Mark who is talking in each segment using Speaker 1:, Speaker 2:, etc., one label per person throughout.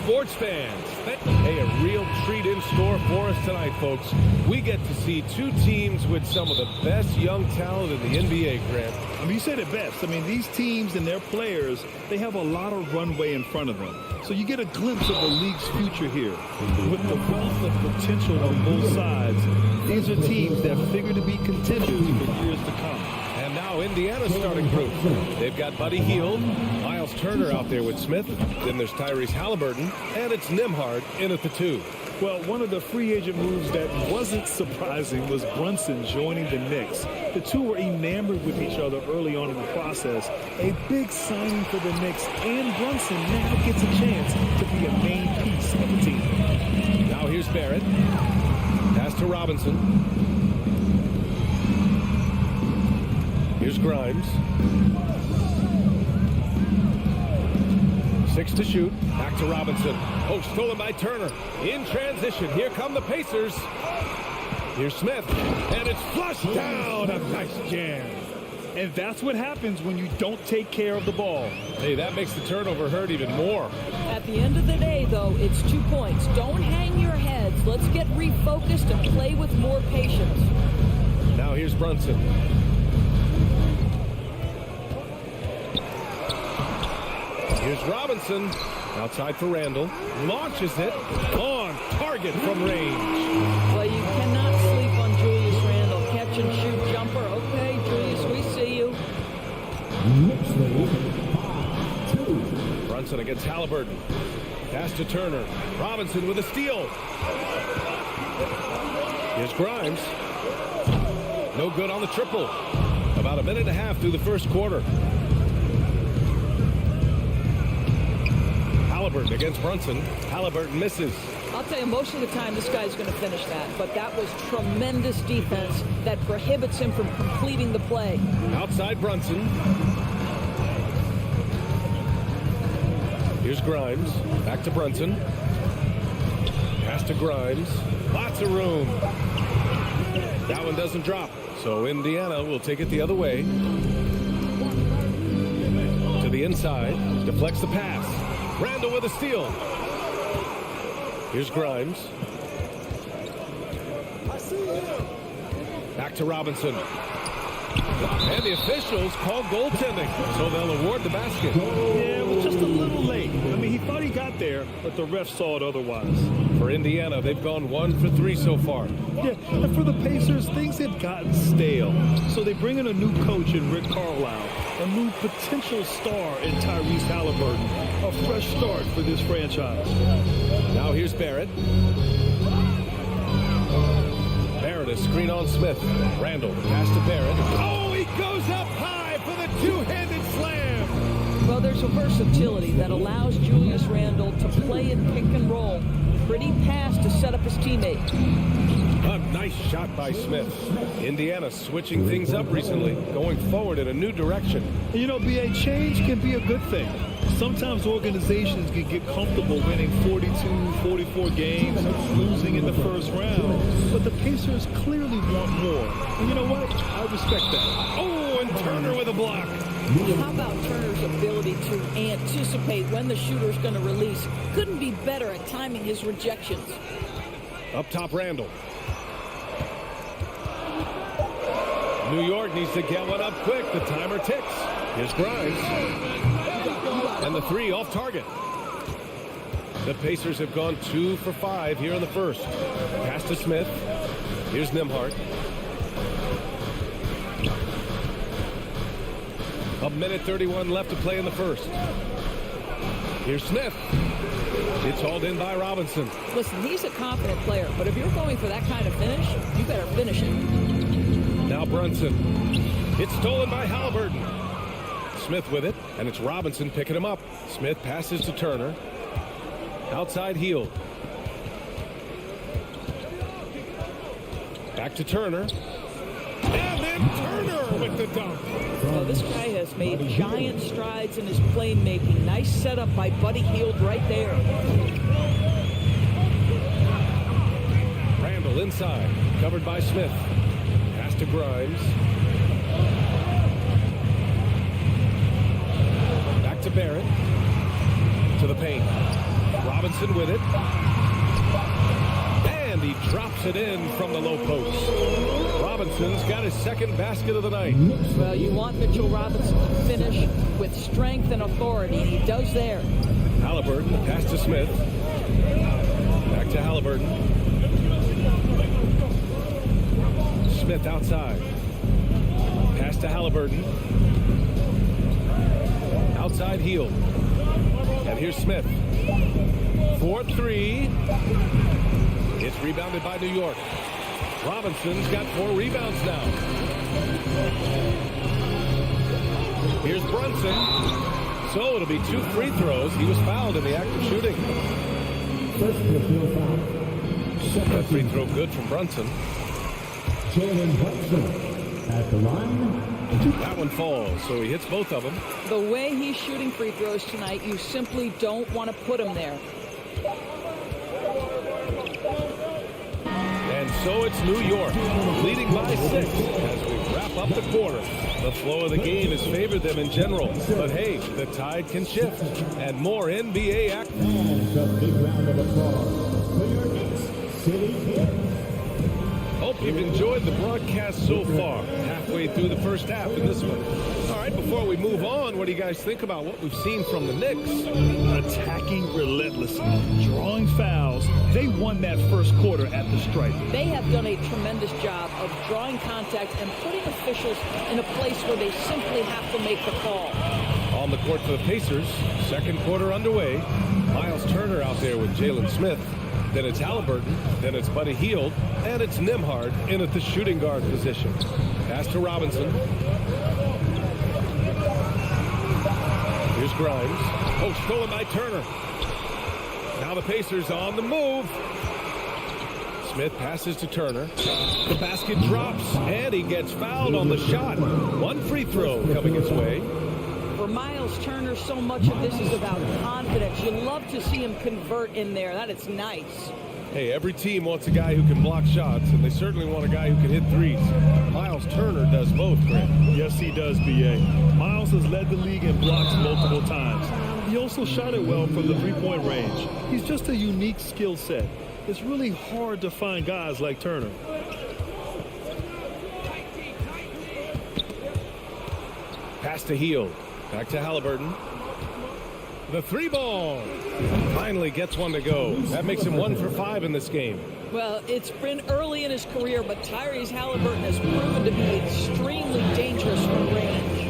Speaker 1: sports fans. Hey, a real treat in store for us tonight, folks. We get to see two teams with some of the best young talent in the NBA, Grant.
Speaker 2: I mean, you said it best. I mean, these teams and their players, they have a lot of runway in front of them. So you get a glimpse of the league's future here. With the wealth of potential on both sides, these are teams that figure to be contenders for years to come.
Speaker 1: And now Indiana's starting group. They've got Buddy Hield, Miles Turner out there with Smith. Then there's Tyrese Halliburton, and it's Nembhard in at the 2.
Speaker 2: Well, one of the free agent moves that wasn't surprising was Brunson joining the Knicks. The two were enamored with each other early on in the process. A big signing for the Knicks, and Brunson now gets a chance to be a main piece of the team.
Speaker 1: Now here's Barrett. Pass to Robinson. Here's Grimes. 6 to shoot. Back to Robinson. Oh, stolen by Turner. In transition. Here come the Pacers. Here's Smith. And it's flushed down. A nice jam.
Speaker 2: And that's what happens when you don't take care of the ball.
Speaker 1: Hey, that makes the turnover hurt even more.
Speaker 3: At the end of the day, though, it's 2 points. Don't hang your heads. Let's get refocused and play with more patience.
Speaker 1: Now here's Brunson. Here's Robinson. Outside for Randall. Launches it. On target from range.
Speaker 3: Well, you cannot sleep on Julius Randall. Catch and shoot jumper. Okay, Julius, we see you.
Speaker 1: Brunson against Halliburton. Pass to Turner. Robinson with a steal. Here's Grimes. No good on the triple. About a minute and a half through the first quarter. Halliburton against Brunson. Halliburton misses.
Speaker 3: I'll tell you, most of the time this guy's going to finish that. But that was tremendous defense that prohibits him from completing the play.
Speaker 1: Outside Brunson. Here's Grimes. Back to Brunson. Pass to Grimes. Lots of room. That one doesn't drop. So Indiana will take it the other way. To the inside. Deflects the pass. Randall with a steal. Here's Grimes. Back to Robinson. And the officials call goaltending, so they'll award the basket.
Speaker 2: Yeah, it was just a little late. I mean, he thought he got there, but the ref saw it otherwise.
Speaker 1: For Indiana, they've gone 1 for 3 so far.
Speaker 2: Yeah, and for the Pacers, things have gotten stale. So they bring in a new coach in Rick Carlisle, a new potential star in Tyrese Halliburton. A fresh start for this franchise.
Speaker 1: Now here's Barrett. Barrett, a screen on Smith. Randall, pass to Barrett. Oh, he goes up high for the two-handed slam.
Speaker 3: Well, there's a versatility that allows Julius Randall to play in pick and roll. Pretty pass to set up his teammate.
Speaker 1: A nice shot by Smith. Indiana switching things up recently, going forward in a new direction.
Speaker 2: You know, BA, change can be a good thing. Sometimes organizations can get comfortable winning 42, 44 games, losing in the first round. But the Pacers clearly want more. And you know what? I respect that.
Speaker 1: Oh, and Turner with a block.
Speaker 3: How about Turner's ability to anticipate when the shooter's going to release? Couldn't be better at timing his rejections.
Speaker 1: Up top, Randall. New York needs to get one up quick. The timer ticks. Here's Grimes. And the 3 off target. The Pacers have gone 2 for 5 here in the first. Pass to Smith. Here's Nembhard. A minute 31 left to play in the first. Here's Smith. It's hauled in by Robinson.
Speaker 3: Listen, he's a confident player, but if you're going for that kind of finish, you better finish it.
Speaker 1: Now Brunson. It's stolen by Halliburton. Smith with it, and it's Robinson picking him up. Smith passes to Turner. Outside Hield. Back to Turner. And then Turner with the dunk.
Speaker 3: Well, this guy has made giant strides in his playmaking. Nice setup by Buddy Hield right there.
Speaker 1: Randall inside, covered by Smith. Pass to Grimes. Back to Barrett. To the paint. Robinson Robinson with it. And he drops it in from the low post. Robinson's got his second basket of the night.
Speaker 3: Well, you want Mitchell Robinson to finish with strength and authority, and he does there.
Speaker 1: Halliburton, the pass to Smith. Back to Halliburton. Smith outside. Pass to Halliburton. Outside heel. And here's Smith. 4-3. It's rebounded by New York. Robinson's got 4 rebounds now. Here's Brunson. So it'll be 2 free throws. He was fouled in the act of shooting. That free throw good from Brunson.
Speaker 4: At the line.
Speaker 1: That one falls, so he hits both of them.
Speaker 3: The way he's shooting free throws tonight, you simply don't want to put him there.
Speaker 1: And so it's New York, leading by 6 as we wrap up the quarter. The flow of the game has favored them in general. But hey, the tide can shift. And more NBA action.
Speaker 4: And a big round of applause for your Knicks City Kings.
Speaker 1: Hope you've enjoyed the broadcast so far. Halfway through the first half in this one. All right, before we move on, what do you guys think about what we've seen from the Knicks?
Speaker 2: Attacking relentlessly, drawing fouls. They won that first quarter at the stripe.
Speaker 3: They have done a tremendous job of drawing contact and putting officials in a place where they simply have to make the call.
Speaker 1: On the court for the Pacers, second quarter underway. Miles Turner out there with Jalen Smith. Then it's Halliburton, then it's Buddy Hield, and it's Nembhard in at the shooting guard position. Pass to Robinson. Here's Grimes. Oh, stolen by Turner. Now the Pacers on the move. Smith passes to Turner. The basket drops, and he gets fouled on the shot. 1 free throw coming his way.
Speaker 3: For Miles Turner, so much of this is about confidence. You love to see him convert in there. That is nice.
Speaker 1: Hey, every team wants a guy who can block shots, and they certainly want a guy who can hit threes. Miles Turner does both, Grant.
Speaker 2: Yes, he does, B.A. Miles has led the league in blocks multiple times. He also shot it well from the three-point range. He's just a unique skill set. It's really hard to find guys like Turner.
Speaker 1: Pass to Hield. Back to Halliburton. The 3-ball. Finally gets one to go. That makes him 1 for 5 in this game.
Speaker 3: Well, it's been early in his career, but Tyrese Halliburton has proven to be extremely dangerous from range.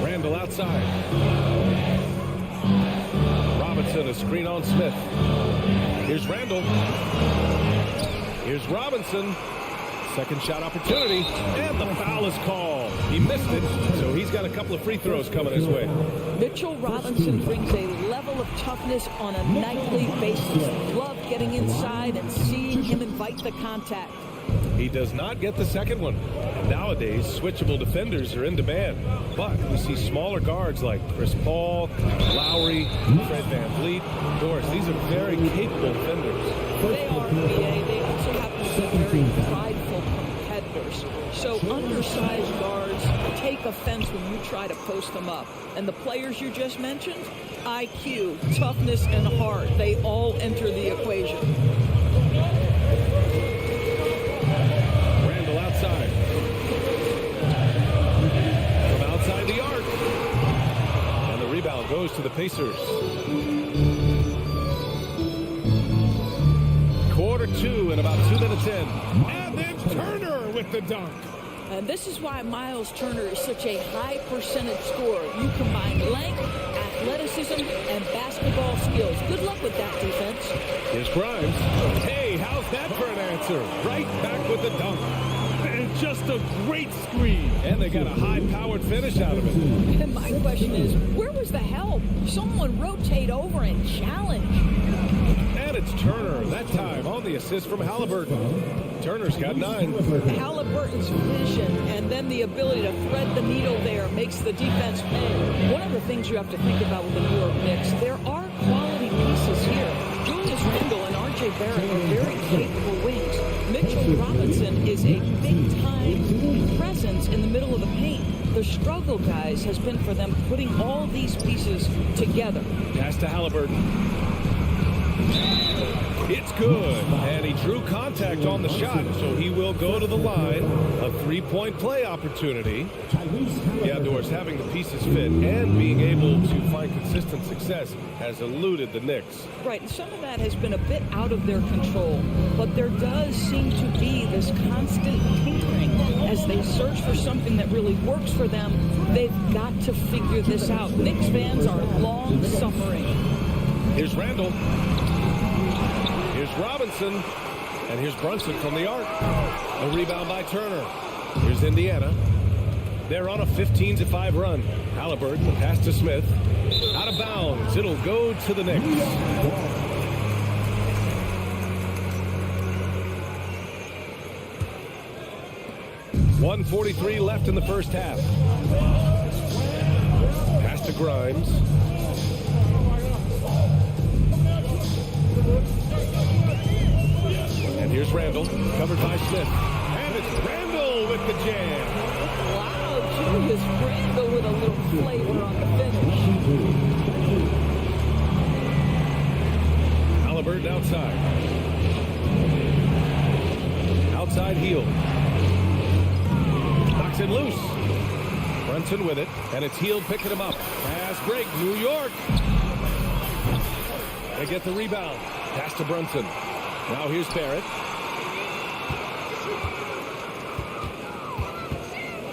Speaker 1: Randall outside. Robinson, a screen on Smith. Here's Randall. Here's Robinson. Second shot opportunity, and the foul is called. He missed it, so he's got a couple of free throws coming his way.
Speaker 3: Mitchell Robinson brings a level of toughness on a nightly basis. Love getting inside and seeing him invite the contact.
Speaker 1: He does not get the second one. Nowadays, switchable defenders are in demand. But we see smaller guards like Chris Paul, Lowry, Fred VanVleet, Doris. These are very capable defenders.
Speaker 3: They are, NBA. They also happen to be very prideful competitors. So undersized guards take offense when you try to post them up. And the players you just mentioned, IQ, toughness, and heart, they all enter the equation.
Speaker 1: Randall outside. From outside the arc. And the rebound goes to the Pacers. Quarter 2 and about 2 minutes in. And then Turner with the dunk.
Speaker 3: And this is why Miles Turner is such a high percentage scorer. You combine length, athleticism, and basketball skills. Good luck with that defense.
Speaker 1: Here's Grimes. Hey, how's that for an answer? Right back with the dunk.
Speaker 2: And just a great screen.
Speaker 1: And they got a high-powered finish out of it.
Speaker 3: And my question is, where was the help? Someone rotate over and challenge.
Speaker 1: And it's Turner, that time on the assist from Halliburton. Turner's got 9.
Speaker 3: Halliburton's vision and then the ability to thread the needle there makes the defense pay. One of the things you have to think about with the New York Knicks, there are quality pieces here. Julius Randle and R.J. Barrett are very capable wings. Mitchell Robinson is a big-time presence in the middle of the paint. The struggle, guys, has been for them putting all these pieces together.
Speaker 1: Pass to Halliburton. It's good, and he drew contact on the shot, so he will go to the line. A three-point play opportunity. Yeah, Doris, having the pieces fit and being able to find consistent success has eluded the Knicks.
Speaker 3: Right, and some of that has been a bit out of their control, but there does seem to be this constant tinkering as they search for something that really works for them. They've got to figure this out. Knicks fans are long-suffering.
Speaker 1: Here's Randall. Here's Robinson. And here's Brunson from the arc. A rebound by Turner. Here's Indiana. They're on a 15-5 run. Halliburton, the pass to Smith. Out of bounds. It'll go to the Knicks. 1:43 left in the first half. Pass to Grimes. And here's Randall, covered by Smith. And it's Randall with the jam.
Speaker 3: Wow, Julius Randall with a little flavor on the finish.
Speaker 1: Halliburton outside. Outside heel. Knocks it loose. Brunson with it, and it's Hield picking him up. Pass break, New York. They get the rebound. Pass to Brunson. Now here's Barrett.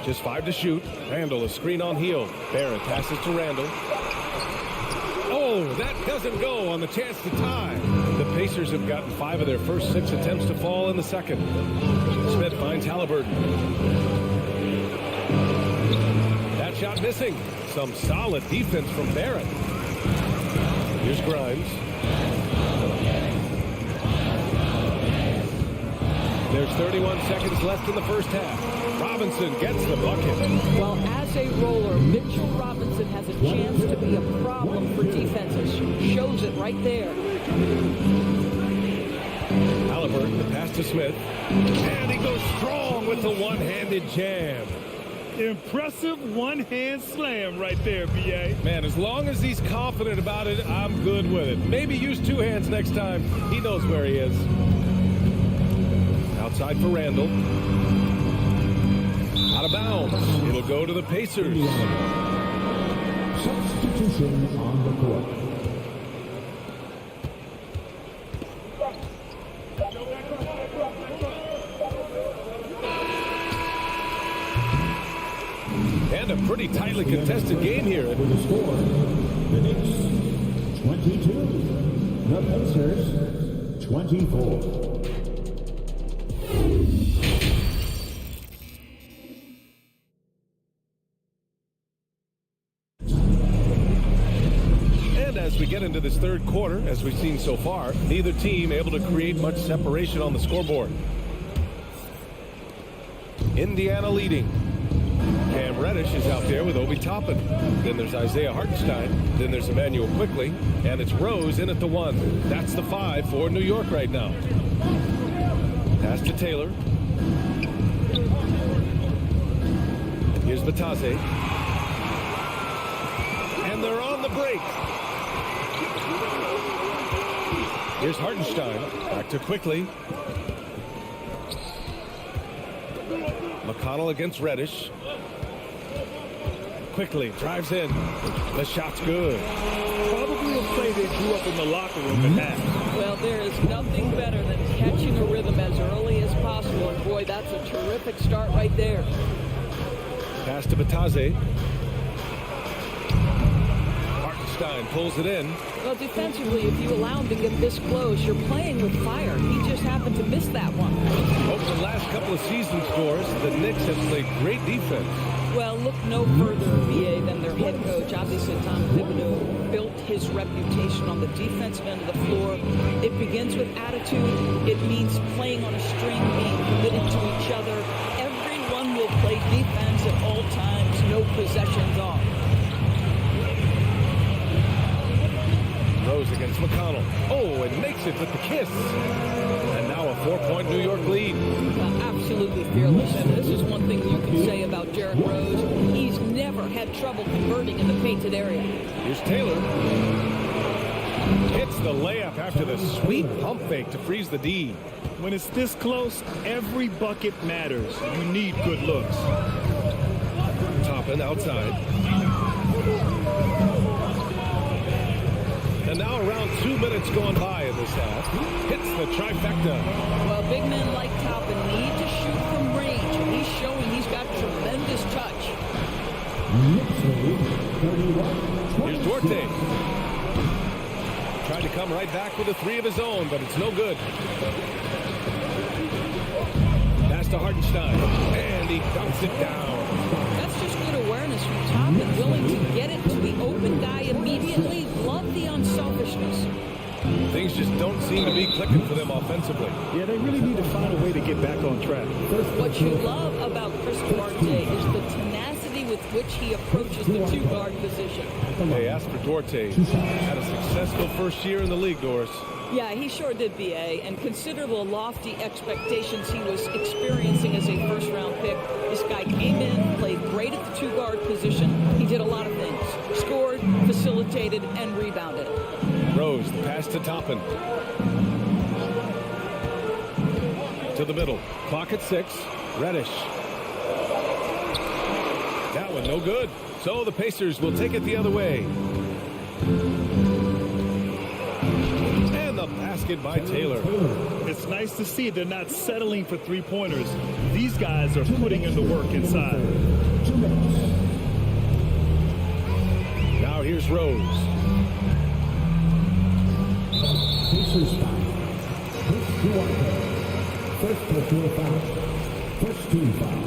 Speaker 1: Just 5 to shoot. Randall, a screen on Hield. Barrett passes to Randall. Oh, that doesn't go on the chance to tie. The Pacers have gotten 5 of their first 6 attempts to fall in the second. Smith finds Halliburton. That shot missing. Some solid defense from Barrett. Here's Grimes. There's 31 seconds left in the first half. Robinson gets the bucket.
Speaker 3: Well, as a roller, Mitchell Robinson has a chance to be a problem for defenses. Shows it right there.
Speaker 1: Halliburton, the pass to Smith. And he goes strong with the one-handed jam.
Speaker 2: Impressive one-hand slam right there, B.A.
Speaker 1: Man, as long as he's confident about it, I'm good with it. Maybe use 2 hands next time. He knows where he is. Outside for Randall. Out of bounds. It'll go to the Pacers.
Speaker 4: Substitution on the court.
Speaker 1: And a pretty tightly contested game here.
Speaker 4: With the score, the Knicks 22, the Pacers 24.
Speaker 1: And as we get into this third quarter, as we've seen so far, neither team able to create much separation on the scoreboard. Indiana leading. Cam Reddish is out there with Obi Toppin. Then there's Isaiah Hartenstein. Then there's Emmanuel Quickly. And it's Rose in at the 1. That's the 5 for New York right now. Pass to Taylor. Here's Batase. And they're on the break. Here's Hartenstein. Back to Quickly. McConnell against Reddish. Quickly drives in. The shot's good.
Speaker 2: Probably a play they grew up in the locker room and that.
Speaker 3: Well, there is nothing better than catching a rhythm as early as possible. And boy, that's a terrific start right there.
Speaker 1: Pass to Batase. Hartenstein pulls it in.
Speaker 3: Well, defensively, if you allow him to get this close, you're playing with fire. He just happened to miss that one.
Speaker 1: Over the last couple of season scores, the Knicks have played great defense.
Speaker 3: Well, look no further, VA, than their head coach. Obviously, Tom Thibodeau built his reputation on the defensive end of the floor. It begins with attitude. It means playing on a string, being committed to each other. Everyone will play defense at all times, no possessions off.
Speaker 1: Rose against McConnell. Oh, and makes it with the kiss. And now a 4-point New York lead.
Speaker 3: Absolutely fearless. And this is one thing you can say about Derrick Rose. He's had trouble converting in the painted area.
Speaker 1: Here's Taylor. Hits the layup after the sweet pump fake to freeze the D.
Speaker 2: When it's this close, every bucket matters. You need good looks.
Speaker 1: Toppin outside. And now around 2 minutes gone by in this half. Hits the trifecta.
Speaker 3: Well, big men like Toppin need to shoot from range, and he's showing he's got tremendous touch.
Speaker 1: Here's Duarte. Tried to come right back with a three of his own, but it's no good. Pass to Hartenstein, and he dumps it down.
Speaker 3: That's just good awareness from Toppin, willing to get it to the open guy immediately. Love the unselfishness.
Speaker 1: Things just don't seem to be clicking for them offensively.
Speaker 2: Yeah, they really need to find a way to get back on track.
Speaker 3: What you love about Chris Duarte is the tenacity with which he approaches the two-guard position.
Speaker 1: They asked for Duarte. Had a successful first year in the league, Doris.
Speaker 3: Yeah, he sure did, B.A., and consider the lofty expectations he was experiencing as a first-round pick. This guy came in, played great at the two-guard position. He did a lot of things. Scored, facilitated, and rebounded.
Speaker 1: Rose, the pass to Toppin. To the middle. Clock at 6. Reddish. That one no good. So the Pacers will take it the other way. And the basket by Taylor.
Speaker 2: It's nice to see they're not settling for three-pointers. These guys are putting in the work inside.
Speaker 1: Now here's Rose.
Speaker 4: First personal foul. First team foul.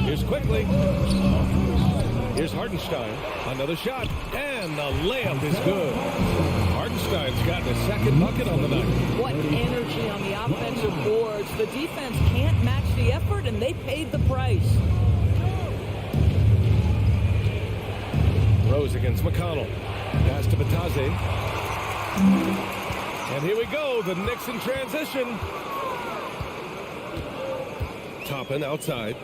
Speaker 1: Here's Quickly. Here's Hartenstein. Another shot. And the layup is good. Hartenstein's gotten a second bucket on the night.
Speaker 3: What energy on the offensive boards. The defense can't match the effort, and they paid the price.
Speaker 1: Rose against McConnell. Pass to Batase. And here we go. The Knicks in transition. Toppin outside.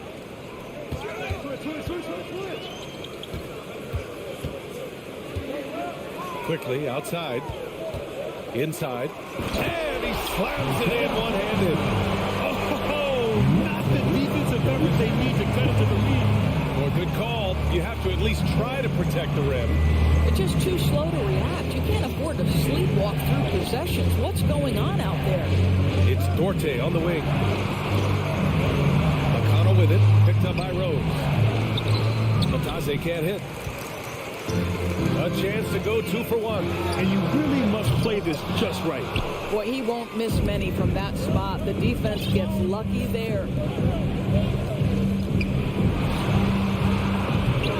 Speaker 1: Quickly outside. Inside. And he slams it in one-handed.
Speaker 2: Oh, not the defensive effort they need to cut it to the lead.
Speaker 1: Well, good call. You have to at least try to protect the rim.
Speaker 3: They're just too slow to react. You can't afford to sleepwalk through possessions. What's going on out there?
Speaker 1: It's Duarte on the wing. McConnell with it. Picked up by Rose. Batase can't hit. A chance to go 2 for 1.
Speaker 2: And you really must play this just right.
Speaker 3: Boy, he won't miss many from that spot. The defense gets lucky there.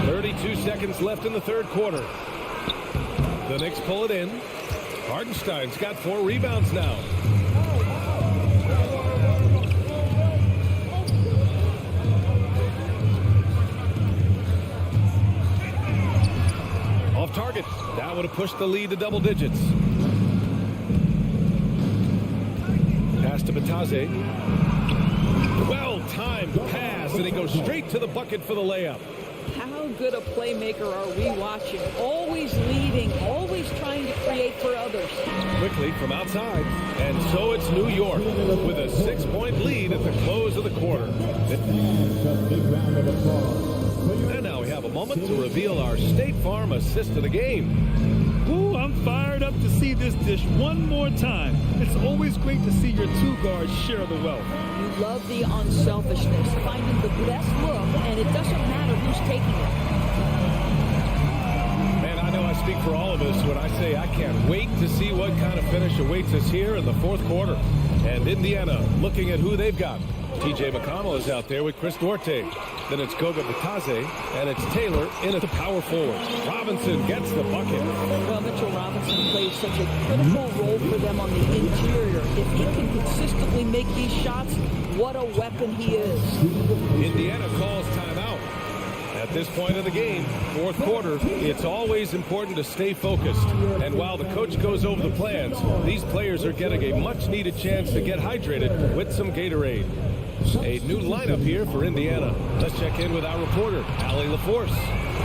Speaker 1: 32 seconds left in the third quarter. The Knicks pull it in. Hartenstein's got 4 rebounds now. Off target. That would have pushed the lead to double digits. Pass to Batase. Well-timed pass, and he goes straight to the bucket for the layup.
Speaker 3: How good a playmaker are we watching? Always leading, always trying to create for others.
Speaker 1: Quickly from outside. And so it's New York with a 6-point lead at the close of the quarter. And now we have a moment to reveal our State Farm assist of the game.
Speaker 2: Ooh, I'm fired up to see this dish one more time. It's always great to see your two guards share the wealth.
Speaker 3: You love the unselfishness, finding the best look, and it doesn't matter who's taking it.
Speaker 1: Man, I know I speak for all of us when I say I can't wait to see what kind of finish awaits us here in the fourth quarter. And Indiana looking at who they've got. T.J. McConnell is out there with Chris Duarte. Then it's Goga Batase, and it's Taylor in at the power forward. Robinson gets the bucket.
Speaker 3: Well, Mitchell Robinson plays such a critical role for them on the interior. If he can consistently make these shots, what a weapon he is.
Speaker 1: Indiana calls timeout at At this point of the game, fourth quarter, it's always important to stay focused. And while the coach goes over the plans, these players are getting a much-needed chance to get hydrated with some Gatorade. A new lineup here for Indiana. Let's check in with our reporter, Allie LaForce.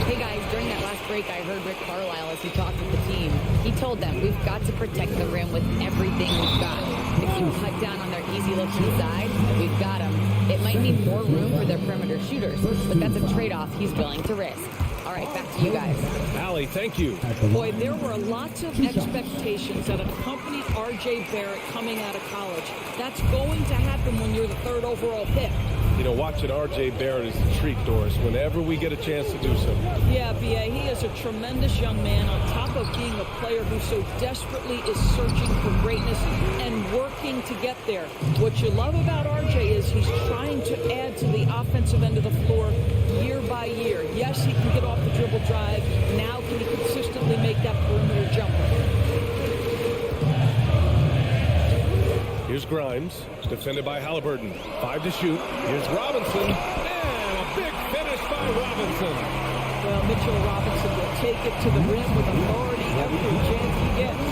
Speaker 5: Hey guys, during that last break, I heard Rick Carlisle as he talked with the team. He told them, we've got to protect the rim with everything we've got. If you cut down on their easy look inside, we've got them. It might mean more room for their perimeter shooters, but that's a trade-off he's willing to risk. All right, back to you guys.
Speaker 1: Allie, thank you.
Speaker 3: Boy, there were lots of expectations that accompanied R.J. Barrett coming out of college. That's going to happen when you're the third overall pick.
Speaker 1: You know, watching R.J. Barrett is a treat, Doris, whenever we get a chance to do so.
Speaker 3: Yeah, B.A., he is a tremendous young man on top of being a player who so desperately is searching for greatness and working to get there. What you love about R.J. is he's trying to add to the offensive end of the floor year by year. Yes, he can get off the dribble drive. Now can he consistently make that perimeter jumper?
Speaker 1: Here's Grimes, defended by Halliburton. 5 to shoot. Here's Robinson. And a big finish by Robinson.
Speaker 3: Well, Mitchell Robinson will take it to the rim with authority every chance he gets.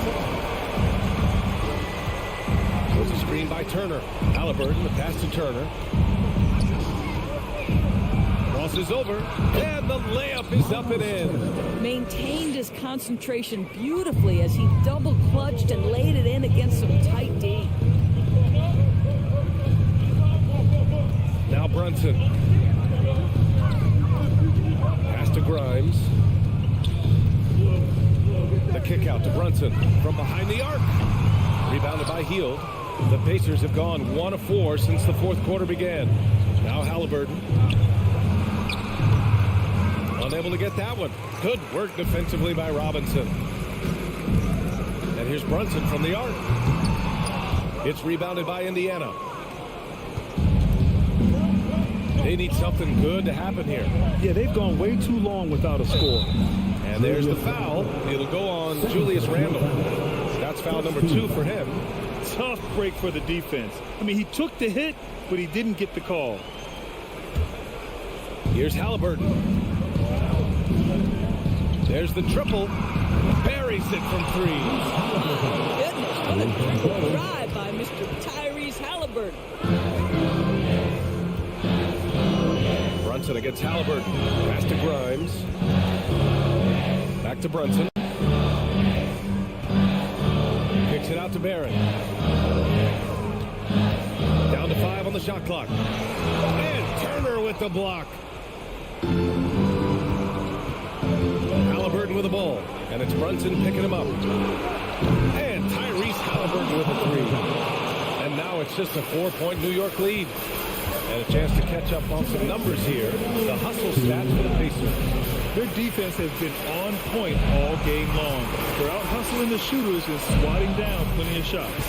Speaker 1: There's a screen by Turner. Halliburton, the pass to Turner. Crosses over, and the layup is up and in.
Speaker 3: Maintained his concentration beautifully as he double clutched and laid it in against some tight D.
Speaker 1: Now Brunson. Pass to Grimes. The kick out to Brunson from behind the arc. Rebounded by Hield. The Pacers have gone 1 of 4 since the fourth quarter began. Now Halliburton. Unable to get that one. Good work defensively by Robinson. And here's Brunson from the arc. It's rebounded by Indiana. They need something good to happen here.
Speaker 2: Yeah, they've gone way too long without a score.
Speaker 1: And there's the foul. It'll go on Julius Randle. That's foul number 2 for him.
Speaker 2: Tough break for the defense. I mean, he took the hit, but he didn't get the call.
Speaker 1: Here's Halliburton. There's the triple. Buries it from 3.
Speaker 3: Goodness, what a triple drive by Mr. Tyrese Halliburton.
Speaker 1: Brunson against Halliburton. Pass to Grimes. Back to Brunson. Kicks it out to Barrett. Down to 5 on the shot clock. And Turner with the block. Halliburton with the ball. And it's Brunson picking him up. And Tyrese Halliburton with a 3. And now it's just a 4-point New York lead. And a chance to catch up on some numbers here. The hustle stats for the Pacers.
Speaker 2: Their defense has been on point all game long. They're out hustling the shooters and swatting down plenty of shots.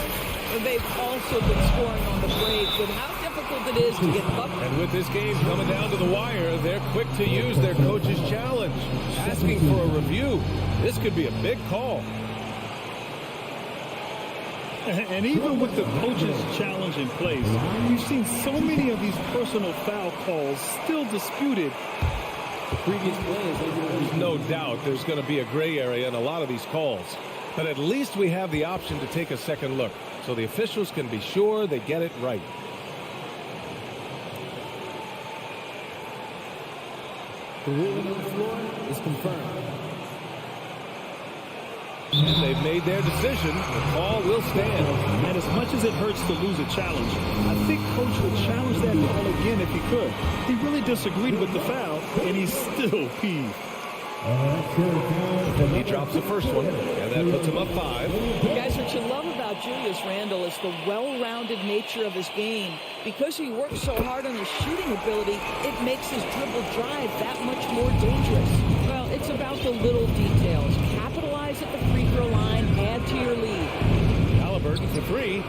Speaker 3: And they've also been scoring on the break with how difficult it is to get buckets.
Speaker 1: And with this game coming down to the wire, they're quick to use their coach's challenge. Asking for a review. This could be a big call.
Speaker 2: And even with the coach's challenge in place, we've seen so many of these personal foul calls still disputed.
Speaker 1: There's no doubt there's going to be a gray area in a lot of these calls. But at least we have the option to take a second look, so the officials can be sure they get it right.
Speaker 6: The ruling on the floor is confirmed.
Speaker 1: And they've made their decision. The call will stand.
Speaker 2: And as much as it hurts to lose a challenge, I think Coach would challenge that call again if he could. He really disagreed with the foul, and he's still peeved.
Speaker 1: He drops the first one, and that puts him up 5.
Speaker 3: Guys, what you love about Julius Randle is the well-rounded nature of his game. Because he works so hard on his shooting ability, it makes his dribble drive that much more dangerous. Well, it's about the little details. Capitalize at the free throw line, add to your lead.
Speaker 1: Halliburton for 3.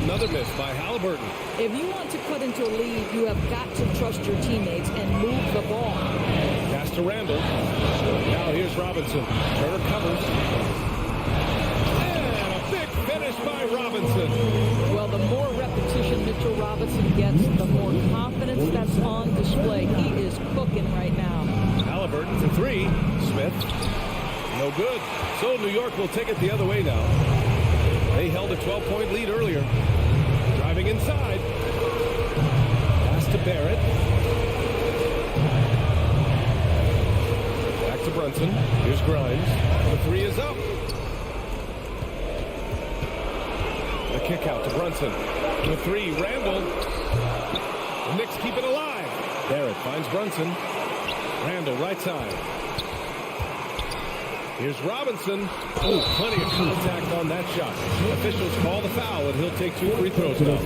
Speaker 1: Another miss by Halliburton.
Speaker 3: If you want to cut into a lead, you have got to trust your teammates and move the ball.
Speaker 1: Pass to Randle. Now here's Robinson. Turner covers. And a big finish by Robinson.
Speaker 3: Well, the more repetition Mitchell Robinson gets, the more confidence that's on display. He is cooking right now.
Speaker 1: good. So New York will take it the other way now. They held a 12-point lead earlier. Driving inside. Pass to Barrett. Back to Brunson. Here's Grimes. The three is up. The kick out to Brunson. The three, Randall. The Knicks keep it alive. Barrett finds Brunson. Randall, right side. Here's Robinson. Oh, plenty of contact on that shot. Officials call the foul, and he'll take 2 free throws now.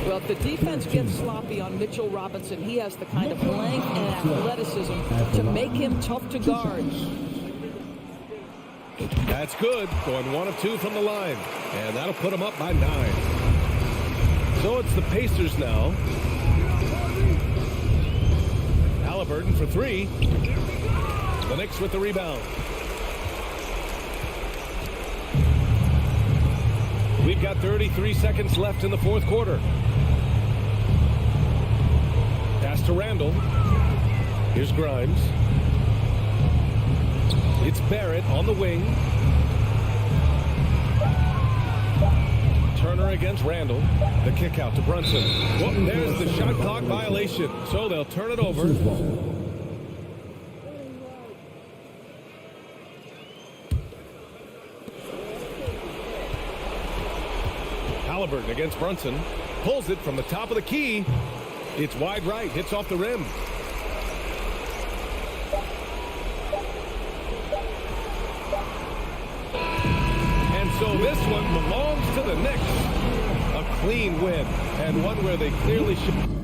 Speaker 3: Well, if the defense gets sloppy on Mitchell Robinson, he has the kind of length and athleticism to make him tough to guard.
Speaker 1: That's good. Going 1 of 2 from the line. And that'll put him up by 9. So it's the Pacers now. Halliburton for 3. The Knicks with the rebound. We've got 33 seconds left in the fourth quarter. Pass to Randall. Here's Grimes. It's Barrett on the wing. Turner against Randall. The kick out to Brunson. Well, there's the shot clock violation. So they'll turn it over. Halliburton against Brunson. Pulls it from the top of the key. It's wide right. Hits off the rim. And so this one belongs to the Knicks. A clean win. And one where they clearly should.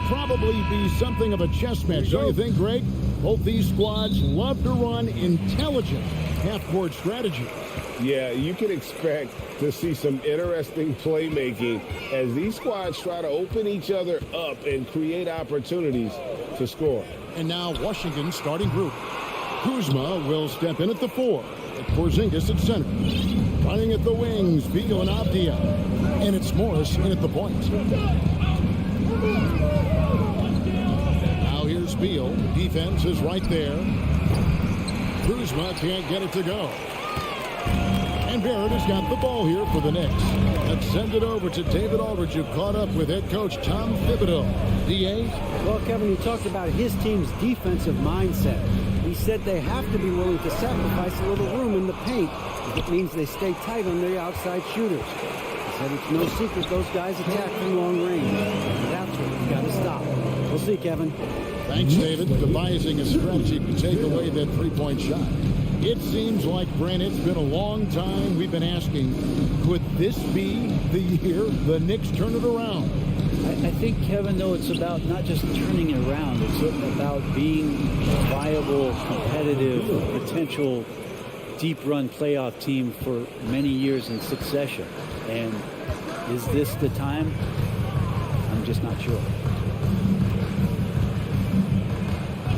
Speaker 7: Probably be something of a chess match, don't you think, Greg? Both these squads love to run intelligent half-court strategy.
Speaker 1: Yeah, you can expect to see some interesting playmaking as these squads try to open each other up and create opportunities to score.
Speaker 7: And now Washington's starting group. Kuzma will step in at the 4. Porzingis at center. Running at the wings, Beal and Avdia. And it's Morris in at the point. Now here's Beal. Defense is right there. Kuzma can't get it to go. And Barrett has got the ball here for the Knicks. Let's send it over to David Aldridge, who caught up with head coach Tom Thibodeau. D.A.?
Speaker 6: Well, Kevin, he talked about his team's defensive mindset. He said they have to be willing to sacrifice a little room in the paint if it means they stay tight on their outside shooters. He said it's no secret those guys attack from long range. That's what we've got to stop. We'll see, Kevin.
Speaker 7: Thanks, David. Devising a strategy to take away that three-point shot. It seems like, Brent, it's been a long time we've been asking, could this be the year the Knicks turn it around?
Speaker 8: I think, Kevin, though, it's about not just turning it around. It's about being a viable, competitive, potential deep-run playoff team for many years in succession. And is this the time? I'm just not sure.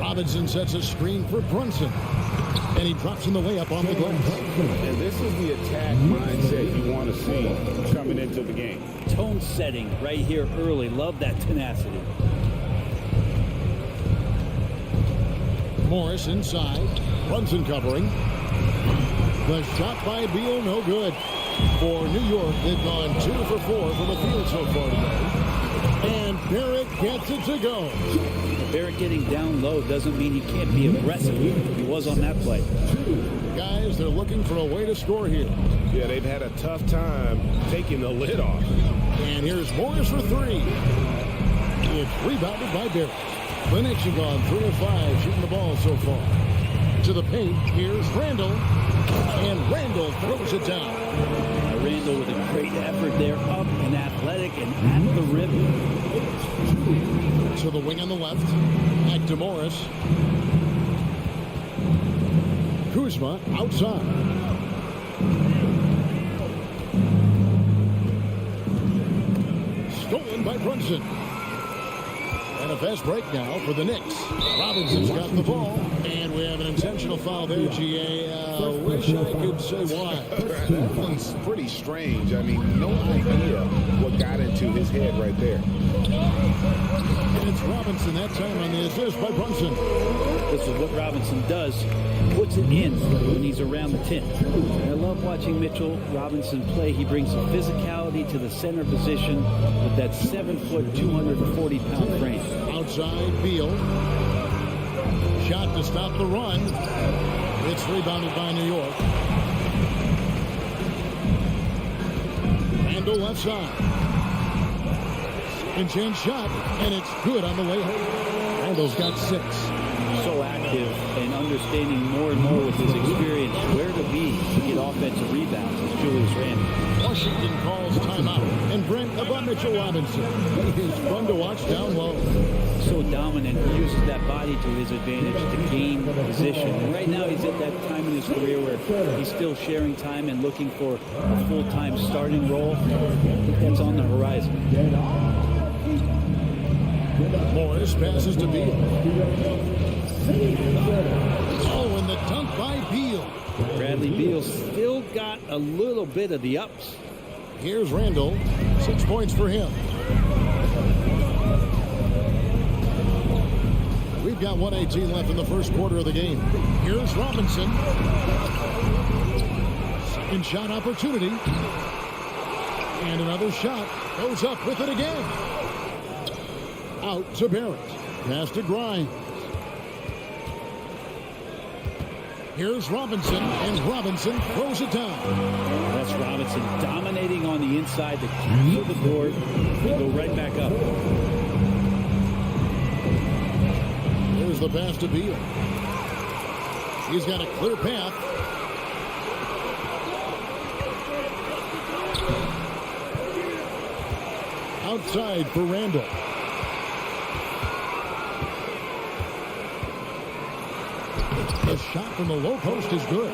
Speaker 7: Robinson sets a screen for Brunson. And he drops in the layup on the glass.
Speaker 9: And this is the attack mindset you want to see coming into the game.
Speaker 8: Tone setting right here early. Love that tenacity.
Speaker 7: Morris inside. Brunson covering. The shot by Beal, no good. For New York, they've gone 2 for 4 from the field so far today. And Barrett gets it to go.
Speaker 8: Barrett getting down low doesn't mean he can't be aggressive. He was on that play.
Speaker 7: Guys, they're looking for a way to score here.
Speaker 1: Yeah, they've had a tough time taking the lid off.
Speaker 7: And here's Morris for 3. It's rebounded by Barrett. The Knicks have gone 3 of 5 shooting the ball so far. To the paint, here's Randall. And Randall throws it down.
Speaker 8: Randall with a great effort there, up and athletic and at the rim.
Speaker 7: To the wing on the left. Back to Morris. Kuzma outside. Stolen by Brunson. And a fast break now for the Knicks. Robinson's got the ball. And we have an intentional foul there, GA. Wish I could say why.
Speaker 9: That one's pretty strange. I mean, no idea what got into his head right there.
Speaker 7: And it's Robinson that time on the assist by Brunson.
Speaker 8: This is what Robinson does. Puts it in when he's around the 10. I love watching Mitchell Robinson play. He brings some physicality to the center position with that 7-foot, 240-pound frame.
Speaker 7: Outside, Beal. Shot to stop the run. It's rebounded by New York. Randall left side. And chance shot, and it's good on the way home. Randall's got 6.
Speaker 8: So active and understanding more and more with his experience where to be to get offensive rebounds is Julius Randle.
Speaker 7: Washington calls timeout. And Brent about Mitchell Robinson. He's fun to watch down low.
Speaker 8: So dominant. He uses that body to his advantage to gain position. And right now he's at that time in his career where he's still sharing time and looking for a full-time starting role. I think that's on the horizon.
Speaker 7: Morris passes to Beal. Oh, and the dunk by Beal.
Speaker 8: Bradley Beal still got a little bit of the ups.
Speaker 7: Here's Randall. 6 points for him. We've got 1:18 left in the first quarter of the game. Here's Robinson. Second shot opportunity. And another shot. Goes up with it again. Out to Barrett. Pass to Grimes. Here's Robinson, and Robinson throws it down.
Speaker 8: That's Robinson dominating on the inside to capture the board and go right back up.
Speaker 7: Here's the pass to Beal. He's got a clear path. Outside for Randall. The shot from the low post is good.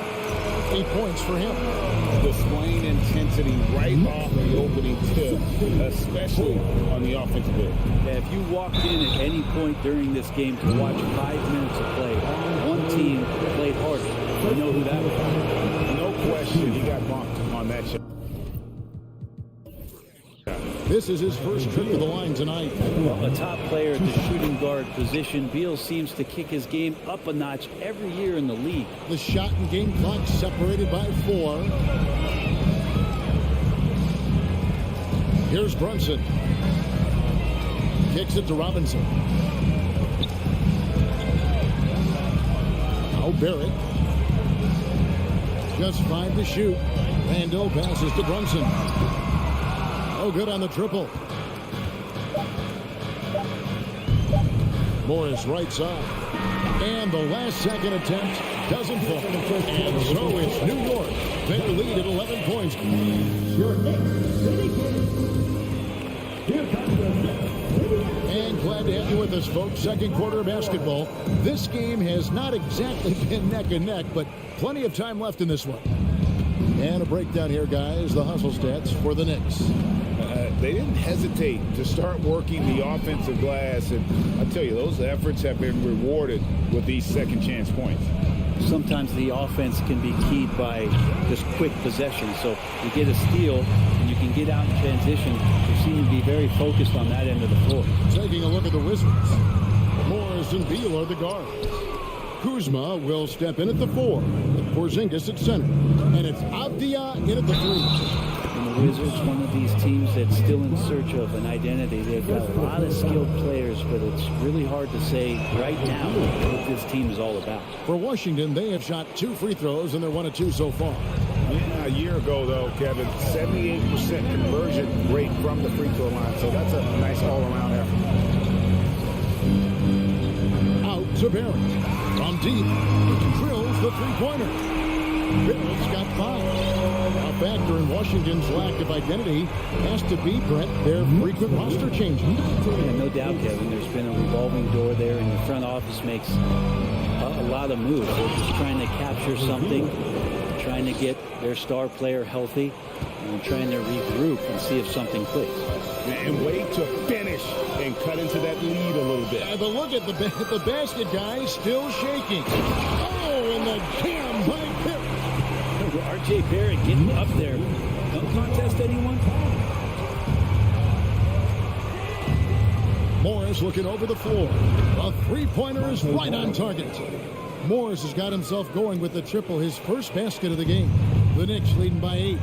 Speaker 7: 8 points for him.
Speaker 9: Displaying intensity right off the opening tip, especially on the offensive end.
Speaker 8: Yeah, if you walked in at any point during this game to watch 5 minutes of play, one team played harder. You know who that was?
Speaker 9: No question, he got bumped on that shot.
Speaker 7: This is his first trip to the line tonight.
Speaker 8: A top player at the shooting guard position, Beal seems to kick his game up a notch every year in the league.
Speaker 7: The shot and game clock separated by 4. Here's Brunson. Kicks it to Robinson. Now Barrett. Just 5 to shoot. Randall passes to Brunson. Oh, good on the triple. Morris right side. And the last second attempt doesn't fall. And so it's New York. They lead at 11 points.
Speaker 4: Your Knicks City Kings. Here comes the Knicks.
Speaker 7: And glad to have you with us, folks. Second quarter of basketball. This game has not exactly been neck and neck, but plenty of time left in this one. And a breakdown here, guys. The hustle stats for the Knicks.
Speaker 9: They didn't hesitate to start working the offensive glass, and I tell you, those efforts have been rewarded with these second chance points.
Speaker 8: Sometimes the offense can be keyed by just quick possession. So you get a steal and you can get out in transition. They seem to be very focused on that end of the floor.
Speaker 7: Taking a look at the Wizards. Morris and Beal are the guards. Kuzma will step in at the 4. Porzingis at center. And it's Avdia in at the 3.
Speaker 8: And the Wizards, one of these teams that's still in search of an identity. They've got a lot of skilled players, but it's really hard to say right now what this team is all about.
Speaker 7: For Washington, they have shot 2 free throws, and they're 1 of 2 so far.
Speaker 9: Yeah, a year ago, though, Kevin, 78% conversion rate from the free throw line. So that's a nice all-around effort.
Speaker 7: Out to Barrett. From deep, drills the three-pointer. Barrett's got 5. A factor in Washington's lack of identity has to be, Brett, their frequent roster changes.
Speaker 8: Yeah, no doubt, Kevin. There's been a revolving door there, and the front office makes a lot of moves. They're just trying to capture something, trying to get their star player healthy, and trying to regroup and see if something clicks.
Speaker 9: And wait to finish and cut into that lead a little bit.
Speaker 7: But look at the basket, guys, still shaking. Oh, and the jam by Barrett.
Speaker 8: R.J. Barrett getting up there. Don't contest anyone.
Speaker 7: Morris looking over the floor. A three-pointer is right on target. Morris has got himself going with the triple, his first basket of the game. The Knicks leading by 8.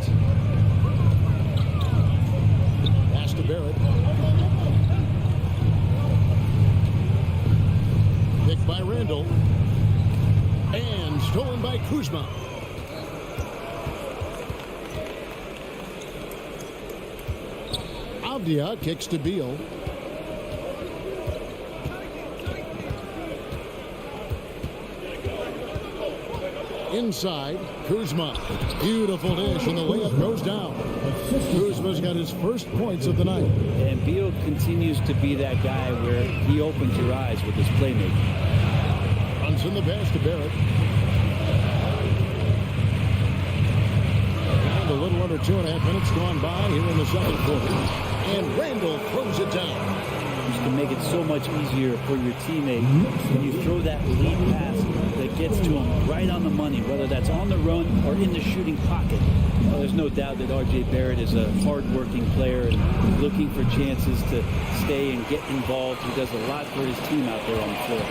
Speaker 7: Pass to Barrett. Picked by Randall. And stolen by Kuzma. Avdia kicks to Beal. Inside, Kuzma. Beautiful dish, and the layup goes down. Kuzma's got his first points of the night.
Speaker 8: And Beal continues to be that guy where he opens your eyes with his playmaking.
Speaker 7: Runs in the pass to Barrett. And a little under 2.5 minutes gone by here in the second quarter. And Randall throws it down.
Speaker 8: Just to make it so much easier for your teammate when you throw that lead pass that gets to him right on the money, whether that's on the run or in the shooting pocket. Well, there's no doubt that R.J. Barrett is a hard-working player and looking for chances to stay and get involved. He does a lot for his team out there on the floor.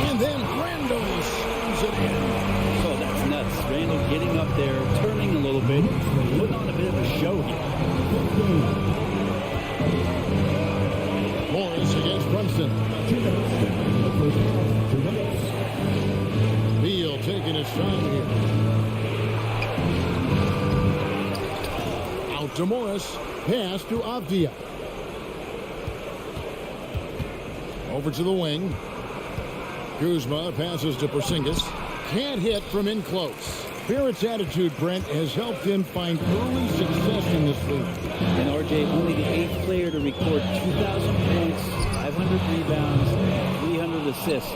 Speaker 7: And then Randall slams it in.
Speaker 8: Oh, that's nuts. Randall getting up there, turning a little bit, putting on a bit of a show here.
Speaker 7: Morris against Brunson. Beal taking his time here. Out to Morris. Pass to Avdia. Over to the wing. Kuzma passes to Porzingis. Can't hit from in close. Barrett's attitude, Brent, has helped him find early success in this league.
Speaker 8: And RJ, only the 8th player to record 2,000 points, 500 rebounds, 300 assists,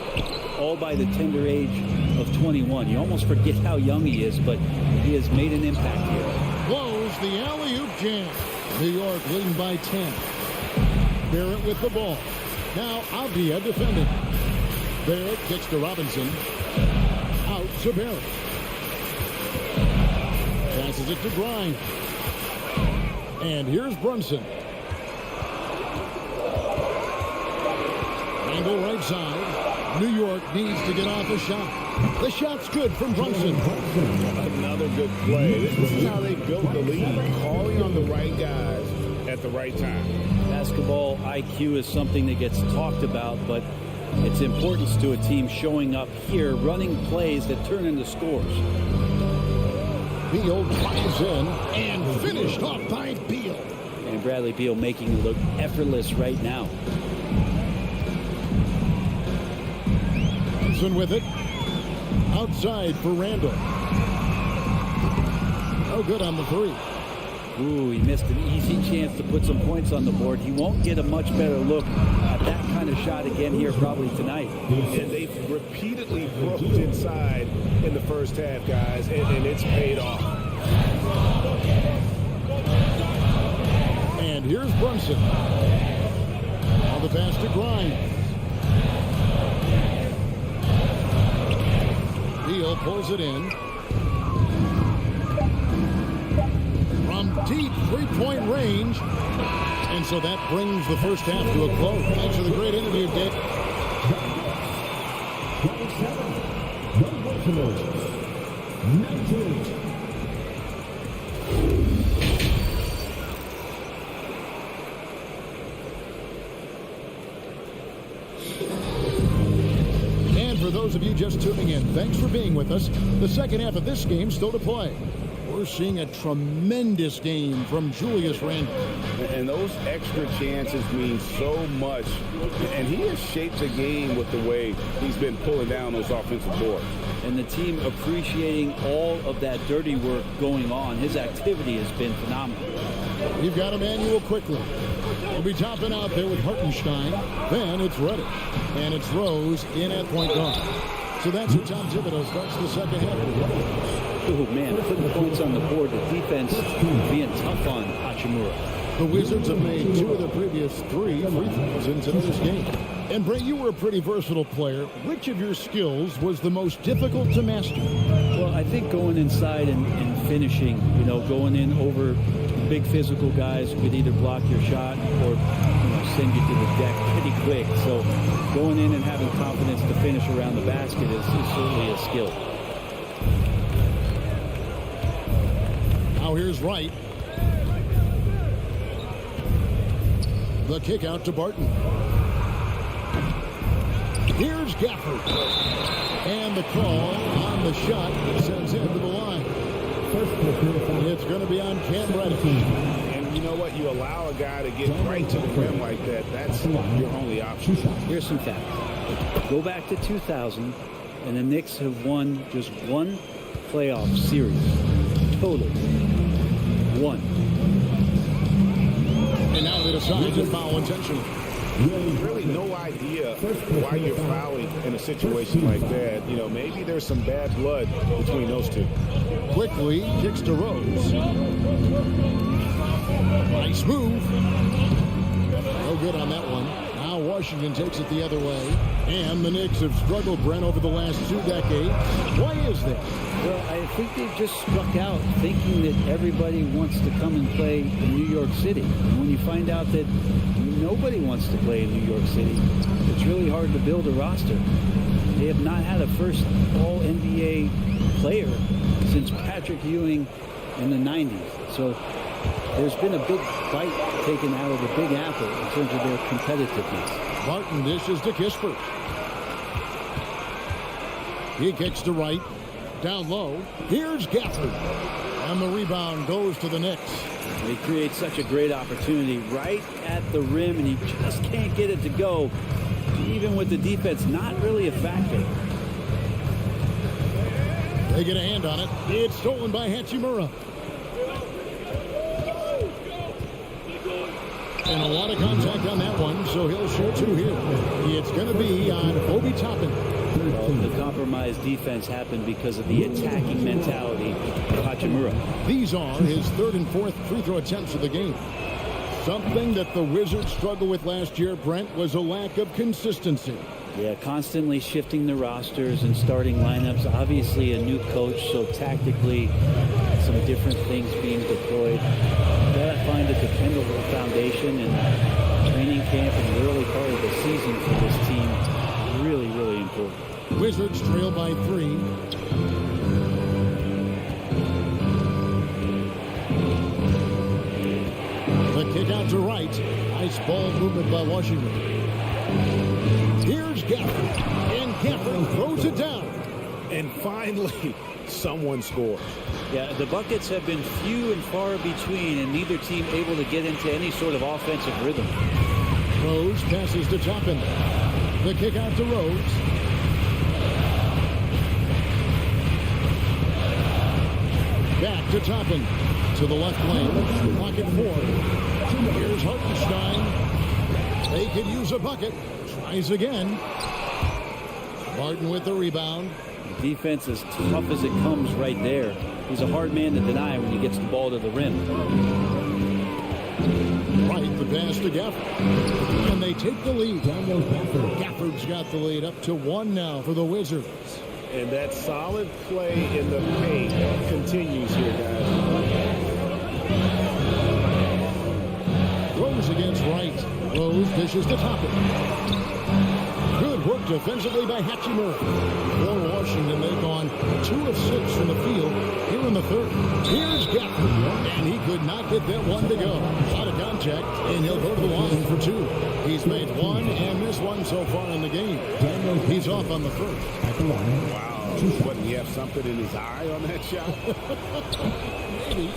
Speaker 8: all by the tender age of 21. You almost forget how young he is, but he has made an impact here.
Speaker 7: Blows the alley-oop jam. New York leading by 10. Barrett with the ball. Now Avdia defending. Barrett kicks to Robinson. Out to Barrett. Passes it to Grimes. And here's Brunson. Angle right side. New York needs to get off a shot. The shot's good from Brunson.
Speaker 9: Another good play. This is how they built the lead. Calling on the right guys at the right time.
Speaker 8: Basketball IQ is something that gets talked about, but its importance to a team showing up here, running plays that turn into scores.
Speaker 7: Beal drives in and finished off by Beal.
Speaker 8: And Bradley Beal making it look effortless right now.
Speaker 7: Brunson with it. Outside for Randall. No good on the 3.
Speaker 8: Ooh, he missed an easy chance to put some points on the board. He won't get a much better look at that kind of shot again here probably tonight.
Speaker 1: And they've repeatedly broke inside in the first half, guys, and it's paid off.
Speaker 7: And here's Brunson. Now the pass to Grimes. Beal pulls it in. From deep three-point range. And so that brings the first half to a close. Thanks for the great interview, Dave. And for those of you just tuning in, thanks for being with us. The second half of this game still to play. We're seeing a tremendous game from Julius Randle.
Speaker 9: And those extra chances mean so much. And he has shaped the game with the way he's been pulling down those offensive boards.
Speaker 8: And the team appreciating all of that dirty work going on. His activity has been phenomenal.
Speaker 7: You've got Emmanuel quickly. He'll be topping out there with Hartenstein. Then it's Reddish. And it's Rose in at point guard. So that's how Tom Thibodeau starts the second half.
Speaker 8: Oh, man, putting points on the board. The defense being tough on Hachimura.
Speaker 7: The Wizards have made 2 of their previous 3 free throws in today's game. And, Bray, you were a pretty versatile player. Which of your skills was the most difficult to master?
Speaker 8: Well, I think going inside and finishing, going in over big physical guys who could either block your shot or send you to the deck pretty quick. So going in and having confidence to finish around the basket is certainly a skill.
Speaker 7: Now here's Wright. The kick out to Barton. Here's Gafford. And the call on the shot that sends him to the line. It's going to be on Cam Reddish.
Speaker 9: And you know what? You allow a guy to get right to the rim like that. That's your only option.
Speaker 8: Here's some facts. Go back to 2000, and the Knicks have won just 1 playoff series. Total. 1.
Speaker 7: And now they decide to foul intentionally.
Speaker 9: Really no idea why you're fouling in a situation like that. Maybe there's some bad blood between those two.
Speaker 7: Quickly kicks to Rose. Nice move. No good on that one. Now Washington takes it the other way. And the Knicks have struggled, Brent, over the last 2 decades. Why is that?
Speaker 8: Well, I think they've just struck out thinking that everybody wants to come and play in New York City. And when you find out that nobody wants to play in New York City, it's really hard to build a roster. They have not had a first All-NBA player since Patrick Ewing in the 90s. So there's been a big bite taken out of the Big Apple in terms of their competitiveness.
Speaker 7: Barton dishes to Kispert. He kicks to Wright. Down low. Here's Gafford. And the rebound goes to the Knicks.
Speaker 8: They create such a great opportunity right at the rim, and he just can't get it to go. Even with the defense not really a factor.
Speaker 7: They get a hand on it. It's stolen by Hachimura. And a lot of contact on that one, so he'll shoot 2 here. It's going to be on Obi Toppin.
Speaker 8: The compromised defense happened because of the attacking mentality of Hachimura.
Speaker 7: These are his 3rd and 4th free throw attempts of the game. Something that the Wizards struggled with last year, Brent, was a lack of consistency.
Speaker 8: Yeah, constantly shifting the rosters and starting lineups. Obviously a new coach, so tactically some different things being deployed. Gotta find a dependable foundation, and training camp and the early part of the season for this team really, really important.
Speaker 7: Wizards trail by 3. The kick out to Wright. Nice ball movement by Washington. Here's Gafford. And Gafford throws it down.
Speaker 9: And finally, someone scores.
Speaker 8: Yeah, the buckets have been few and far between, and neither team able to get into any sort of offensive rhythm.
Speaker 7: Rose passes to Toppin. The kick out to Rose. Back to Toppin. To the left lane. Pocket 4. Here's Hartenstein. They could use a bucket. Tries again. Barton with the rebound.
Speaker 8: The defense is tough as it comes right there. He's a hard man to deny when he gets the ball to the rim.
Speaker 7: Right, the pass to Gafford. And they take the lead. Gafford's got the lead up to 1 now for the Wizards.
Speaker 1: And that solid play in the paint continues here, guys.
Speaker 7: Rose against Wright. Rose dishes to Toppin. Good work defensively by Hachimura. For Washington, they've gone 2 of 6 from the field here in the third. Here's Gafford, and he could not get that one to go. Out of contact, and he'll go to the line for 2. He's made 1 and missed 1 so far in the game. He's off on the first.
Speaker 9: Wow. Wouldn't he have something in his eye on that shot?
Speaker 7: Maybe.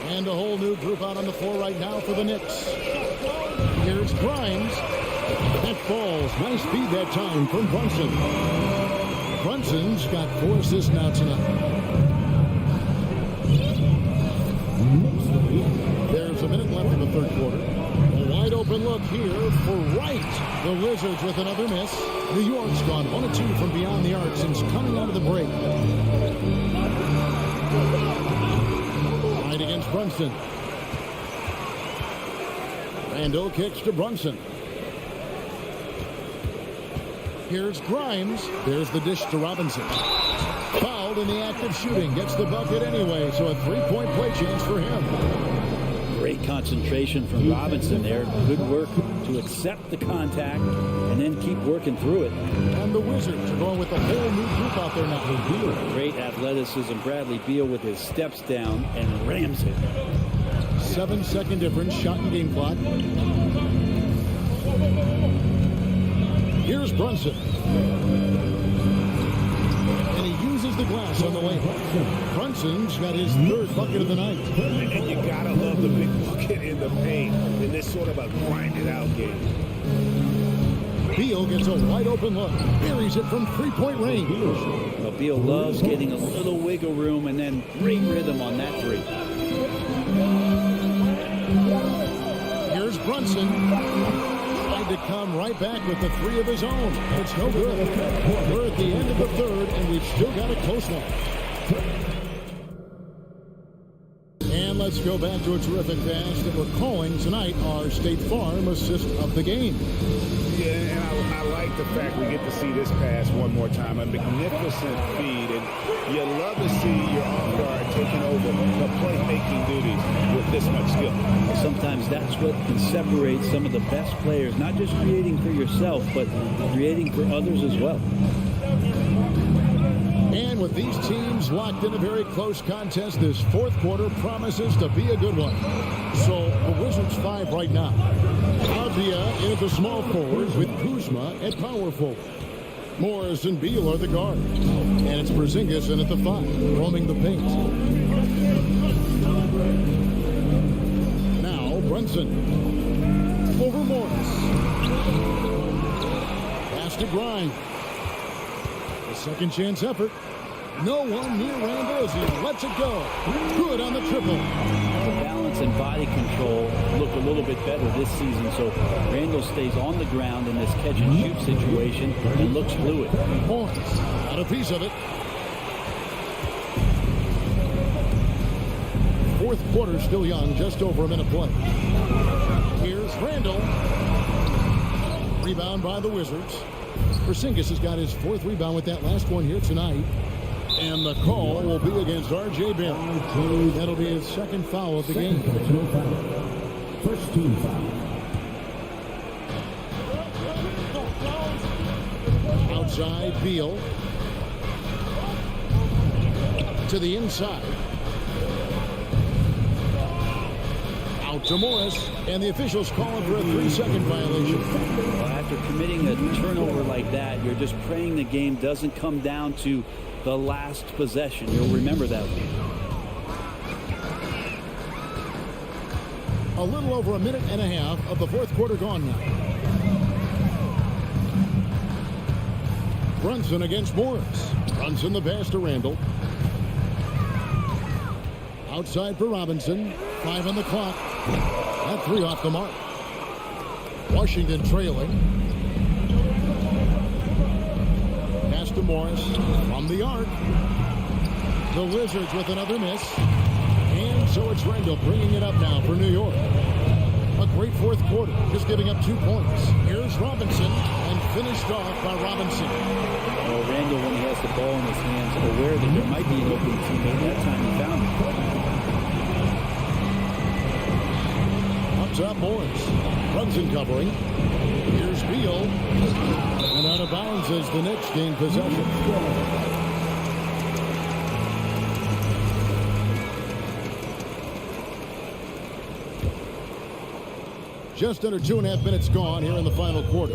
Speaker 7: And a whole new group out on the floor right now for the Knicks. Here's Grimes. That falls. Nice feed that time from Brunson. Brunson's got 4 assists now tonight. There's a minute left in the third quarter. A wide open look here for Wright. The Wizards with another miss. New York's gone 1 of 2 from beyond the arc since coming out of the break. Right against Brunson. Randall kicks to Brunson. Here's Grimes. There's the dish to Robinson. Fouled in the act of shooting. Gets the bucket anyway, so a 3-point play chance for him.
Speaker 8: Great concentration from Robinson there. Good work to accept the contact and then keep working through it.
Speaker 7: And the Wizards are going with a whole new group out there now.
Speaker 8: Great athleticism. Bradley Beal with his steps down and rams it.
Speaker 7: 7-second difference. Shot and game clock. Here's Brunson. And he uses the glass on the way. Brunson's got his 3rd bucket of the night.
Speaker 1: And you gotta love the big bucket in the paint in this sort of a grinded out game.
Speaker 7: Beal gets a wide open look. Buries it from 3-point range.
Speaker 8: Well, Beal loves getting a little wiggle room and then great rhythm on that 3.
Speaker 7: Here's Brunson. To come right back with the 3 of his own. It's no good. We're at the end of the third, and we've still got a close one. And let's go back to a terrific pass that we're calling tonight our State Farm assist of the game.
Speaker 9: Yeah, and I like the fact we get to see this pass one more time. A magnificent feed, and you love to see your off-guard taking over the playmaking duties with this much skill.
Speaker 8: Sometimes that's what can separate some of the best players, not just creating for yourself, but creating for others as well.
Speaker 7: And with these teams locked in a very close contest, this fourth quarter promises to be a good one. So the Wizards 5 right now. Avdia in at the small forward with Kuzma at power forward. Morris and Beal are the guard. And it's Porzingis in at the 5, roaming the paint. Now Brunson. Over Morris. Pass to Grimes. A second chance effort. No one near Randall as he lets it go. Good on the triple.
Speaker 8: The balance and body control look a little bit better this season, so Randall stays on the ground in this catch-and-shoot situation and looks fluid.
Speaker 7: Morris got a piece of it. Fourth quarter still young, just over a minute play. Here's Randall. Rebound by the Wizards. Porzingis has got his 4th rebound with that last one here tonight. And the call will be against R.J. Barrett. That'll be his 2nd foul of the game.
Speaker 4: First team foul.
Speaker 7: Outside, Beal. To the inside. Out to Morris. And the officials calling for a 3-second violation.
Speaker 8: Well, after committing a turnover like that, you're just praying the game doesn't come down to the last possession. You'll remember that one.
Speaker 7: A little over a minute and a half of the fourth quarter gone now. Brunson against Morris. Brunson the pass to Randall. Outside for Robinson. 5 on the clock. That 3 off the mark. Washington trailing. Pass to Morris from the arc. The Wizards with another miss. And so it's Randall bringing it up now for New York. A great fourth quarter, just giving up 2 points. Here's Robinson, and finished off by Robinson.
Speaker 8: Well, Randall, when he has the ball in his hands, aware that there might be an open teammate. That time he found it.
Speaker 7: Up top, Morris. Brunson covering. Here's Beal. And out of bounds as the Knicks gain possession. Just under 2.5 minutes gone here in the final quarter.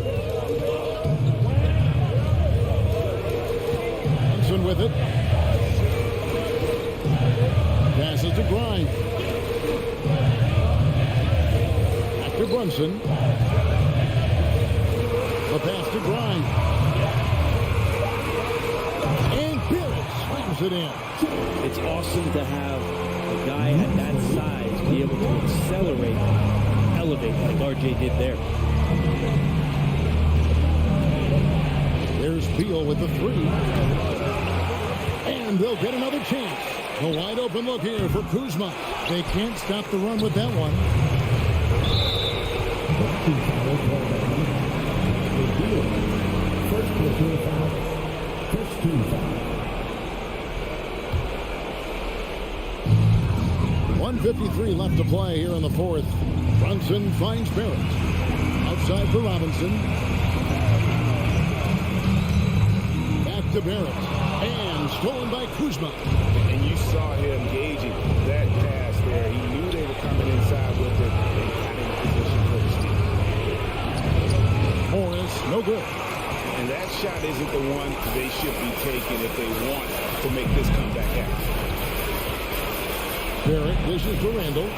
Speaker 7: Brunson with it. Passes to Grimes. Back to Brunson. The pass to Grimes. And Barrett slams it in.
Speaker 8: It's awesome to have a guy at that size be able to accelerate, elevate like RJ did there.
Speaker 7: There's Beal with the three. And they'll get another chance. A wide open look here for Kuzma. They can't stop the run with that one.
Speaker 4: First personal foul. First team foul.
Speaker 7: 1:53 left to play here in the fourth. Brunson finds Barrett. Outside for Robinson. Back to Barrett. And stolen by Kuzma.
Speaker 9: And you saw him gauging that pass there. He knew they were coming inside with it and got in position for the steal.
Speaker 7: Morris, no good.
Speaker 9: And that shot isn't the one they should be taking if they want to make this comeback happen.
Speaker 7: Barrett dishes to Randall.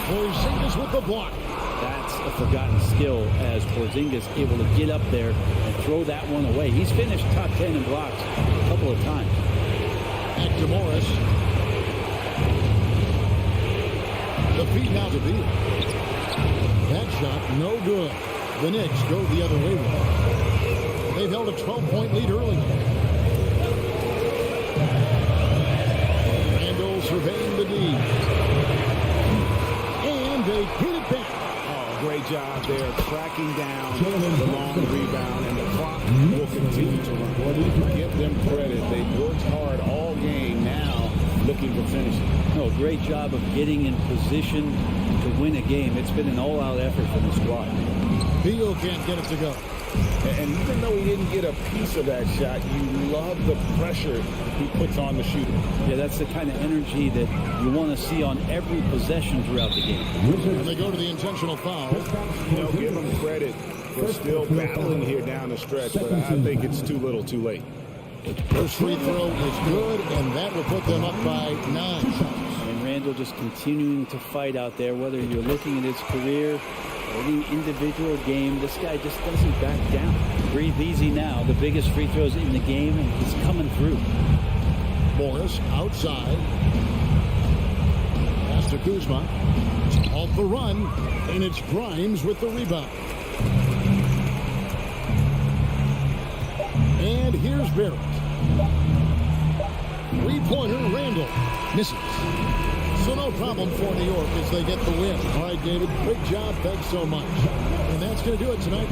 Speaker 7: Porzingis with the block.
Speaker 8: That's a forgotten skill as Porzingis able to get up there and throw that one away. He's finished top 10 in blocks a couple of times.
Speaker 7: Back to Morris. The feed now to Beal. That shot no good. The Knicks go the other way with it. They've held a 12-point lead early. Randall surveying the D. And they get it back.
Speaker 9: Great job there, tracking down the long rebound, and the clock will continue to run. Give them credit. They've worked hard all game now, looking for finishing.
Speaker 8: No, great job of getting in position to win a game. It's been an all-out effort from the squad.
Speaker 7: Beal can't get it to go.
Speaker 9: And even though he didn't get a piece of that shot, you love the pressure he puts on the shooter.
Speaker 8: Yeah, that's the kind of energy that you want to see on every possession throughout the game.
Speaker 7: And they go to the intentional foul.
Speaker 9: You know, give them credit for still battling here down the stretch, but I think it's too little too late.
Speaker 7: First free throw is good, and that will put them up by 9.
Speaker 8: And Randall just continuing to fight out there, whether you're looking at his career or any individual game, this guy just doesn't back down. Breathe easy now. The biggest free throws in the game, and he's coming through.
Speaker 7: Morris outside. Pass to Kuzma. Off the run, and it's Grimes with the rebound. And here's Barrett. Three-pointer, Randall. Misses. So no problem for New York as they get the win. All right, David, great job. Thanks so much. And that's going to do it tonight.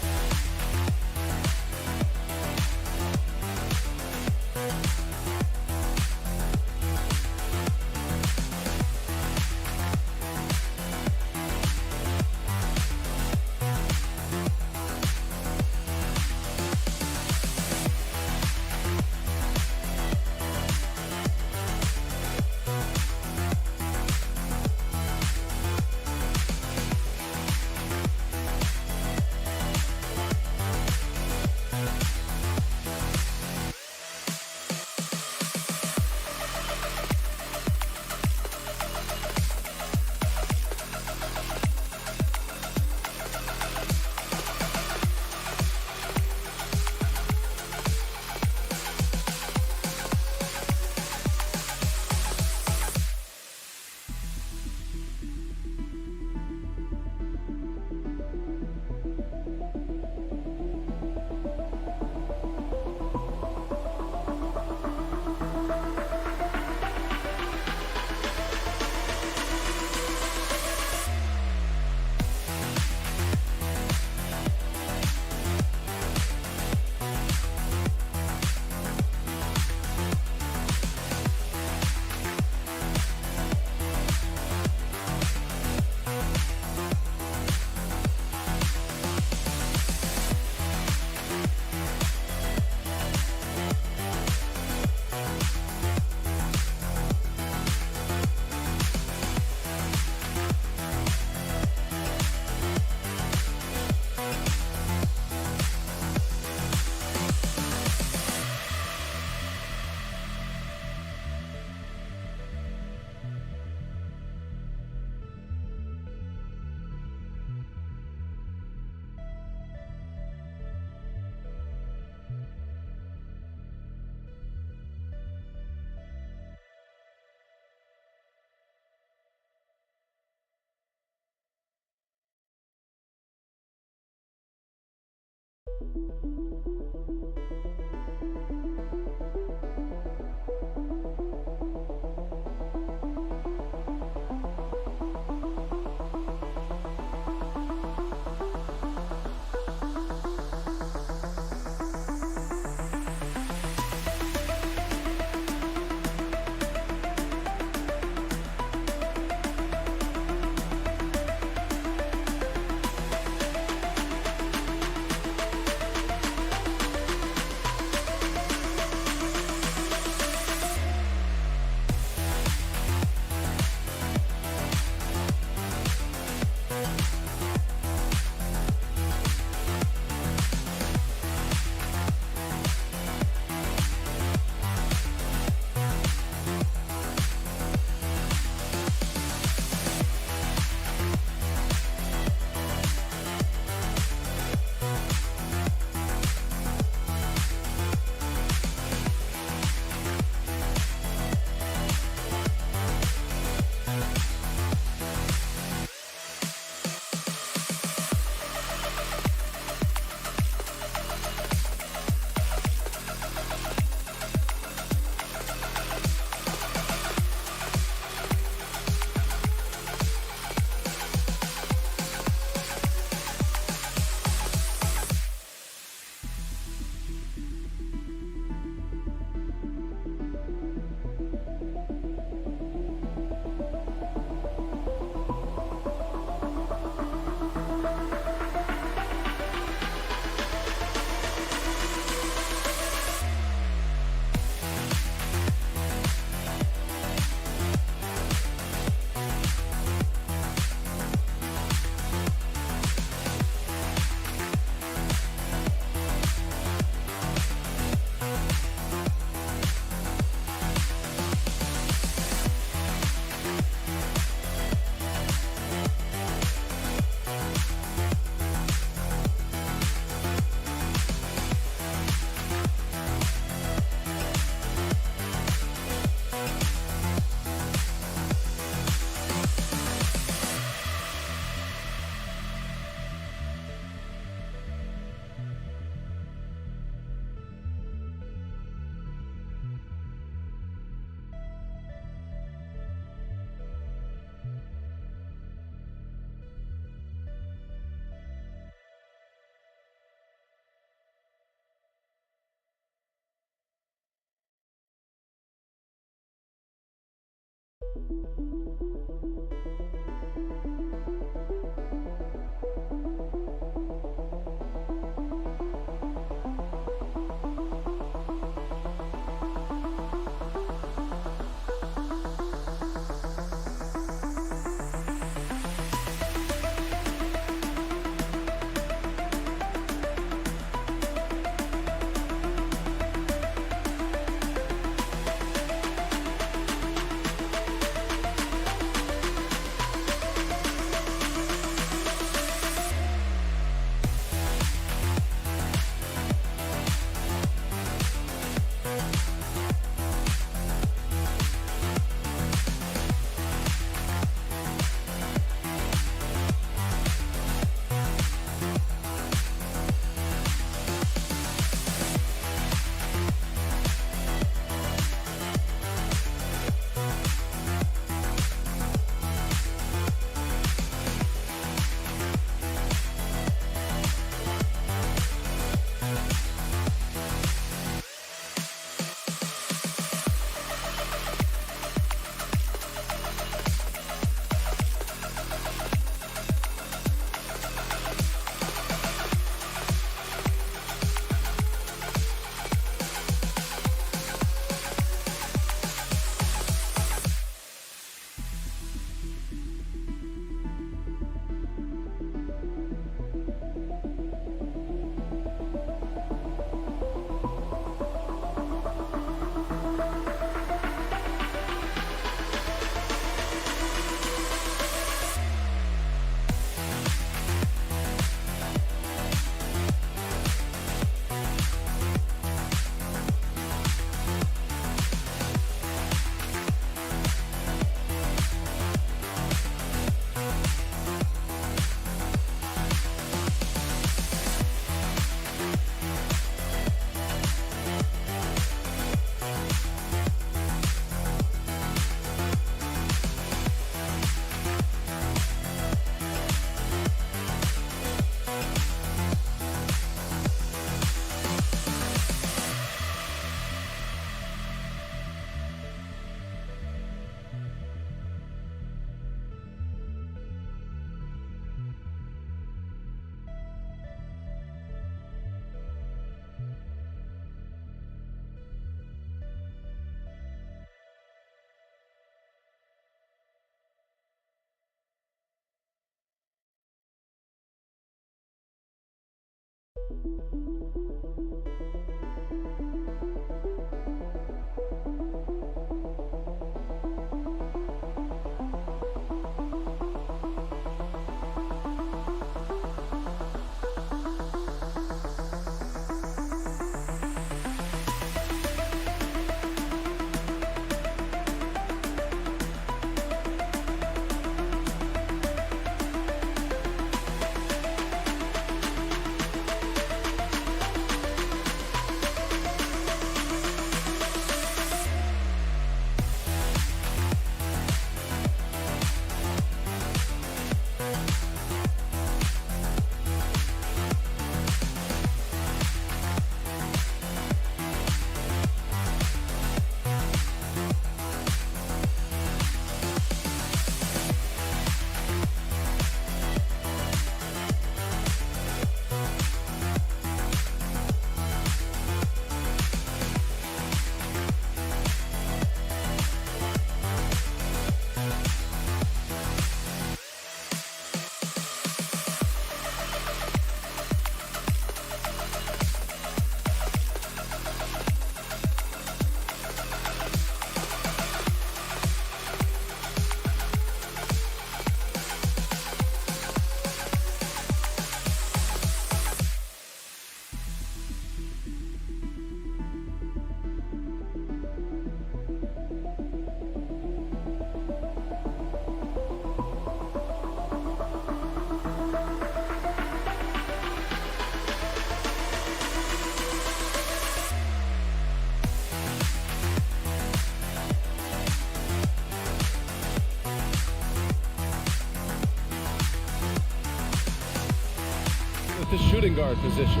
Speaker 1: The shooting guard position.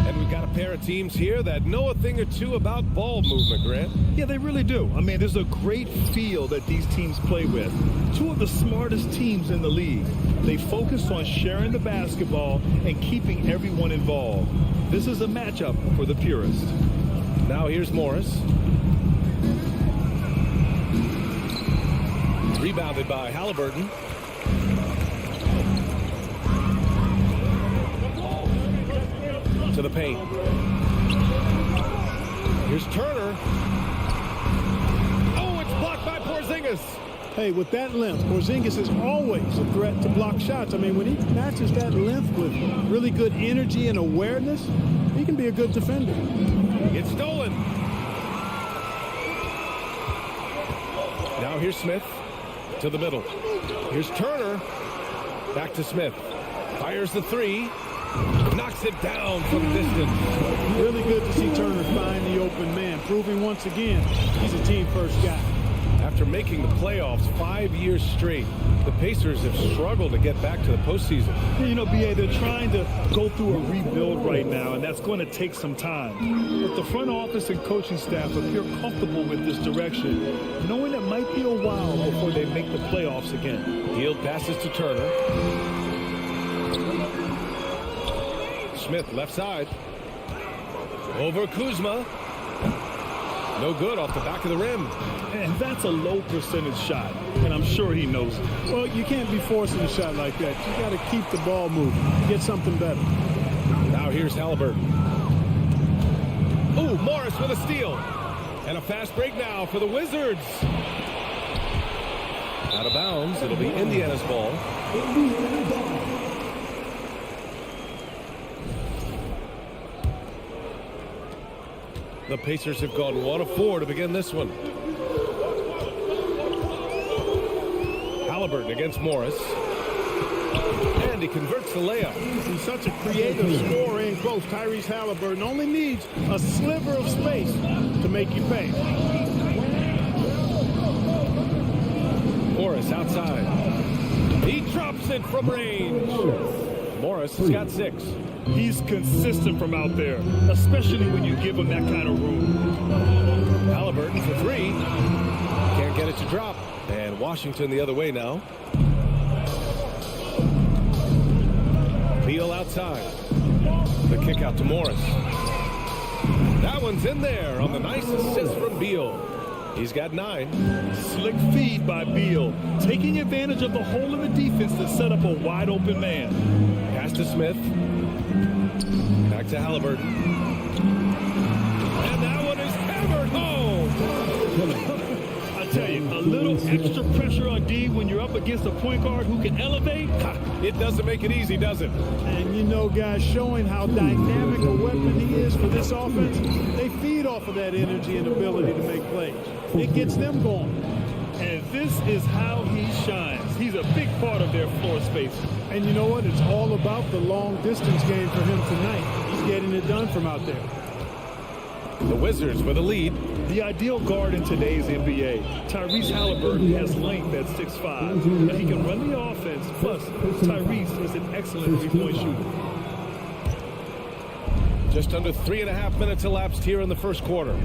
Speaker 1: And we've got a pair of teams here that know a thing or two about ball movement, Grant.
Speaker 2: Yeah, they really do. I mean, there's a great feel that these teams play with. Two of the smartest teams in the league. They focus on sharing the basketball and keeping everyone involved. This is a matchup for the purist.
Speaker 1: Now here's Morris. Rebounded by Halliburton. To the paint. Here's Turner. Oh, it's blocked by Porzingis.
Speaker 10: Hey, with that length, Porzingis is always a threat to block shots. I mean, when he matches that length with really good energy and awareness, he can be a good defender.
Speaker 1: It's stolen. Now here's Smith to the middle. Here's Turner. Back to Smith. Fires the three. Knocks it down from distance.
Speaker 10: Really good to see Turner find the open man, proving once again he's a team-first guy.
Speaker 1: After making the playoffs 5 years straight, the Pacers have struggled to get back to the postseason.
Speaker 2: You know, B.A., they're trying to go through a rebuild right now, and that's going to take some time. But the front office and coaching staff appear comfortable with this direction, knowing it might be a while before they make the playoffs again.
Speaker 1: Field passes to Turner. Smith left side. Over Kuzma. No good off the back of the rim.
Speaker 2: And that's a low percentage shot, and I'm sure he knows it.
Speaker 10: Well, you can't be forcing a shot like that. You got to keep the ball moving. Get something better.
Speaker 1: Now here's Halliburton. Ooh, Morris with a steal. And a fast break now for the Wizards. Out of bounds. It'll be Indiana's ball. The Pacers have gone 1 of 4 to begin this one. Halliburton against Morris. And he converts the layup.
Speaker 10: He's such a creative scorer in close. Tyrese Halliburton only needs a sliver of space to make you pay.
Speaker 1: Morris outside. He drops it from range. Morris has got 6.
Speaker 2: He's consistent from out there, especially when you give him that kind of room.
Speaker 1: Halliburton for 3. Can't get it to drop. And Washington the other way now. Beal outside. The kick out to Morris. That one's in there on the nice assist from Beal. He's got 9.
Speaker 2: Slick feed by Beal, taking advantage of the hole in the defense to set up a wide open man.
Speaker 1: Pass to Smith. Back to Halliburton. And that one is hammered home.
Speaker 2: I tell you, a little extra pressure on D when you're up against a point guard who can elevate.
Speaker 1: It doesn't make it easy, does it?
Speaker 10: And you know, guys, showing how dynamic a weapon he is for this offense, they feed off of that energy and ability to make plays. It gets them going.
Speaker 2: And this is how he shines. He's a big part of their floor space.
Speaker 10: And you know what? It's all about the long distance game for him tonight. He's getting it done from out there.
Speaker 1: The Wizards with a lead.
Speaker 2: The ideal guard in today's NBA. Tyrese Halliburton has length at 6'5". Now he can run the offense. Plus, Tyrese is an excellent three-point shooter.
Speaker 1: Just under 3.5 minutes elapsed here in the first quarter.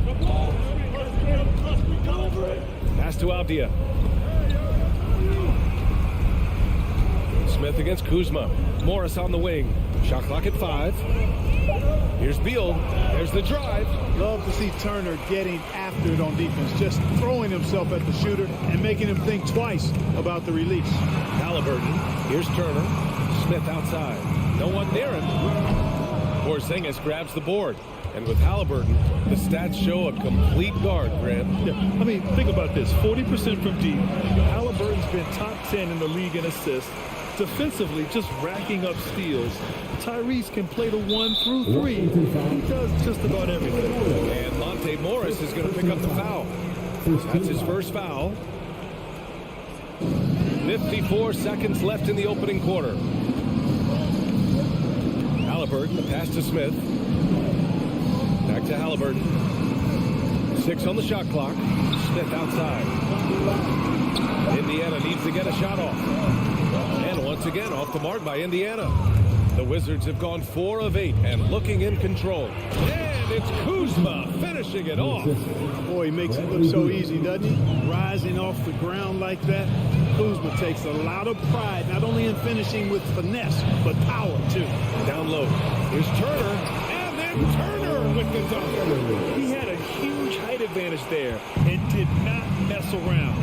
Speaker 1: Pass to Avdia. Smith against Kuzma. Morris on the wing. Shot clock at 5. Here's Beal. There's the drive.
Speaker 10: Love to see Turner getting after it on defense, just throwing himself at the shooter and making him think twice about the release.
Speaker 1: Halliburton. Here's Turner. Smith outside. No one near him. Porzingis grabs the board. And with Halliburton, the stats show a complete guard, Grant.
Speaker 2: Yeah, I mean, think about this. 40% from deep. Halliburton's been top 10 in the league in assists. Defensively, just racking up steals. Tyrese can play the 1 through 3. He does just about everything.
Speaker 1: And Monte Morris is going to pick up the foul. That's his first foul. 54 seconds left in the opening quarter. Halliburton, the pass to Smith. Back to Halliburton. 6 on the shot clock. Smith outside. Indiana needs to get a shot off. And once again, off the mark by Indiana. The Wizards have gone 4 of 8 and looking in control. And it's Kuzma finishing it off.
Speaker 10: Boy, he makes it look so easy, doesn't he? Rising off the ground like that. Kuzma takes a lot of pride, not only in finishing with finesse, but power, too.
Speaker 1: Down low. Here's Turner. And then Turner with the dunk.
Speaker 2: He had a huge height advantage there and did not mess around.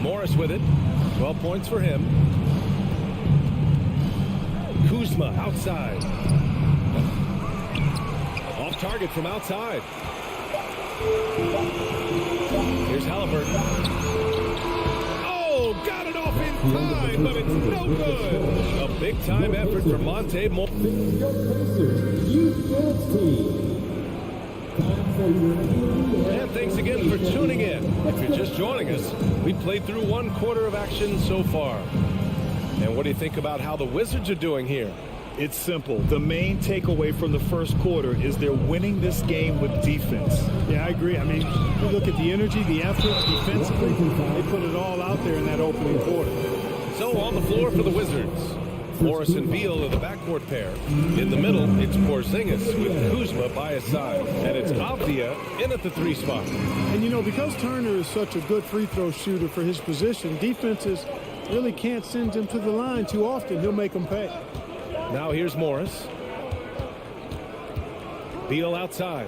Speaker 1: Morris with it. 12 points for him. Kuzma outside. Off target from outside. Here's Halliburton. Oh, got it off in time, but it's no good. A big-time effort for Monte Morris. And thanks again for tuning in. If you're just joining us, we played through 1 quarter of action so far. And what do you think about how the Wizards are doing here?
Speaker 2: It's simple. The main takeaway from the first quarter is they're winning this game with defense.
Speaker 10: Yeah, I agree. I mean, you look at the energy, the effort, defensively, they put it all out there in that opening quarter.
Speaker 1: So on the floor for the Wizards, Morris and Beal are the backcourt pair. In the middle, it's Porzingis with Kuzma by his side. And it's Avdia in at the 3 spot.
Speaker 10: And, you know, because Turner is such a good free throw shooter for his position, defenses really can't send him to the line too often. He'll make them pay.
Speaker 1: Now here's Morris. Beal outside.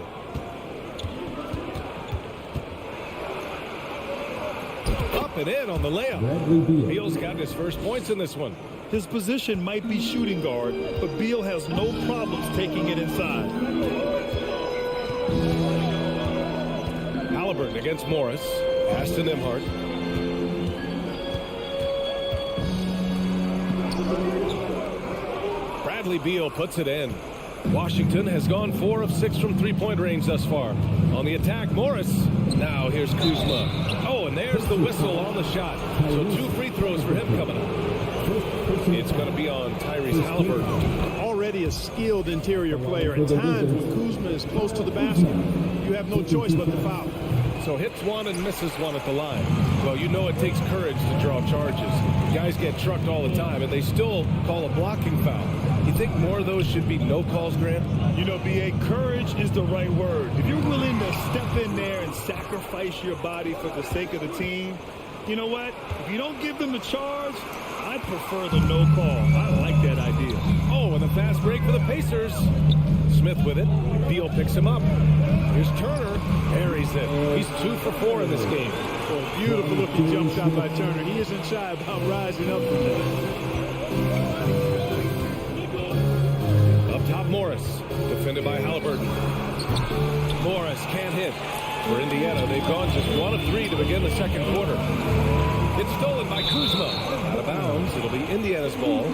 Speaker 1: Up and in on the layup. Beal's got his first points in this one.
Speaker 2: His position might be shooting guard, but Beal has no problems taking it inside.
Speaker 1: Halliburton against Morris. Pass to Nembhard. Bradley Beal puts it in. Washington has gone 4 of 6 from three-point range thus far. On the attack, Morris. Now here's Kuzma. Oh, and there's the whistle on the shot. So 2 free throws for him coming up. It's going to be on Tyrese Halliburton.
Speaker 10: Already a skilled interior player. At times, when Kuzma is close to the basket, you have no choice but to foul.
Speaker 1: So hits 1 and misses 1 at the line. Well, you know it takes courage to draw charges. Guys get trucked all the time, and they still call a blocking foul. You think more of those should be no calls, Grant?
Speaker 2: You know, B.A., courage is the right word. If you're willing to step in there and sacrifice your body for the sake of the team, you know what? If you don't give them the charge, I prefer the no call. I like that idea.
Speaker 1: Oh, and a fast break for the Pacers. Smith with it. Beal picks him up. Here's Turner. Buries it. He's 2 for 4 in this game.
Speaker 10: Oh, beautiful looking jump shot by Turner. He isn't shy about rising up from that.
Speaker 1: Up top, Morris. Defended by Halliburton. Morris can't hit. For Indiana, they've gone just 1 of 3 to begin the second quarter. It's stolen by Kuzma. Out of bounds. It'll be Indiana's ball.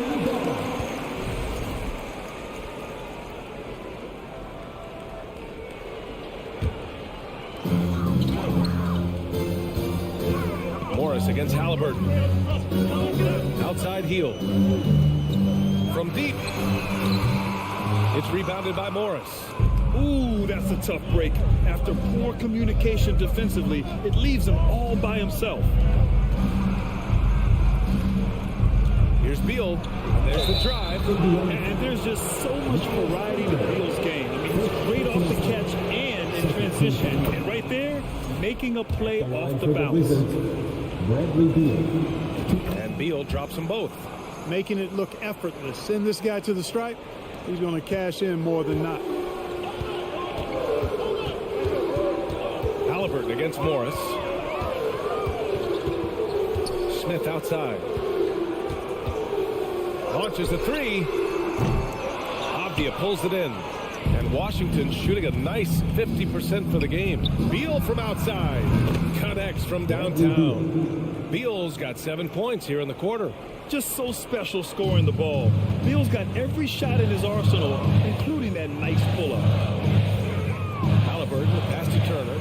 Speaker 1: Morris against Halliburton. Outside heel. From deep. It's rebounded by Morris.
Speaker 2: Ooh, that's a tough break. After poor communication defensively, it leaves him all by himself.
Speaker 1: Here's Beal. There's the drive.
Speaker 2: And there's just so much variety to Beal's game. I mean, he's great off the catch and in transition. And right there, making a play off the bounce.
Speaker 1: And Beal drops them both.
Speaker 10: Making it look effortless. Send this guy to the stripe. He's going to cash in more than not.
Speaker 1: Halliburton against Morris. Smith outside. Launches a 3. Avdia pulls it in. And Washington shooting a nice 50% for the game. Beal from outside. Connects from downtown. Beal's got 7 points here in the quarter.
Speaker 2: Just so special scoring the ball. Beal's got every shot in his arsenal, including that nice pull-up.
Speaker 1: Halliburton, pass to Turner.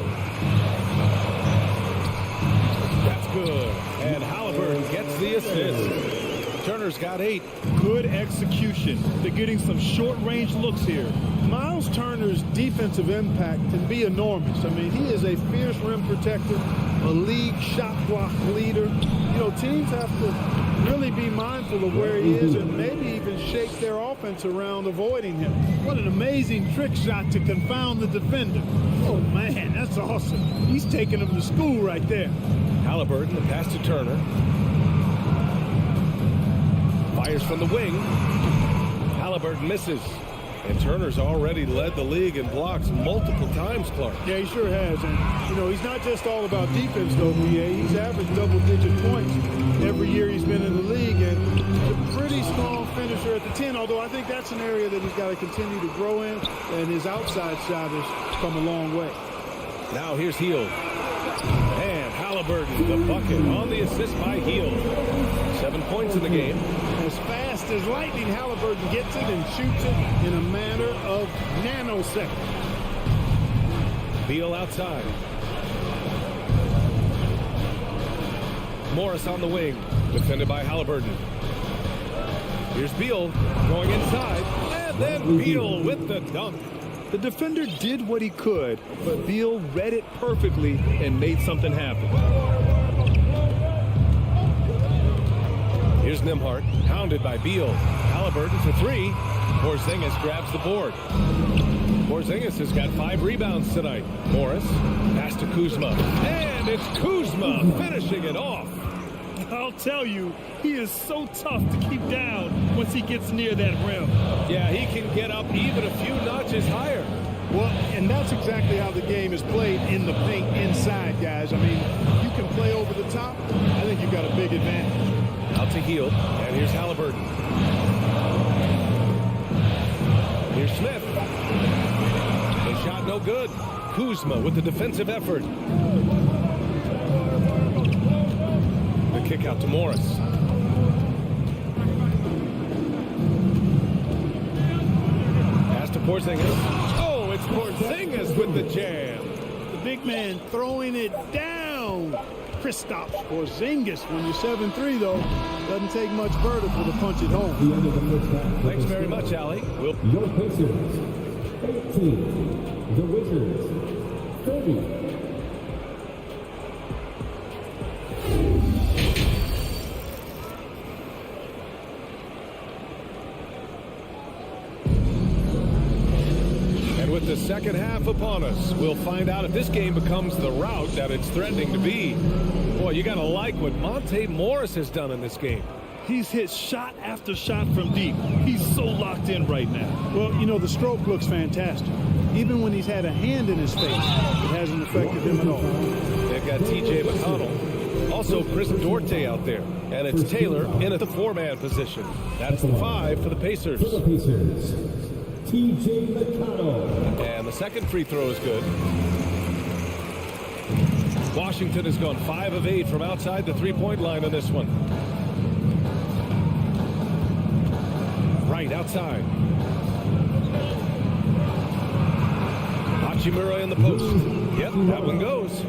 Speaker 1: That's good. And Halliburton gets the assist. Turner's got 8.
Speaker 2: Good execution. They're getting some short-range looks here.
Speaker 10: Miles Turner's defensive impact can be enormous. I mean, he is a fierce rim protector, a league shot block leader. You know, teams have to really be mindful of where he is and maybe even shake their offense around avoiding him. What an amazing trick shot to confound the defender. Oh, man, that's awesome. He's taking him to school right there.
Speaker 1: Halliburton, the pass to Turner. Fires from the wing. Halliburton misses. And Turner's already led the league in blocks multiple times, Clark.
Speaker 10: Yeah, he sure has. And, you know, he's not just all about defense, though, B.A. He's averaged double-digit points every year he's been in the league. And a pretty strong finisher at the 10, although I think that's an area that he's got to continue to grow in. And his outside shot has come a long way.
Speaker 1: Now here's Heel. And Halliburton, the bucket on the assist by Heel. 7 points in the game.
Speaker 10: As fast as lightning, Halliburton gets it and shoots it in a matter of nanoseconds.
Speaker 1: Beal outside. Morris on the wing, defended by Halliburton. Here's Beal going inside, and then Beal with the dunk.
Speaker 2: The defender did what he could, but Beal read it perfectly and made something happen.
Speaker 1: Here's Nembhard, pounded by Beal. Halliburton for 3. Porzingis grabs the board. Porzingis has got 5 rebounds tonight. Morris, pass to Kuzma. And it's Kuzma finishing it off.
Speaker 2: I'll tell you, he is so tough to keep down once he gets near that rim.
Speaker 1: Yeah, he can get up even a few notches higher.
Speaker 10: Well, and that's exactly how the game is played in the paint inside, guys. I mean, you can play over the top. I think you've got a big advantage.
Speaker 1: Out to Heel, and here's Halliburton. Here's Smith. The shot no good. Kuzma with the defensive effort. The kick out to Morris. Pass to Porzingis. Oh, it's Porzingis with the jam.
Speaker 10: The big man throwing it down. Kristaps Porzingis. When you're 7'3", though, doesn't take much vertical to punch it home.
Speaker 1: Thanks very much, Allie.
Speaker 4: Your Pacers, 18. The Wizards, 30.
Speaker 1: With the second half upon us, we'll find out if this game becomes the rout that it's threatening to be. Boy, you got to like what Monte Morris has done in this game.
Speaker 2: He's hit shot after shot from deep. He's so locked in right now.
Speaker 10: Well, you know, the stroke looks fantastic. Even when he's had a hand in his face, it hasn't affected him at all.
Speaker 1: They've got T.J. McConnell. Also, Chris Duarte out there. And it's Taylor in at the 4-man position. That's the 5 for the Pacers.
Speaker 4: T.J. McConnell.
Speaker 1: And the second free throw is good. Washington has gone 5 of 8 from outside the three-point line on this one. Right outside. Hachimura in the post. Yep, that one goes.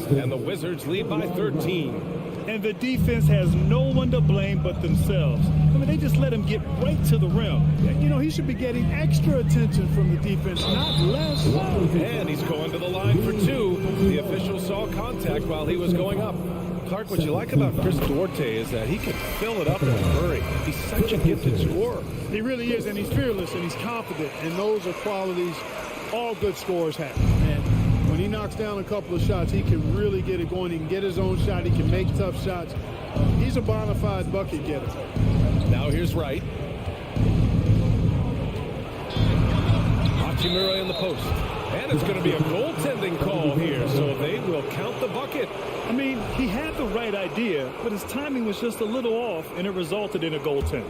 Speaker 1: And the Wizards lead by 13.
Speaker 2: And the defense has no one to blame but themselves. I mean, they just let him get right to the rim. You know, he should be getting extra attention from the defense, not less.
Speaker 1: And he's going to the line for 2. The official saw contact while he was going up. Clark, what you like about Chris Duarte is that he can fill it up in a hurry. He's such a gifted scorer.
Speaker 10: He really is, and he's fearless, and he's confident, and those are qualities all good scorers have. And when he knocks down a couple of shots, he can really get it going. He can get his own shot. He can make tough shots. He's a bona fide bucket getter.
Speaker 1: Now here's Wright. Hachimura in the post. And it's going to be a goaltending call here, so they will count the bucket.
Speaker 2: I mean, he had the right idea, but his timing was just a little off, and it resulted in a goaltend.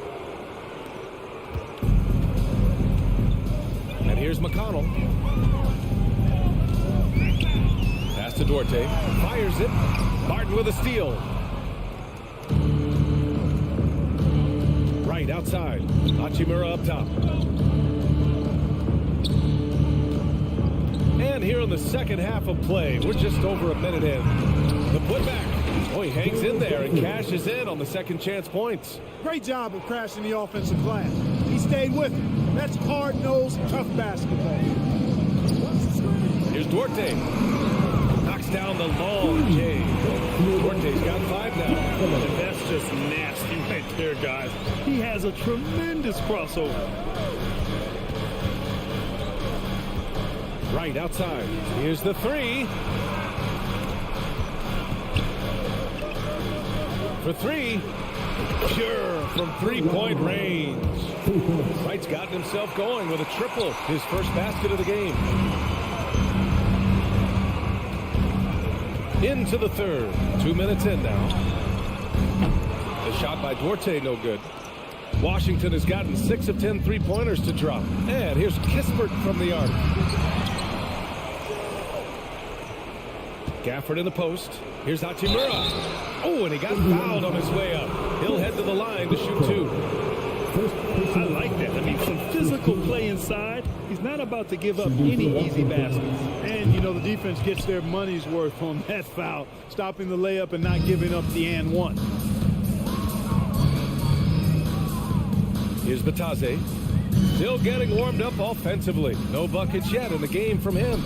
Speaker 1: And here's McConnell. Pass to Duarte. Fires it. Martin with a steal. Right outside. Hachimura up top. And here in the second half of play, we're just over a minute in. The putback. Oh, he hangs in there and cashes in on the second chance points.
Speaker 10: Great job of crashing the offensive glass. He stayed with it. That's hard-nosed, tough basketball.
Speaker 1: Here's Duarte. Knocks down the long J. Duarte's got 5 now.
Speaker 2: And that's just nasty right there, guys. He has a tremendous crossover.
Speaker 1: Right outside. Here's the 3. For 3. Pure from three-point range. Wright's gotten himself going with a triple. His first basket of the game. Into the third. 2 minutes in now. The shot by Duarte, no good. Washington has gotten 6 of 10 three-pointers to drop. And here's Kispert from the arc. Gafford in the post. Here's Hachimura. Oh, and he got fouled on his way up. He'll head to the line to shoot 2.
Speaker 2: I like that. I mean, some physical play inside. He's not about to give up any easy baskets.
Speaker 10: And, you know, the defense gets their money's worth on that foul, stopping the layup and not giving up the and one.
Speaker 1: Here's Batase. Still getting warmed up offensively. No buckets yet in the game from him.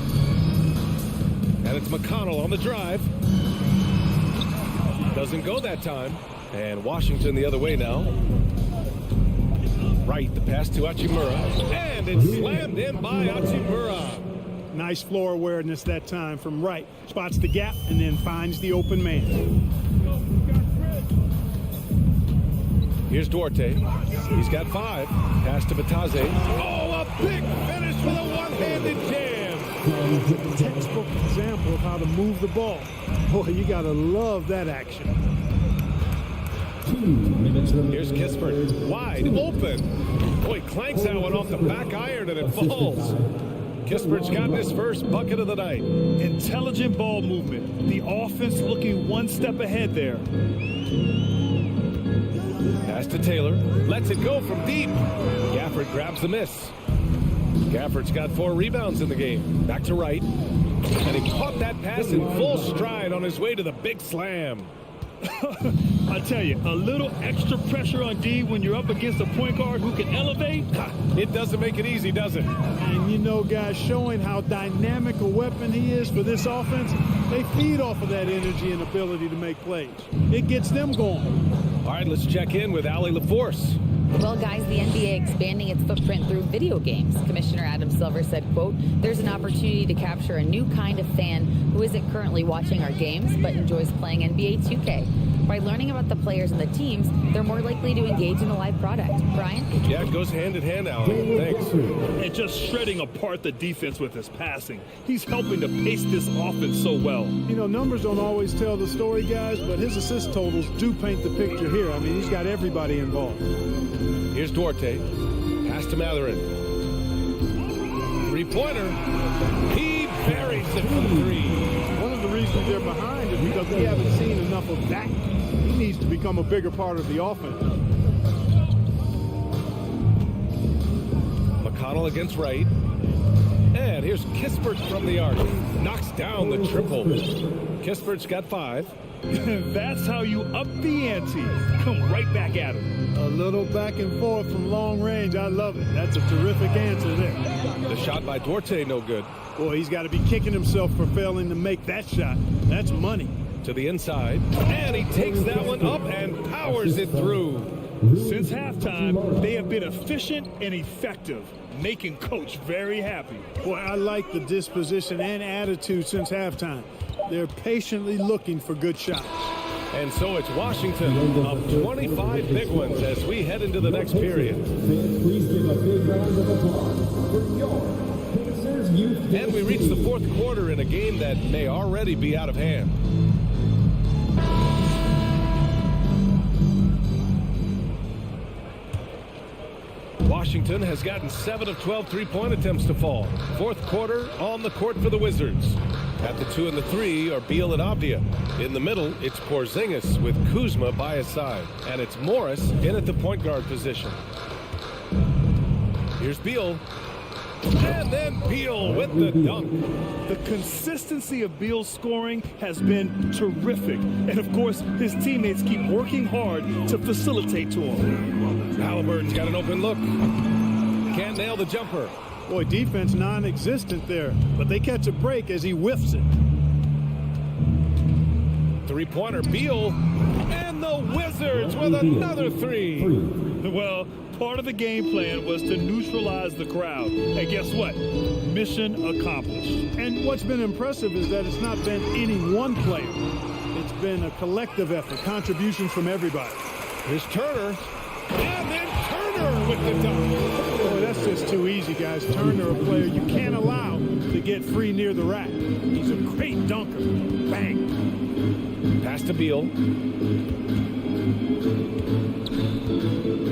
Speaker 1: And it's McConnell on the drive. Doesn't go that time. And Washington the other way now. Right, the pass to Hachimura. And it's slammed in by Hachimura.
Speaker 10: Nice floor awareness that time from Wright. Spots the gap and then finds the open man.
Speaker 1: Here's Duarte. He's got 5. Pass to Batase. Oh, a big finish with a one-handed jam.
Speaker 10: Textbook example of how to move the ball. Boy, you got to love that action.
Speaker 4: 2 minutes remaining.
Speaker 1: Here's Kispert. Wide open. Boy, clanks that one off the back iron and it falls. Kispert's got his first bucket of the night.
Speaker 2: Intelligent ball movement. The offense looking one step ahead there.
Speaker 1: Pass to Taylor. Lets it go from deep. Gafford grabs the miss. Gafford's got 4 rebounds in the game. Back to Wright. And he caught that pass in full stride on his way to the big slam.
Speaker 2: I tell you, a little extra pressure on D when you're up against a point guard who can elevate.
Speaker 1: It doesn't make it easy, does it?
Speaker 10: And you know, guys, showing how dynamic a weapon he is for this offense, they feed off of that energy and ability to make plays. It gets them going.
Speaker 1: All right, let's check in with Allie LaForce.
Speaker 5: Well, guys, the NBA expanding its footprint through video games. Commissioner Adam Silver said, quote, "There's an opportunity to capture a new kind of fan who isn't currently watching our games but enjoys playing NBA 2K. By learning about the players and the teams, they're more likely to engage in the live product. Brian?
Speaker 1: Yeah, it goes hand in hand, Alan. Thanks.
Speaker 2: And just shredding apart the defense with his passing. He's helping to pace this offense so well.
Speaker 10: You know, numbers don't always tell the story, guys, but his assist totals do paint the picture here. I mean, he's got everybody involved.
Speaker 1: Here's Duarte. Pass to Matherin. Three-pointer. He buries it for the three.
Speaker 10: One of the reasons they're behind is because we haven't seen enough of that. He needs to become a bigger part of the offense.
Speaker 1: McConnell against Wright. And here's Kispert from the arc. Knocks down the triple. Kispert's got 5.
Speaker 2: That's how you up the ante. Come right back at him.
Speaker 10: A little back and forth from long range. I love it. That's a terrific answer there.
Speaker 1: The shot by Duarte, no good.
Speaker 10: Boy, he's got to be kicking himself for failing to make that shot. That's money.
Speaker 1: To the inside. And he takes that one up and powers it through.
Speaker 2: Since halftime, they have been efficient and effective, making Coach very happy.
Speaker 10: Boy, I like the disposition and attitude since halftime. They're patiently looking for good shots.
Speaker 1: And so it's Washington up 25 big ones as we head into the next period.
Speaker 4: Please give a big round of applause for your Pacers youth.
Speaker 1: And we reach the 4th quarter in a game that may already be out of hand. Washington has gotten 7 of 12 three-point attempts to fall. 4th quarter on the court for the Wizards. At the 2 and the 3 are Beal and Avdia. In the middle, it's Porzingis with Kuzma by his side. And it's Morris in at the point guard position. Here's Beal. And then Beal with the dunk.
Speaker 2: The consistency of Beal's scoring has been terrific. And, of course, his teammates keep working hard to facilitate to him.
Speaker 1: Halliburton's got an open look. Can't nail the jumper.
Speaker 10: Boy, defense non-existent there, but they catch a break as he whiffs it.
Speaker 1: Three-pointer, Beal, and the Wizards with another 3.
Speaker 2: Well, part of the game plan was to neutralize the crowd. And guess what? Mission accomplished.
Speaker 10: And what's been impressive is that it's not been any one player. It's been a collective effort, contributions from everybody.
Speaker 1: Here's Turner, and then Turner with the dunk.
Speaker 10: Boy, that's just too easy, guys. Turner, a player you can't allow to get free near the rack. He's a great dunker. Bang.
Speaker 1: Pass to Beal.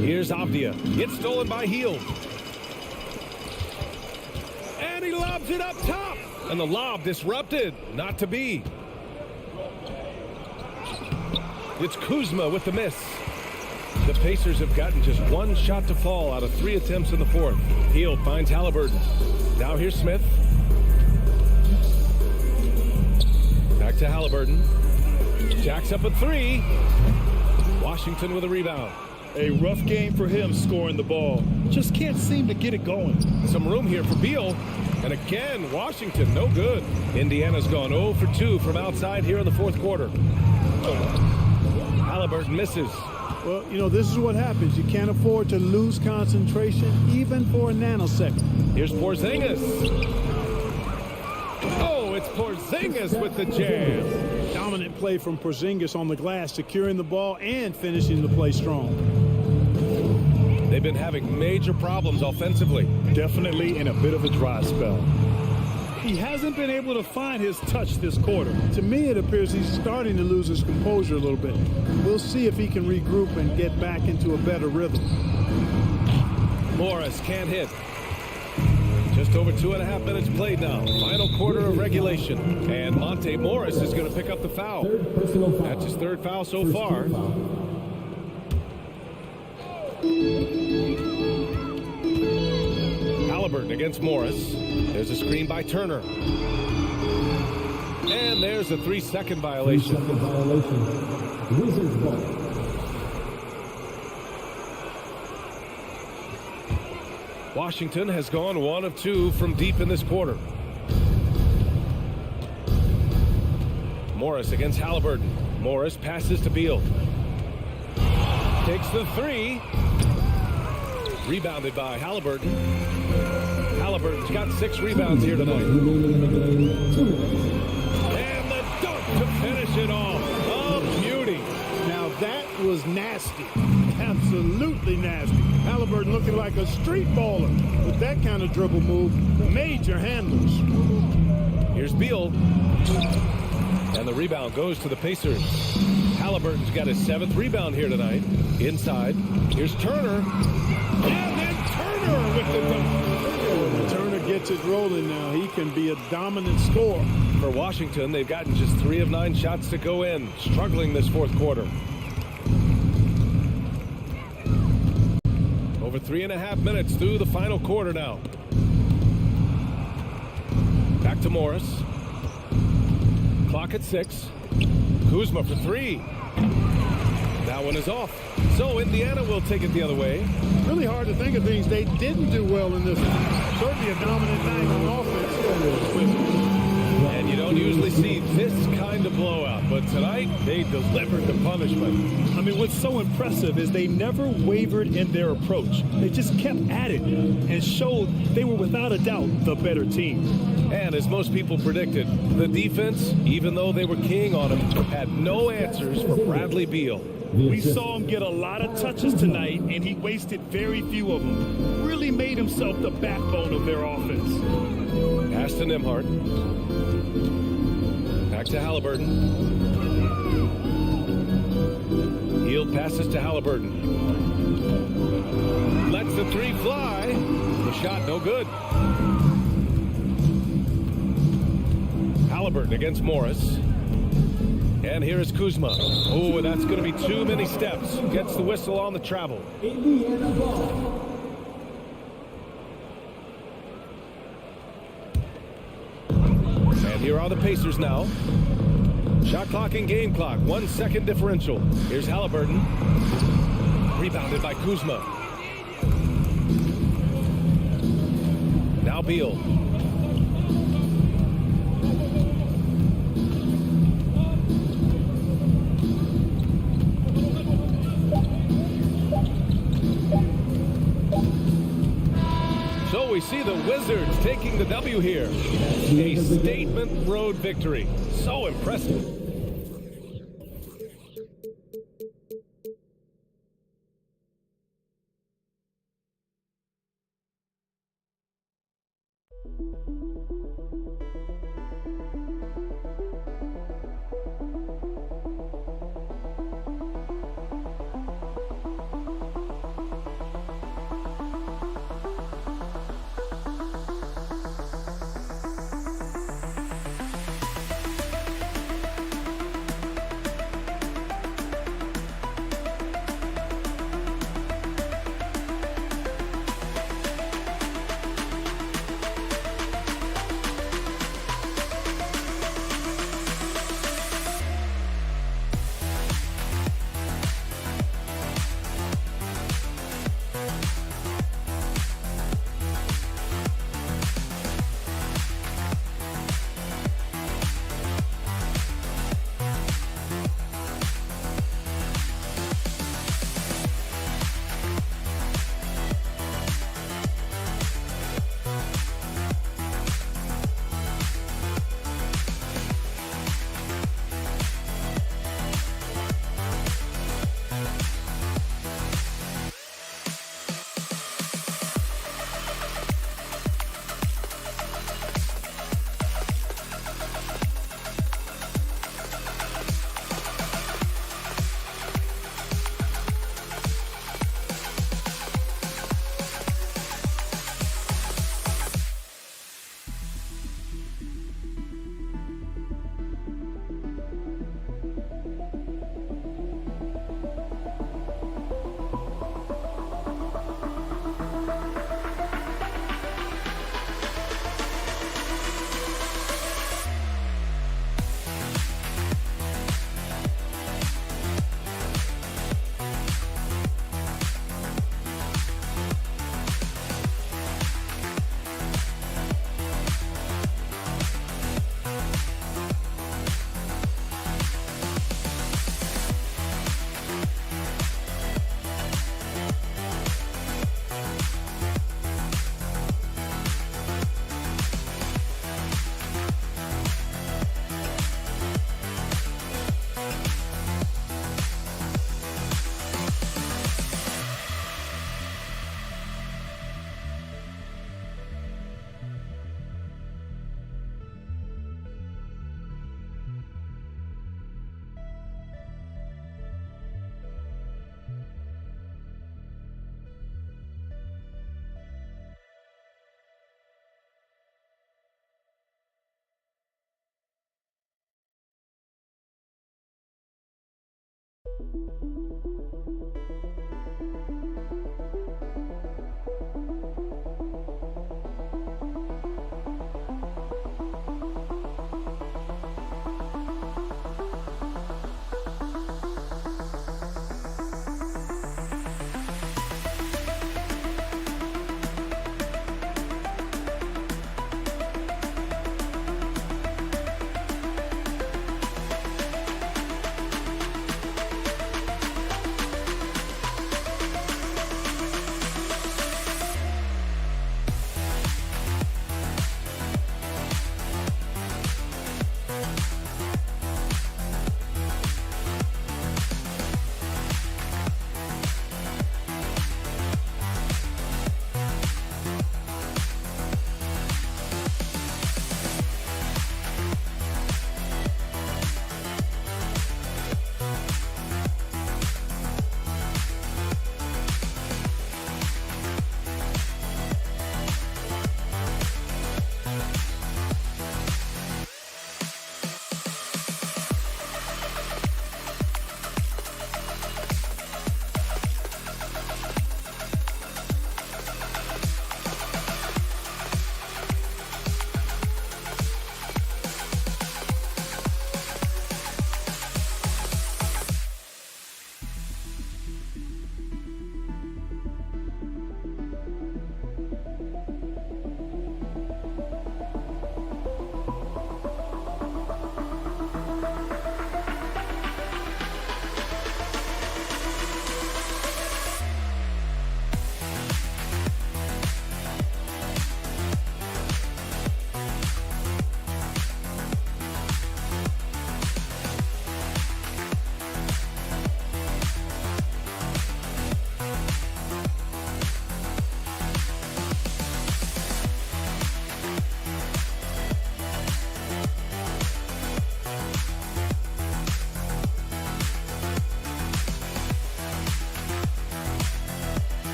Speaker 1: Here's Avdia. It's stolen by Hield. And he lobs it up top. And the lob disrupted. Not to be. It's Kuzma with the miss. The Pacers have gotten just 1 shot to fall out of 3 attempts in the 4th. Hield finds Halliburton. Now here's Smith. Back to Halliburton. Jacks up a 3. Washington with a rebound.
Speaker 2: A rough game for him scoring the ball. Just can't seem to get it going.
Speaker 1: Some room here for Beal. And again, Washington, no good. Indiana's gone 0 for 2 from outside here in the 4th quarter. Halliburton misses.
Speaker 10: Well, you know, this is what happens. You can't afford to lose concentration even for a nanosecond.
Speaker 1: Here's Porzingis. Oh, it's Porzingis with the jam.
Speaker 10: Dominant play from Porzingis on the glass, securing the ball and finishing the play strong.
Speaker 1: They've been having major problems offensively.
Speaker 2: Definitely in a bit of a dry spell. He hasn't been able to find his touch this quarter.
Speaker 10: To me, it appears he's starting to lose his composure a little bit. We'll see if he can regroup and get back into a better rhythm.
Speaker 1: Morris can't hit. Just over 2.5 minutes played now. Final quarter of regulation. And Monte Morris is going to pick up the foul. That's his 3rd foul so far. Halliburton against Morris. There's a screen by Turner. And there's a 3-second violation.
Speaker 4: Wizards ball.
Speaker 1: Washington has gone 1 of 2 from deep in this quarter. Morris against Halliburton. Morris passes to Beal. Takes the 3. Rebounded by Halliburton. Halliburton's got 6 rebounds here tonight. And the dunk to finish it off. A beauty.
Speaker 10: Now, nasty, absolutely nasty. Halliburton looking like a street baller with that kind of dribble move. Major handles.
Speaker 1: Here's Beal. And the rebound goes to the Pacers. Halliburton's got his 7th rebound here tonight. Inside. Here's Turner. And then Turner with the dunk.
Speaker 10: Turner gets it rolling now. He can be a dominant scorer.
Speaker 1: For Washington, they've gotten just 3 of 9 shots to go in. Struggling this 4th quarter. Over 3.5 minutes through the final quarter now. Back to Morris. Clock at 6. Kuzma for 3. That one is off. So Indiana will take it the other way.
Speaker 10: Really hard to think of things they didn't do well in this one. Certainly a dominant night on offense.
Speaker 1: And you don't usually see this kind of blowout, but tonight they delivered the punishment.
Speaker 2: I mean, what's so impressive is they never wavered in their approach. They just kept at it and showed they were without a doubt the better team.
Speaker 1: And as most people predicted, the defense, even though they were keying on him, had no answers for Bradley Beal.
Speaker 2: We saw him get a lot of touches tonight, and he wasted very few of them. Really made himself the backbone of their offense.
Speaker 1: Pass to Nembhard. Back to Halliburton. Hield passes to Halliburton. Lets the 3 fly. The shot no good. Halliburton against Morris. And here is Kuzma. Oh, that's going to be too many steps. Gets the whistle on the travel.
Speaker 4: Indiana ball.
Speaker 1: And here are the Pacers now. Shot clock and game clock. 1 second differential. Here's Halliburton. Rebounded by Kuzma. Now Beal. So we see the Wizards taking the W here. A statement road victory. So impressive.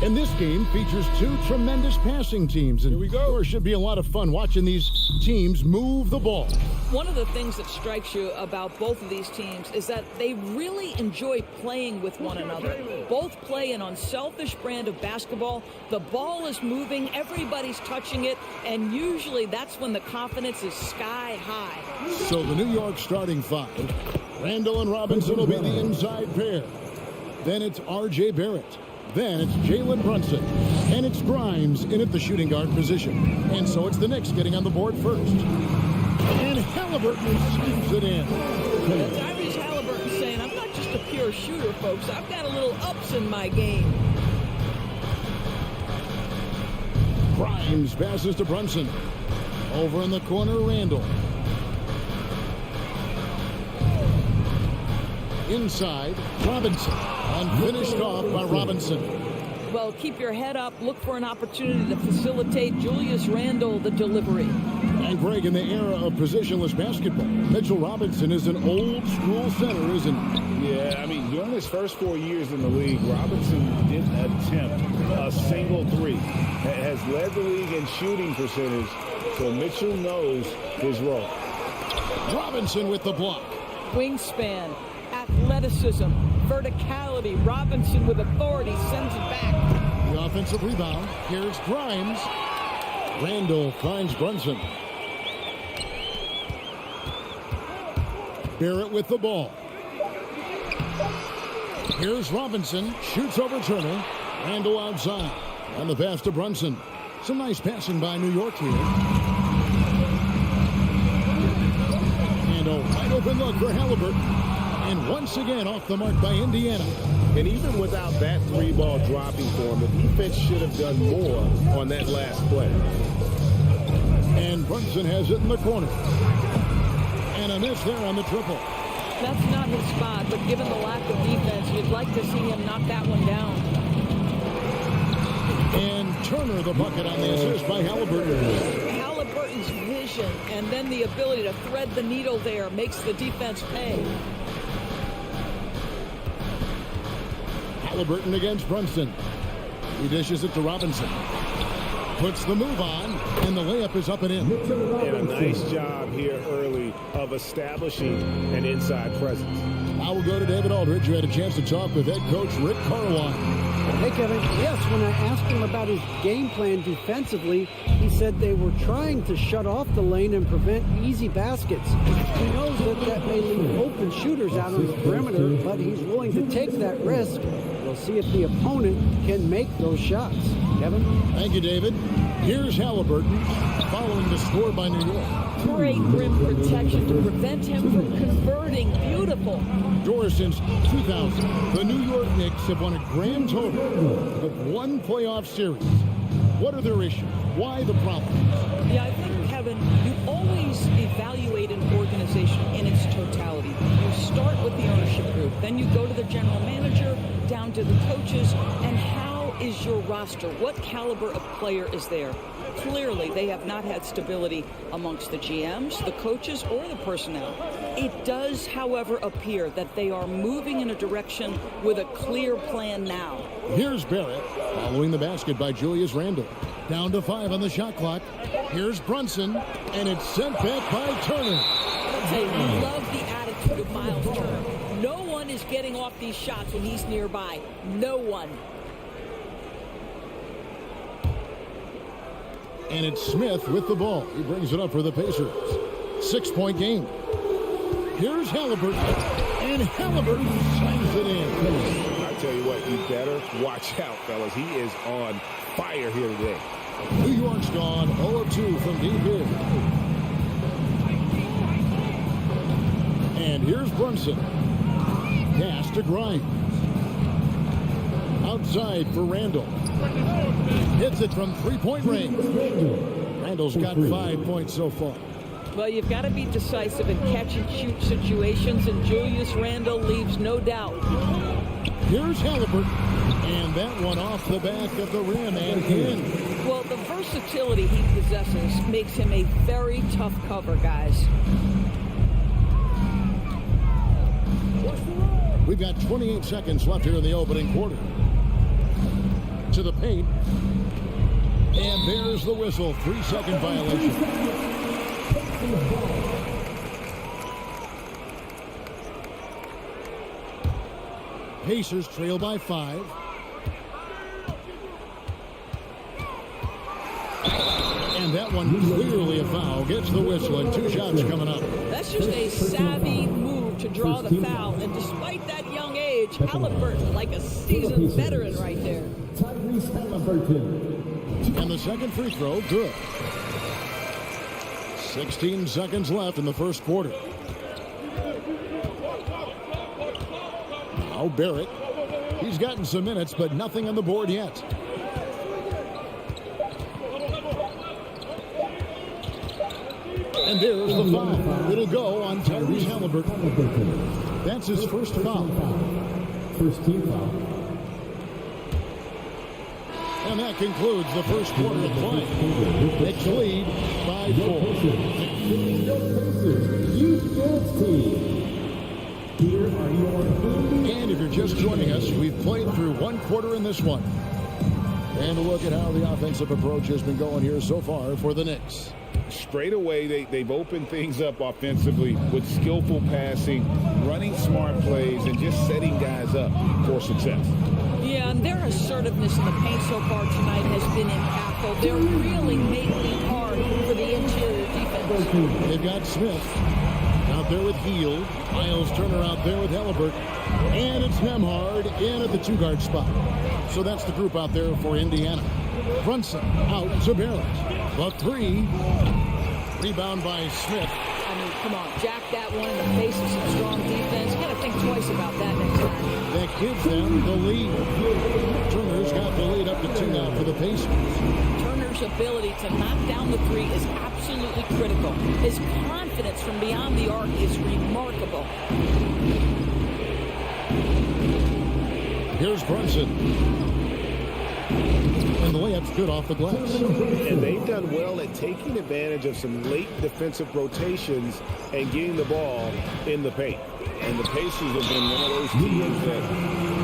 Speaker 7: And this game features two tremendous passing teams. And here we go. There should be a lot of fun watching these teams move the ball.
Speaker 3: One of the things that strikes you about both of these teams is that they really enjoy playing with one another. Both play an unselfish brand of basketball. The ball is moving, everybody's touching it, and usually that's when the confidence is sky high.
Speaker 7: So the New York starting five. Randall and Robinson will be the inside pair. Then it's R.J. Barrett. Then it's Jalen Brunson. And it's Grimes in at the shooting guard position. And so it's the Knicks getting on the board first. And Halliburton scoops it in.
Speaker 3: That's Tyrese Halliburton saying, I'm not just a pure shooter, folks. I've got a little ups in my game.
Speaker 7: Grimes passes to Brunson. Over in the corner, Randall. Inside, Robinson. Unfinished off by Robinson.
Speaker 3: Well, keep your head up. Look for an opportunity to facilitate Julius Randle the delivery.
Speaker 7: And Greg, in the era of positionless basketball, Mitchell Robinson is an old school center, isn't he?
Speaker 9: Yeah, I mean, during his first 4 years in the league, Robinson didn't attempt a single three. Has led the league in shooting percentage, so Mitchell knows his role.
Speaker 7: Robinson with the block.
Speaker 3: Wingspan, athleticism, verticality. Robinson with authority sends it back.
Speaker 7: The offensive rebound. Here's Grimes. Randall finds Brunson. Barrett with the ball. Here's Robinson. Shoots over Turner. Randall outside. And the pass to Brunson. Some nice passing by New York here. And a wide open look for Halliburton. And once again off the mark by Indiana.
Speaker 9: And even without that three ball dropping for him, the defense should have done more on that last play.
Speaker 7: And Brunson has it in the corner. And a miss there on the triple.
Speaker 3: That's not his spot, but given the lack of defense, you'd like to see him knock that one down.
Speaker 7: And Turner the bucket on the assist by Halliburton.
Speaker 3: Halliburton's vision and then the ability to thread the needle there makes the defense pay.
Speaker 7: Halliburton against Brunson. He dishes it to Robinson. Puts the move on, and the layup is up and in.
Speaker 9: And a nice job here early of establishing an inside presence.
Speaker 7: Now we'll go to David Aldridge, who had a chance to talk with head coach Rick Carlisle.
Speaker 6: Hey, Kevin. Yes, when I asked him about his game plan defensively, he said they were trying to shut off the lane and prevent easy baskets. He knows that may leave open shooters out on the perimeter, but he's willing to take that risk. We'll see if the opponent can make those shots. Kevin?
Speaker 7: Thank you, David. Here's Halliburton following the score by New York.
Speaker 3: Great rim protection to prevent him from converting. Beautiful.
Speaker 7: Doris, since 2000, the New York Knicks have won a grand total of 1 playoff series. What are their issues? Why the problems?
Speaker 3: Yeah, I think, Kevin, you always evaluate an organization in its totality. You start with the ownership group, then you go to the general manager, down to the coaches, and how is your roster? What caliber of player is there? Clearly, they have not had stability amongst the GMs, the coaches, or the personnel. It does, however, appear that they are moving in a direction with a clear plan now.
Speaker 7: Here's Barrett following the basket by Julius Randle. Down to 5 on the shot clock. Here's Brunson, and it's sent back by Turner.
Speaker 3: I'll tell you, I love the attitude of Miles Turner. No one is getting off these shots when he's nearby. No one.
Speaker 7: And it's Smith with the ball. He brings it up for the Pacers. 6-point game. Here's Halliburton. And Halliburton sends it in.
Speaker 9: I tell you what, you better watch out, fellas. He is on fire here today.
Speaker 7: New York's gone 0 of 2 from deep here. And here's Brunson. Pass to Grimes. Outside for Randle. Hits it from 3-point range. Randle's got 5 points so far.
Speaker 3: Well, you've got to be decisive in catch-and-shoot situations, and Julius Randle leaves no doubt.
Speaker 7: Here's Halliburton. And that one off the back of the rim and in.
Speaker 3: Well, the versatility he possesses makes him a very tough cover, guys.
Speaker 7: We've got 28 seconds left here in the opening quarter. To the paint. And there's the whistle. 3-second violation. Pacers trail by 5. And that one clearly a foul. Gets the whistle and 2 shots coming up.
Speaker 3: That's just a savvy move to draw the foul. And despite that young age, Halliburton, like a seasoned veteran right there.
Speaker 7: And the second free throw, good. 16 seconds left in the first quarter. Now Barrett. He's gotten some minutes, but nothing on the board yet. And there's the foul. It'll go on Tyrese Halliburton. That's his first foul.
Speaker 4: First team foul.
Speaker 7: And that concludes the first quarter of play. Knicks lead by 4. And if you're just joining us, we've played through 1 quarter in this one. And a look at how the offensive approach has been going here so far for the Knicks.
Speaker 9: Straight away, they've opened things up offensively with skillful passing, running smart plays, and just setting guys up for success.
Speaker 3: Yeah, and their assertiveness in the paint so far tonight has been impactful. They're really making it hard for the interior defense.
Speaker 7: They've got Smith out there with Hield. Miles Turner out there with Halliburton. And it's Nembhard in at the 2-guard spot. So that's the group out there for Indiana. Brunson out to Barrett. The 3. Rebound by Smith.
Speaker 3: I mean, come on, jack that one in the face of some strong defense. You got to think twice about that next time.
Speaker 7: That gives them the lead. Turner's got the lead up to 2 now for the Pacers.
Speaker 3: Turner's ability to knock down the 3 is absolutely critical. His confidence from beyond the arc is remarkable.
Speaker 7: Here's Brunson. And the layup's good off the glass.
Speaker 9: And they've done well at taking advantage of some late defensive rotations and getting the ball in the paint. And the Pacers have been one of those teams that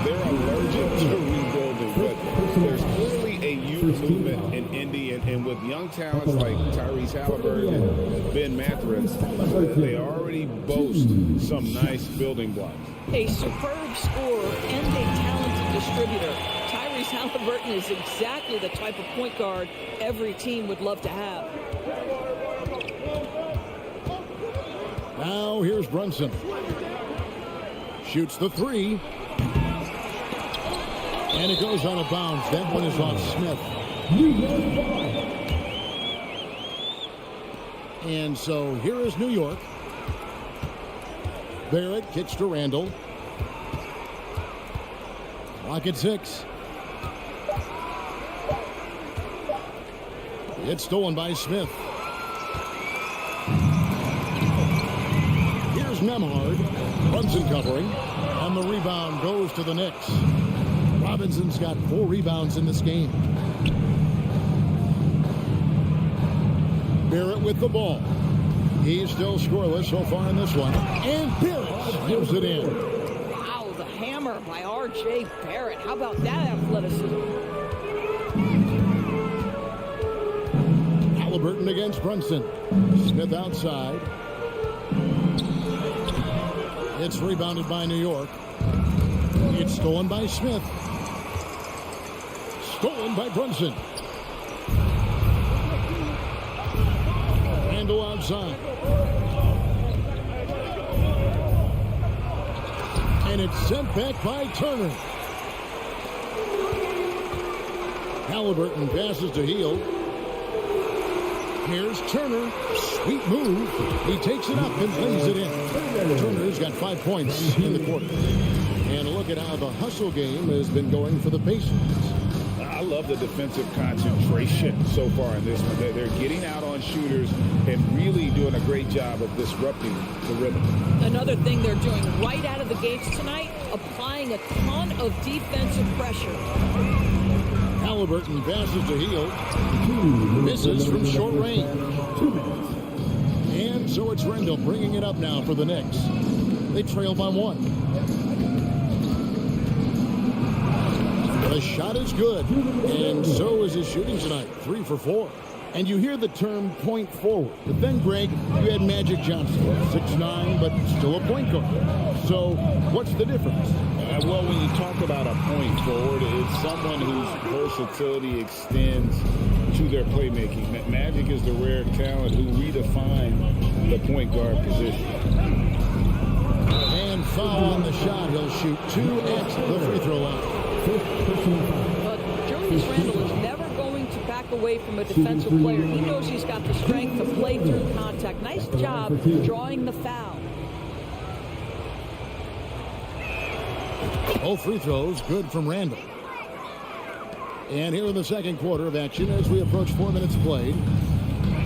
Speaker 9: they're allergic to rebuilding. But there's clearly a youth movement in Indiana And with young talents like Tyrese Halliburton and Ben Mathurin, they already boast some nice building blocks.
Speaker 3: A superb scorer and a talented distributor. Tyrese Halliburton is exactly the type of point guard every team would love to have.
Speaker 7: Now here's Brunson. Shoots the three. And it goes out of bounds. That one is on Smith. And so here is New York. Barrett kicks to Randall. Clock at 6. It's stolen by Smith. Here's Nemhard. Brunson covering. And the rebound goes to the Knicks. Robinson's got 4 rebounds in this game. Barrett with the ball. He's still scoreless so far in this one. And Barrett gives it in.
Speaker 3: Wow, the hammer by R.J. Barrett. How about that athleticism?
Speaker 7: Halliburton against Brunson. Smith outside. It's rebounded by New York. It's stolen by Smith. Stolen by Brunson. Handle outside. And it's sent back by Turner. Halliburton passes to Hield. Here's Turner. Sweet move. He takes it up and lays it in. Turner's got 5 points in the quarter. And look at how the hustle game has been going for the Pacers.
Speaker 9: I love the defensive concentration so far in this one. They're getting out on shooters and really doing a great job of disrupting the rhythm. Another
Speaker 3: thing they're doing right out of the gates tonight, applying a ton of defensive pressure.
Speaker 7: Halliburton passes to Hield. Misses from short range. And so it's Randall bringing it up now for the Knicks. They trail by 1. The shot is good, and so is his shooting tonight, 3 for 4. And you hear the term point forward. But then, Greg, you had Magic Johnson, 6'9", but still a point guard. So what's the difference?
Speaker 9: Well, when you talk about a point forward, it's someone whose versatility extends to their playmaking. Magic is the rare talent who redefined the point guard position.
Speaker 7: And foul on the shot. He'll shoot 2 at the free throw line.
Speaker 3: But Julius Randle is never going to back away from a defensive player. He knows he's got the strength to play through contact. Nice job drawing the foul.
Speaker 7: Both free throws good from Randall. And here in the second quarter of action as we approach 4 minutes played.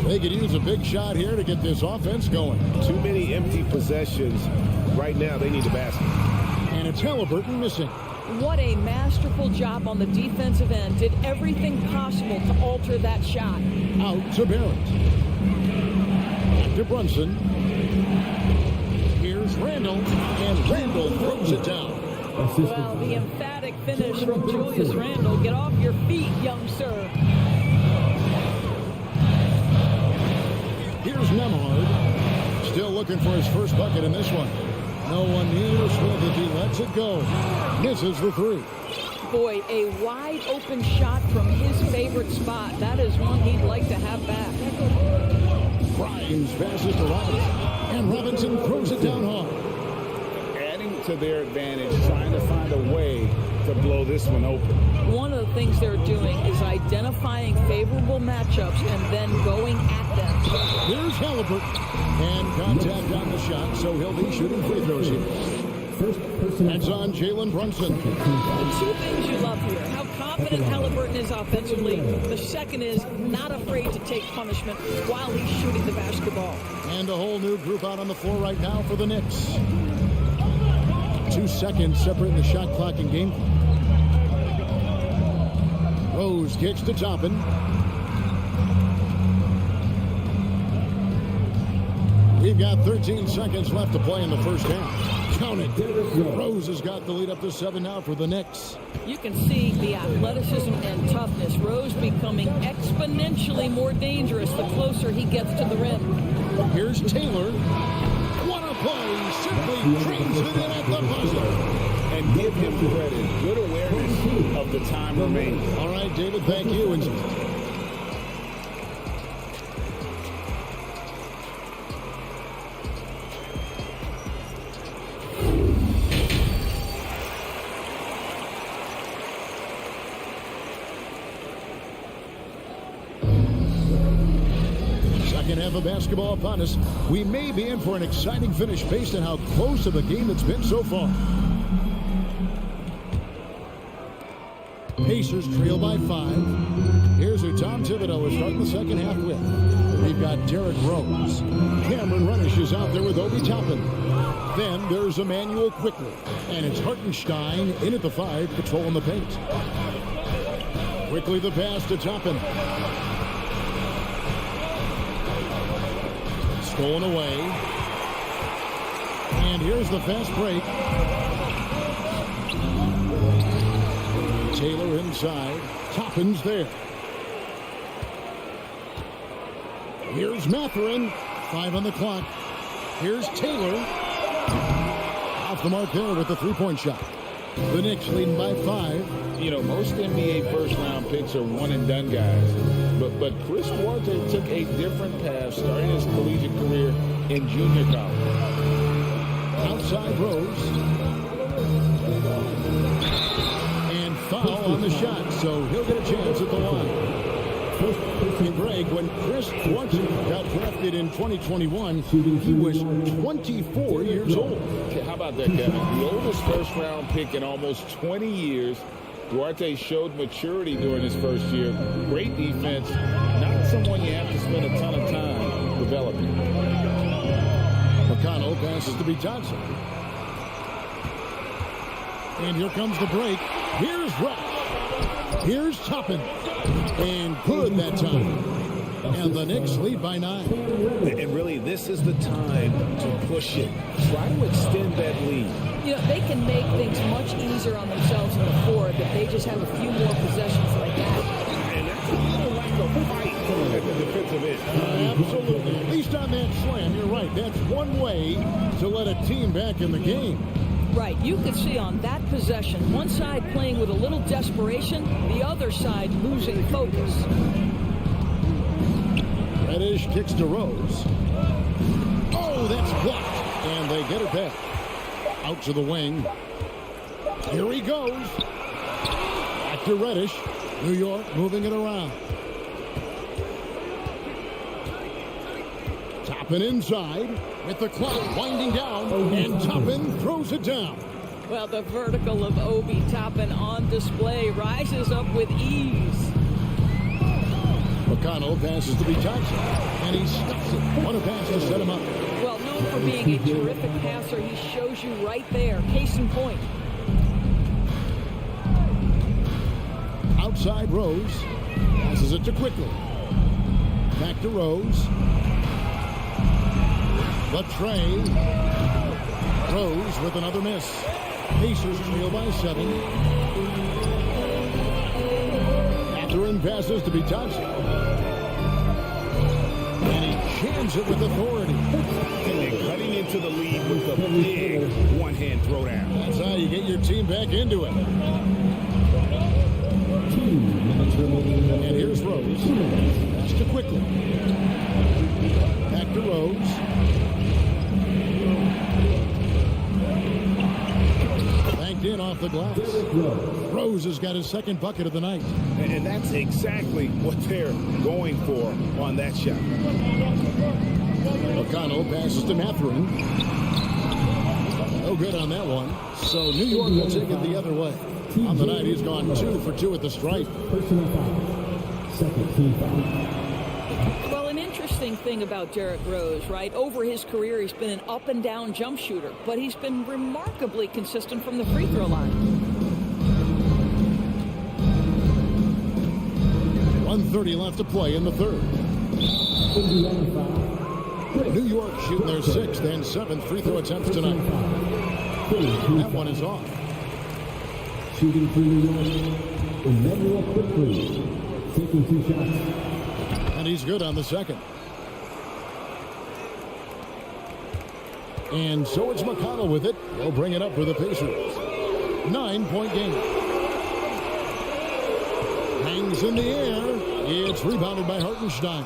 Speaker 7: They could use a big shot here to get this offense going.
Speaker 9: Too many empty possessions. Right now they need a basket.
Speaker 7: And it's Halliburton missing.
Speaker 3: What a masterful job on the defensive end. Did everything possible to alter that shot.
Speaker 7: Out to Barrett. To Brunson. Here's Randall. And Randall throws it down.
Speaker 3: Well, the emphatic finish from Julius Randle. Get off your feet, young sir.
Speaker 7: Here's Nemhard. Still looking for his first bucket in this one. No one near Smith if he lets it go. Misses the 3.
Speaker 3: Boy, a wide open shot from his favorite spot. That is one he'd like to have back.
Speaker 7: Grimes passes to Robinson. And Robinson throws it down hard.
Speaker 9: Adding to their advantage, trying to find a way to blow this one open.
Speaker 3: One of the things they're doing is identifying favorable matchups and then going at them.
Speaker 7: Here's Halliburton. And contact on the shot, so he'll be shooting free throws here. That's on Jalen Brunson.
Speaker 3: The 2 things you love here, how confident Halliburton is offensively. The second is not afraid to take punishment while he's shooting the basketball.
Speaker 7: And a whole new group out on the floor right now for the Knicks. 2 seconds separating the shot clock and game clock. Rose kicks to Toppin. We've got 13 seconds left to play in the first half. Count it. Rose has got the lead up to 7 now for the Knicks.
Speaker 3: You can see the athleticism and toughness. Rose becoming exponentially more dangerous the closer he gets to the rim.
Speaker 7: Here's Taylor. What a play. Simply trains it in at the buzzer.
Speaker 9: And give him credit. Good awareness of the time remaining.
Speaker 7: All right, David, thank you. And second half of basketball upon us. We may be in for an exciting finish based on how close of a game it's been so far. Pacers trail by 5. Here's who Tom Thibodeau is starting the second half with. We've got Derrick Rose. Cameron Reddish is out there with Obi Toppin. Then there's Emmanuel Quickly. And it's Hartenstein in at the 5, patrolling the paint. Quickly the pass to Toppin. Stolen away. And here's the fast break. Taylor inside. Toppin's there. Here's Mathurin. 5 on the clock. Here's Taylor. Off the mark there with the three-point shot. The Knicks leading by 5.
Speaker 9: You know, most NBA first-round picks are one-and-done guys. But Chris Duarte took a different path starting his collegiate career in junior college.
Speaker 7: Outside Rose. And foul on the shot, so he'll get a chance at the line. And Greg, when Chris Duarte got drafted in 2021, he was 24 years old.
Speaker 9: How about that, Kevin? The oldest first-round pick in almost 20 years. Duarte showed maturity during his first year. Great defense. Not someone you have to spend a ton of time developing.
Speaker 7: McConnell passes to be Johnson. And here comes the break. Here's Rush. Here's Toppin. And good that time. And the Knicks lead by 9.
Speaker 9: And really, this is the time to push it. Try to extend that lead.
Speaker 3: You know, they can make things much easier on themselves in the fourth if they just have a few more possessions like that.
Speaker 9: And that's a little lack of fight at the defensive end.
Speaker 7: Absolutely. At least on that slam, you're right. That's one way to let a team back in the game.
Speaker 3: Right. You could see on that possession, one side playing with a little desperation, the other side losing focus.
Speaker 7: Reddish kicks to Rose. Oh, that's blocked. And they get it back. Out to the wing. Here he goes. Back to Reddish. New York moving it around. Toppin inside with the clock winding down. And Toppin throws it down.
Speaker 3: Well, the vertical of Obi Toppin on display rises up with ease.
Speaker 7: McConnell passes to be Johnson. And he stops it. What a pass to set him up.
Speaker 3: Well, known for being a terrific passer, he shows you right there. Case in point.
Speaker 7: Outside Rose. Passes it to Quickly. Back to Rose. The tray. Rose with another miss. Pacers trail by 7. Mathurin passes to be Johnson. And he jams it with authority.
Speaker 9: And cutting into the lead with a big one-hand throwdown.
Speaker 7: That's how you get your team back into it. And here's Rose. That's to Quickly. Back to Rose. Banked in off the glass. Rose has got his second bucket of the night.
Speaker 9: And that's exactly what they're going for on that shot.
Speaker 7: McConnell passes to Mathurin. No good on that one. So New York will take it the other way. On the night, he's gone 2 for 2 at the stripe.
Speaker 3: Well, an interesting thing about Derrick Rose, right? Over his career, he's been an up-and-down jump shooter, but he's been remarkably consistent from the free throw line.
Speaker 7: 1:30 left to play in the third. New York shooting their 6th and 7th free throw attempts tonight. That one is off.
Speaker 4: Shooting for New York, Emmanuel quickly taking 2 shots.
Speaker 7: And he's good on the second. And so it's McConnell with it. He'll bring it up for the Pacers. 9-point game. Hangs in the air. It's rebounded by Hartenstein.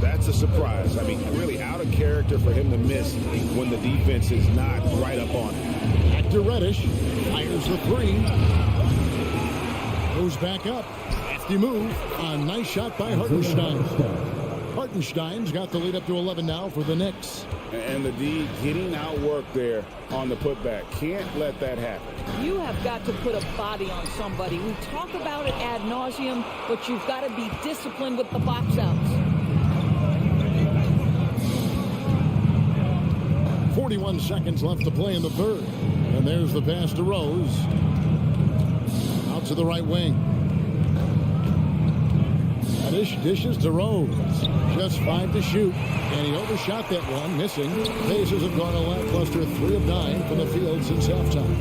Speaker 9: That's a surprise. I mean, really out of character for him to miss when the defense is not right up on him.
Speaker 7: Back to Reddish. Fires the 3. Goes back up. Hefty move. A nice shot by Hartenstein. Hartenstein's got the lead up to 11 now for the Knicks.
Speaker 9: And the D getting outworked there on the putback. Can't let that happen.
Speaker 3: You have got to put a body on somebody. We talk about it ad nauseum, but you've got to be disciplined with the box outs.
Speaker 7: 41 seconds left to play in the third. And there's the pass to Rose. Out to the right wing. Reddish dishes to Rose. Just 5 to shoot. And he overshot that one, missing. Pacers have gone a lackluster 3 of 9 from the field since halftime.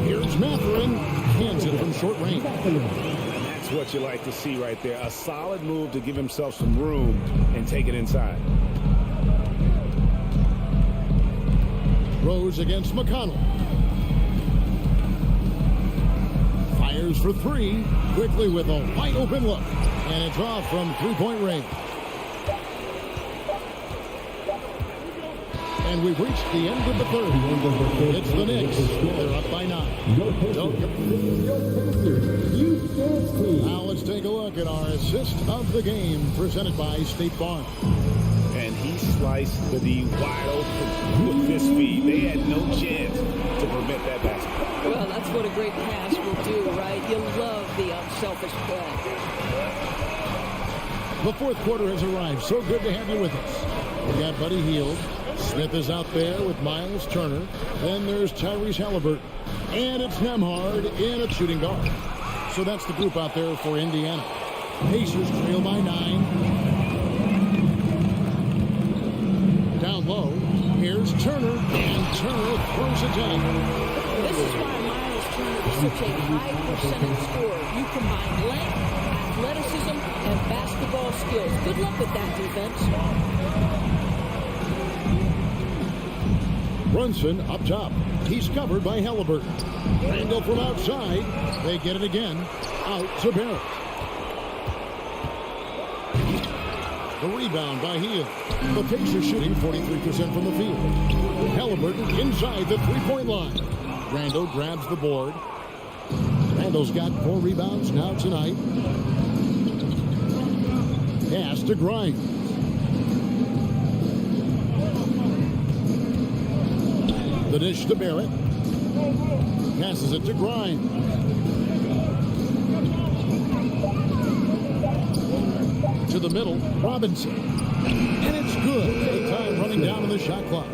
Speaker 7: Here's Mathurin. Hands it from short range.
Speaker 9: That's what you like to see right there. A solid move to give himself some room and take it inside.
Speaker 7: Rose against McConnell. Fires for 3. Quickly with a wide open look. And it's off from 3-point range. And we've reached the end of the third. It's the Knicks. They're up by 9. Now let's take a look at our assist of the game presented by State Farm.
Speaker 9: And he sliced the D wide open with this feed. They had no chance to prevent that basket.
Speaker 3: Well, that's what a great pass will do, right? You love the unselfish play.
Speaker 7: The fourth quarter has arrived. So good to have you with us. We got Buddy Hield. Smith is out there with Miles Turner. Then there's Tyrese Halliburton. And it's Nembhard in at shooting guard. So that's the group out there for Indiana. Pacers trail by 9. Down low. Here's Turner. And Turner throws it down.
Speaker 3: This is why Miles Turner is such a high percentage scorer. You combine length, athleticism, and basketball skills. Good luck with that defense.
Speaker 7: Brunson up top. He's covered by Halliburton. Randall from outside. They get it again. Out to Barrett. The rebound by Hield. The Pacers shooting 43% from the field. Halliburton inside the 3-point line. Randall grabs the board. Randall's got 4 rebounds now tonight. Pass to Grimes. The dish to Barrett. Passes it to Grimes. To the middle, Robinson. And it's good. The time running down on the shot clock.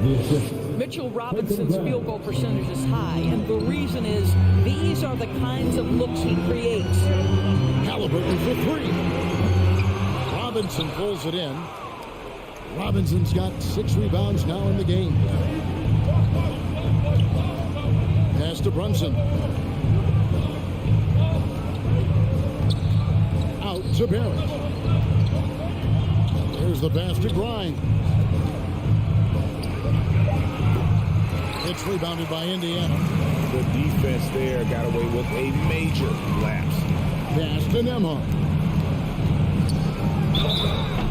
Speaker 3: Mitchell Robinson's field goal percentage is high, and the reason is these are the kinds of looks he creates.
Speaker 7: Halliburton for 3. Robinson pulls it in. Robinson's got 6 rebounds now in the game. Pass to Brunson. Out to Barrett. Here's the pass to Grimes. It's rebounded by Indiana.
Speaker 9: The defense there got away with a major lapse.
Speaker 7: Pass to Nembhard.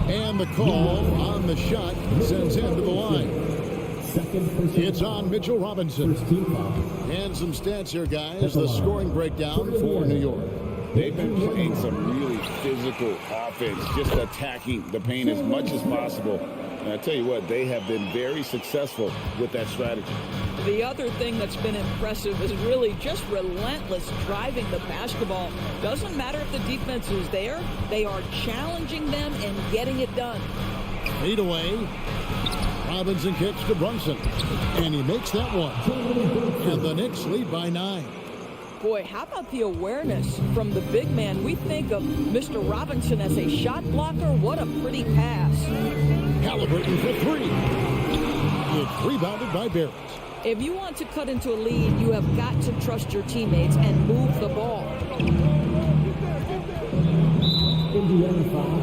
Speaker 7: And the call on the shot sends him to the line. It's on Mitchell Robinson. And some stats here, guys. The scoring breakdown for New York.
Speaker 9: They've been playing some really physical offense, just attacking the paint as much as possible. And I tell you what, they have been very successful with that strategy.
Speaker 3: The other thing that's been impressive is really just relentless driving the basketball. Doesn't matter if the defense is there, they are challenging them and getting it done.
Speaker 7: Lead away. Robinson kicks to Brunson. And he makes that one. And the Knicks lead by 9.
Speaker 3: Boy, how about the awareness from the big man? We think of Mr. Robinson as a shot blocker. What a pretty pass.
Speaker 7: Halliburton for three. It's rebounded by Barrett.
Speaker 3: If you want to cut into a lead, you have got to trust your teammates and move the ball.
Speaker 4: Indiana foul.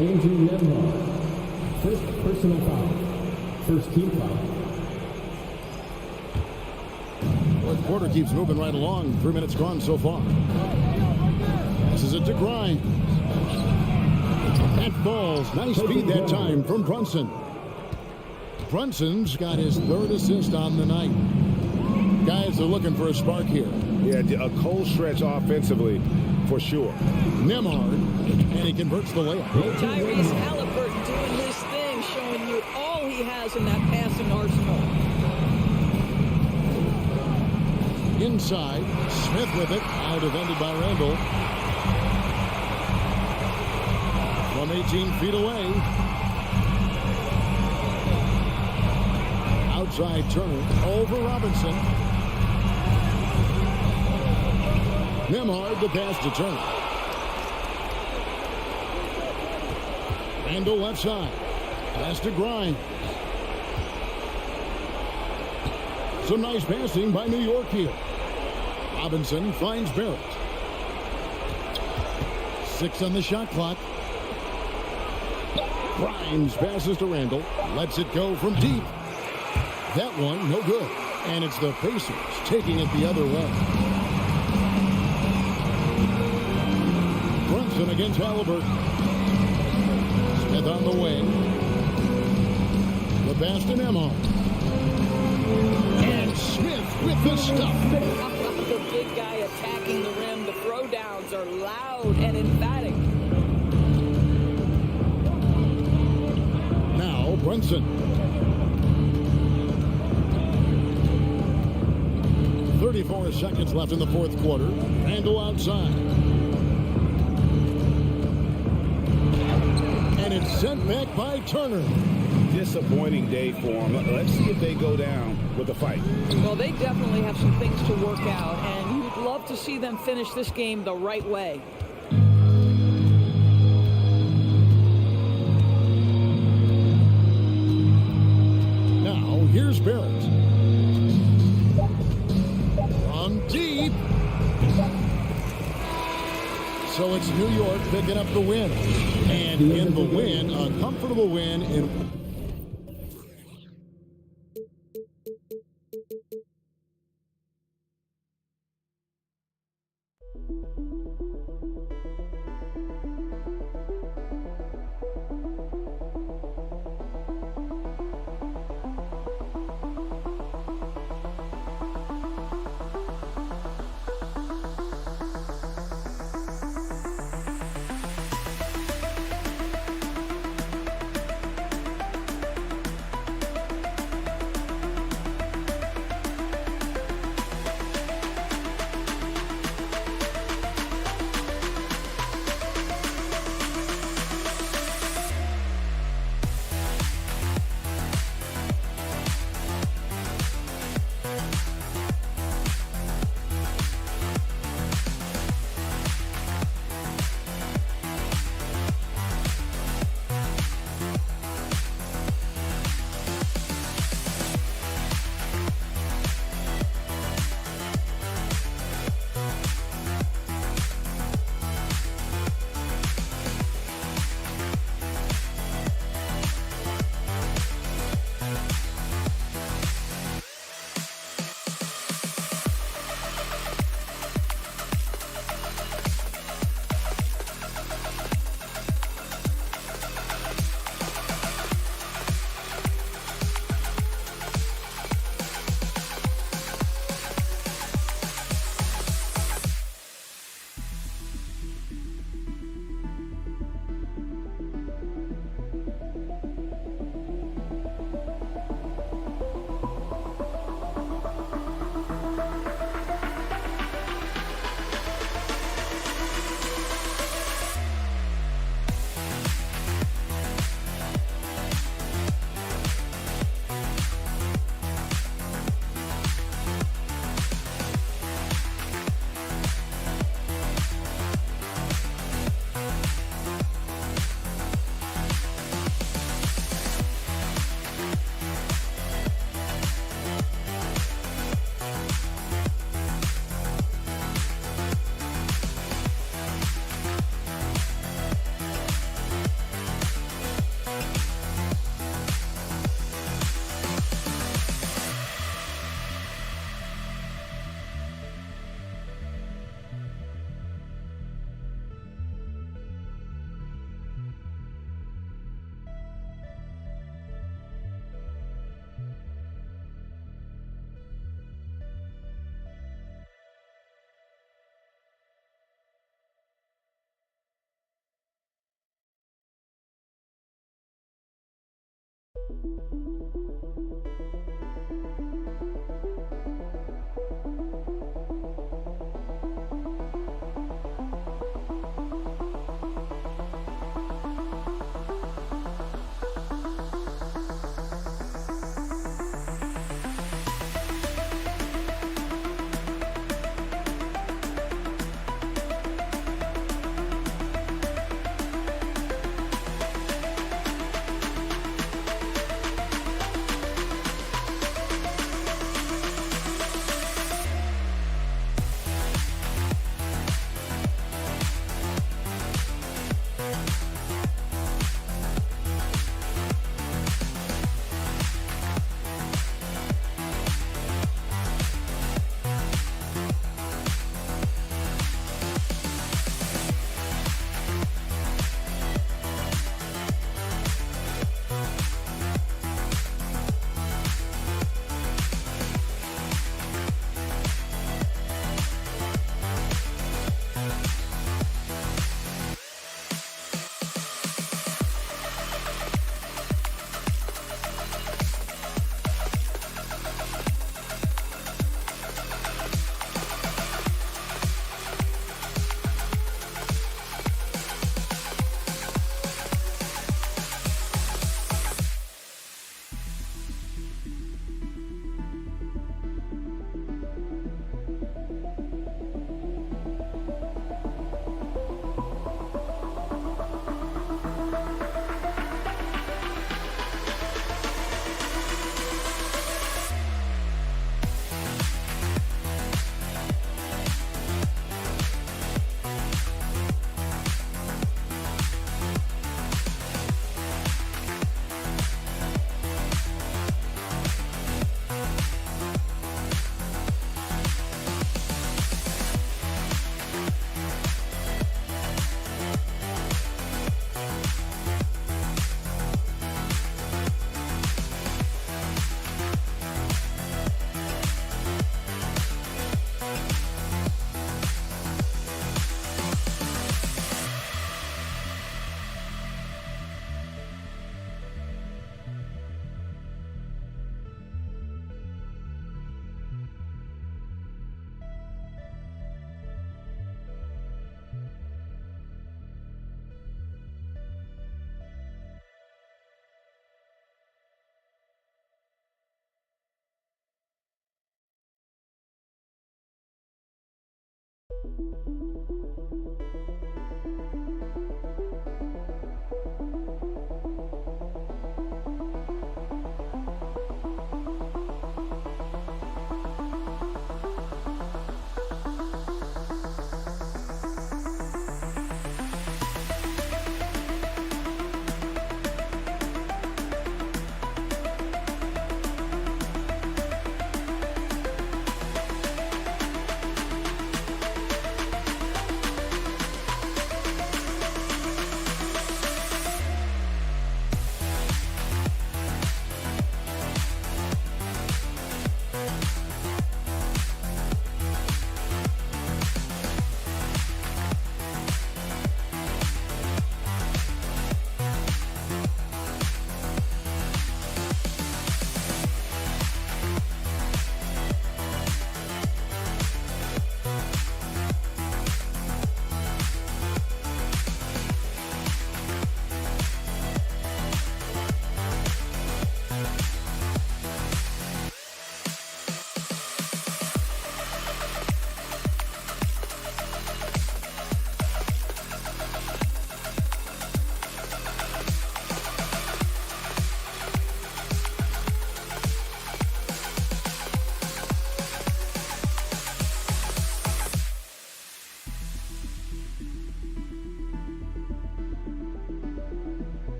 Speaker 4: Andrew Nemhard. First personal foul. First team foul.
Speaker 7: Fourth quarter keeps moving right along. 3 minutes gone so far. This is it to Grimes. That falls. Nice speed that time from Brunson. Brunson's got his third assist on the night. Guys are looking for a spark here.
Speaker 9: Yeah, a cold stretch offensively, for sure.
Speaker 7: Nemhard, and he converts the layup.
Speaker 3: Tyrese Halliburton doing his thing, showing you all he has in that passing arsenal.
Speaker 7: Inside, Smith with it, now defended by Randall. From 18 feet away. Outside Turner, over Robinson. Nemhard, the pass to Turner. Randall left side. Pass to Grimes. Some nice passing by New York here. Robinson finds Barrett. 6 on the shot clock. Grimes passes to Randall. Lets it go from deep. That one, no good. And it's the Pacers taking it the other way. Brunson against Halliburton. Smith on the wing. The pass to Nemhard. And Smith with the stuff.
Speaker 3: The big guy attacking the rim. The throwdowns are loud and emphatic.
Speaker 7: Now Brunson. 34 seconds left in the fourth quarter. Randall outside. And it's sent back by Turner.
Speaker 9: Disappointing day for them. Let's see if they go down with a fight.
Speaker 3: Well, they definitely have some things to work out, and you'd love to see them finish this game the right way.
Speaker 7: Now, here's Barrett. From deep. So it's New York picking up the win. And in the win, a comfortable win in...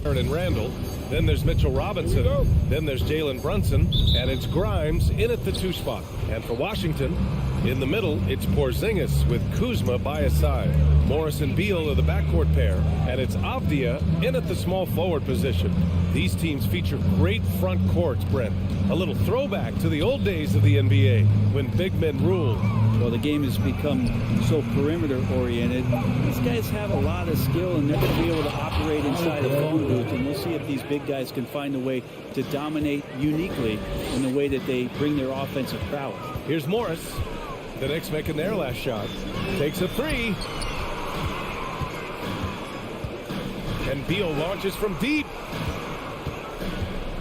Speaker 1: And Randall. Then there's Mitchell Robinson. Then there's Jalen Brunson. And it's Grimes in at the 2 spot. And for Washington, in the middle, it's Porzingis with Kuzma by his side. Morris and Beal are the backcourt pair. And it's Avdia in at the small forward position. These teams feature great front courts, Brent. A little throwback to the old days of the NBA when big men ruled.
Speaker 8: Well, the game has become so perimeter-oriented. These guys have a lot of skill, and they're going to be able to operate inside a phone booth. And we'll see if these big guys can find a way to dominate uniquely in the way that they bring their offensive prowess.
Speaker 1: Here's Morris. The Knicks making their last shot. Takes a 3. And Beal launches from deep.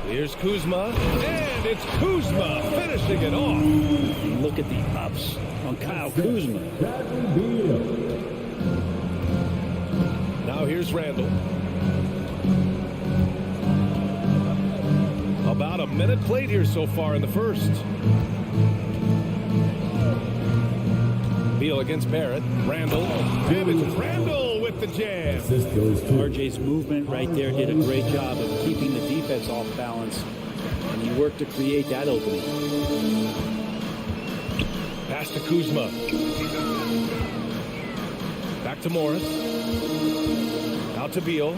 Speaker 1: Here's Kuzma, and it's Kuzma finishing it off.
Speaker 8: And look at the ups on Kyle Kuzma.
Speaker 1: Now here's Randall. About a minute played here so far in the first. Beal against Barrett. Randall. And it's Randall with the jam.
Speaker 8: RJ's movement right there did a great job of keeping the defense off balance. And he worked to create that opening.
Speaker 1: Pass to Kuzma. Back to Morris. Out to Beal.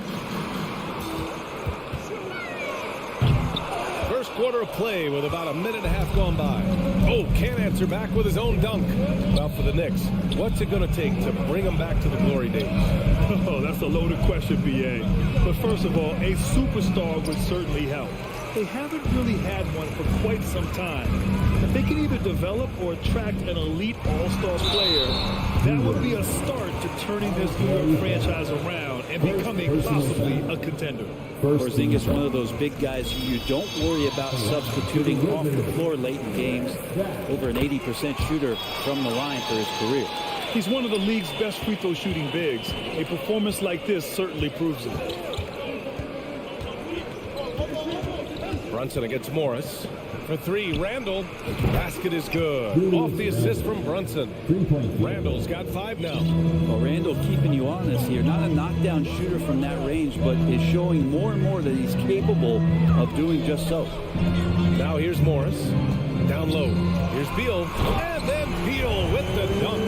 Speaker 1: First quarter of play with about a minute and a half gone by. Oh, can't answer back with his own dunk. Well, for the Knicks, what's it going to take to bring them back to the glory days?
Speaker 2: Oh, that's a loaded question, B.A. But first of all, a superstar would certainly help. They haven't really had one for quite some time. If they can either develop or attract an elite all-star player, that would be a start to turning this New York franchise around and becoming possibly a contender.
Speaker 8: Porzingis, one of those big guys you don't worry about substituting off the floor late in games. Over an 80% shooter from the line for his career.
Speaker 2: He's one of the league's best free throw shooting bigs. A performance like this certainly proves it.
Speaker 1: Brunson against Morris. For 3, Randall. Basket is good. Off the assist from Brunson. Randall's got 5 now.
Speaker 8: Well, Randall keeping you honest here. Not a knockdown shooter from that range, but is showing more and more that he's capable of doing just so.
Speaker 1: Now here's Morris. Down low. Here's Beal. And then Beal with the dunk.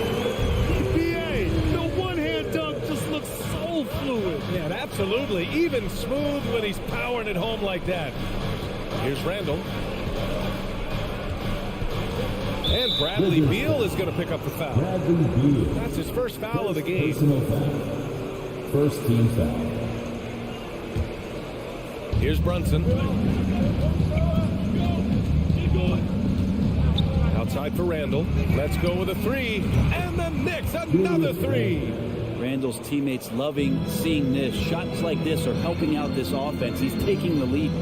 Speaker 2: B.A., the one-hand dunk just looks so fluid.
Speaker 1: Yeah, absolutely. Even smooth when he's powering it home like that. Here's Randall. And Bradley Beal is going to pick up the foul. That's his first foul of the game.
Speaker 4: Personal foul. First team foul.
Speaker 1: Here's Brunson. Outside for Randall. Let's go with a three. And the Knicks, another three.
Speaker 8: Randall's teammates loving seeing this. Shots like this are helping out this offense. He's taking the lead.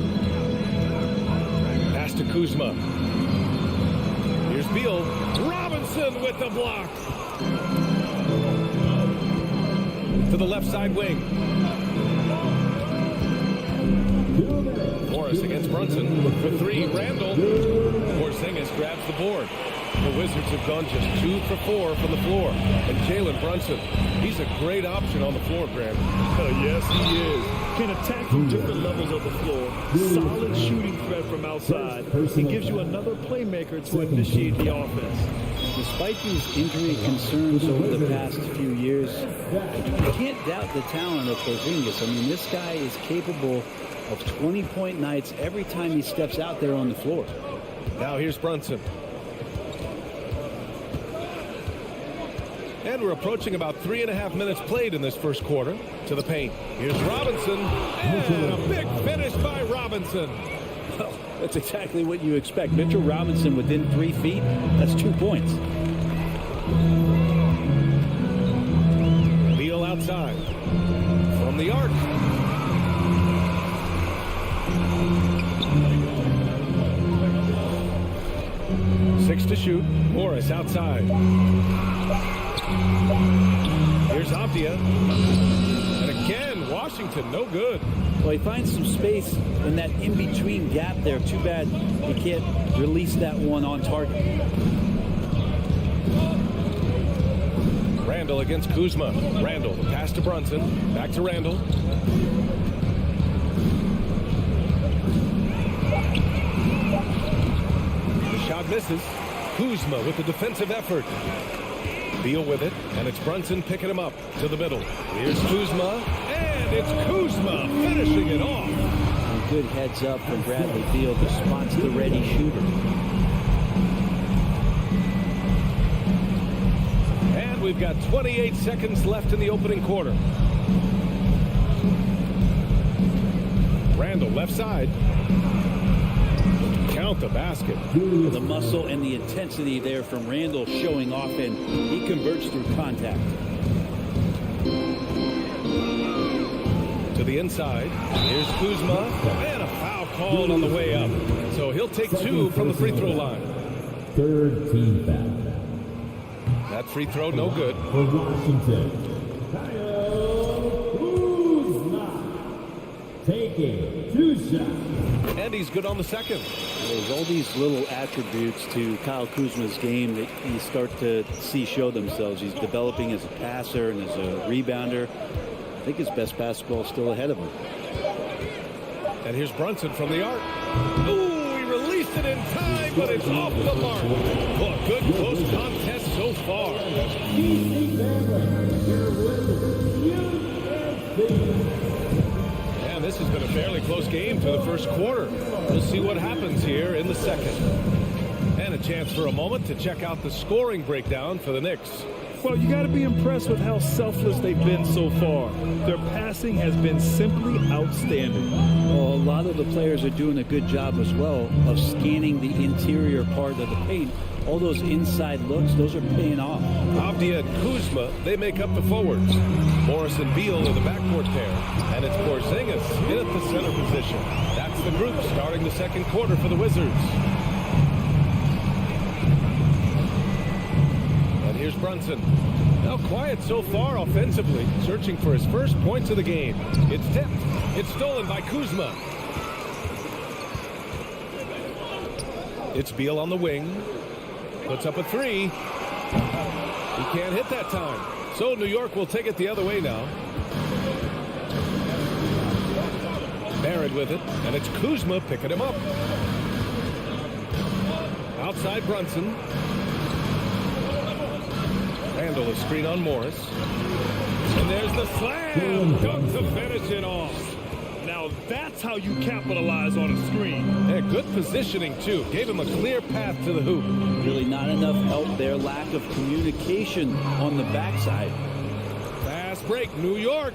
Speaker 1: Pass to Kuzma. Here's Beal. Robinson with the block. To the left side wing. Morris against Brunson for three. Randall. Porzingis grabs the board. The Wizards have gone just 2 for 4 from the floor. And Jalen Brunson, he's a great option on the floor, Grant.
Speaker 2: Yes, he is. Can attack from different levels of the floor. Solid shooting threat from outside. He gives you another playmaker to initiate the offense.
Speaker 8: Despite these injury concerns over the past few years, you can't doubt the talent of Porzingis. I mean, this guy is capable of 20-point nights every time he steps out there on the floor.
Speaker 1: Now here's Brunson. And we're approaching about 3.5 minutes played in this first quarter. To the paint. Here's Robinson. And a big finish by Robinson.
Speaker 8: Well, that's exactly what you expect. Mitchell Robinson within 3 feet. That's 2 points.
Speaker 1: Beal outside. From the arc. Six to shoot. Morris outside. Here's Avdia. And again, Washington, no good.
Speaker 8: Well, he finds some space in that in-between gap there. Too bad he can't release that one on target.
Speaker 1: Randall against Kuzma. Randall, the pass to Brunson. Back to Randall. The shot misses. Kuzma with the defensive effort. Beal with it, and it's Brunson picking him up to the middle. Here's Kuzma, and it's Kuzma finishing it off.
Speaker 8: A good heads up from Bradley Beal to spots the ready shooter.
Speaker 1: And we've got 28 seconds left in the opening quarter. Randall left side. Count the basket.
Speaker 8: The muscle and the intensity there from Randall showing off, and he converts through contact.
Speaker 1: To the inside. Here's Kuzma. And a foul called on the way up. So he'll take 2 from the free throw line.
Speaker 4: Third team foul.
Speaker 1: That free throw no good.
Speaker 4: For Washington, Kyle Kuzma taking 2 shots.
Speaker 1: And he's good on the second.
Speaker 8: There's all these little attributes to Kyle Kuzma's game that you start to see show themselves. He's developing as a passer and as a rebounder. I think his best basketball is still ahead of him.
Speaker 1: And here's Brunson from the arc. Ooh, he released it in time, but it's off the mark. Well, good close contest so far. And this has been a fairly close game to the first quarter. We'll see what happens here in the second. And a chance for a moment to check out the scoring breakdown for the Knicks.
Speaker 2: Well, you got to be impressed with how selfless they've been so far. Their passing has been simply outstanding.
Speaker 8: Well, a lot of the players are doing a good job as well of scanning the interior part of the paint. All those inside looks, those are paying off.
Speaker 1: Avdia and Kuzma, they make up the forwards. Morris and Beal are the backcourt pair. And it's Porzingis in at the center position. That's the group starting the second quarter for the Wizards. And here's Brunson. Now quiet so far offensively, searching for his first points of the game. It's tipped. It's stolen by Kuzma. It's Beal on the wing. Puts up a three. He can't hit that time. So New York will take it the other way now. Barrett with it, and it's Kuzma picking him up. Outside Brunson. Randall a screen on Morris. And there's the slam dunk to finish it off.
Speaker 2: Now that's how you capitalize on a screen.
Speaker 1: Yeah, good positioning, too. Gave him a clear path to the hoop.
Speaker 8: Really not enough help there. Lack of communication on the backside.
Speaker 1: Fast break, New York.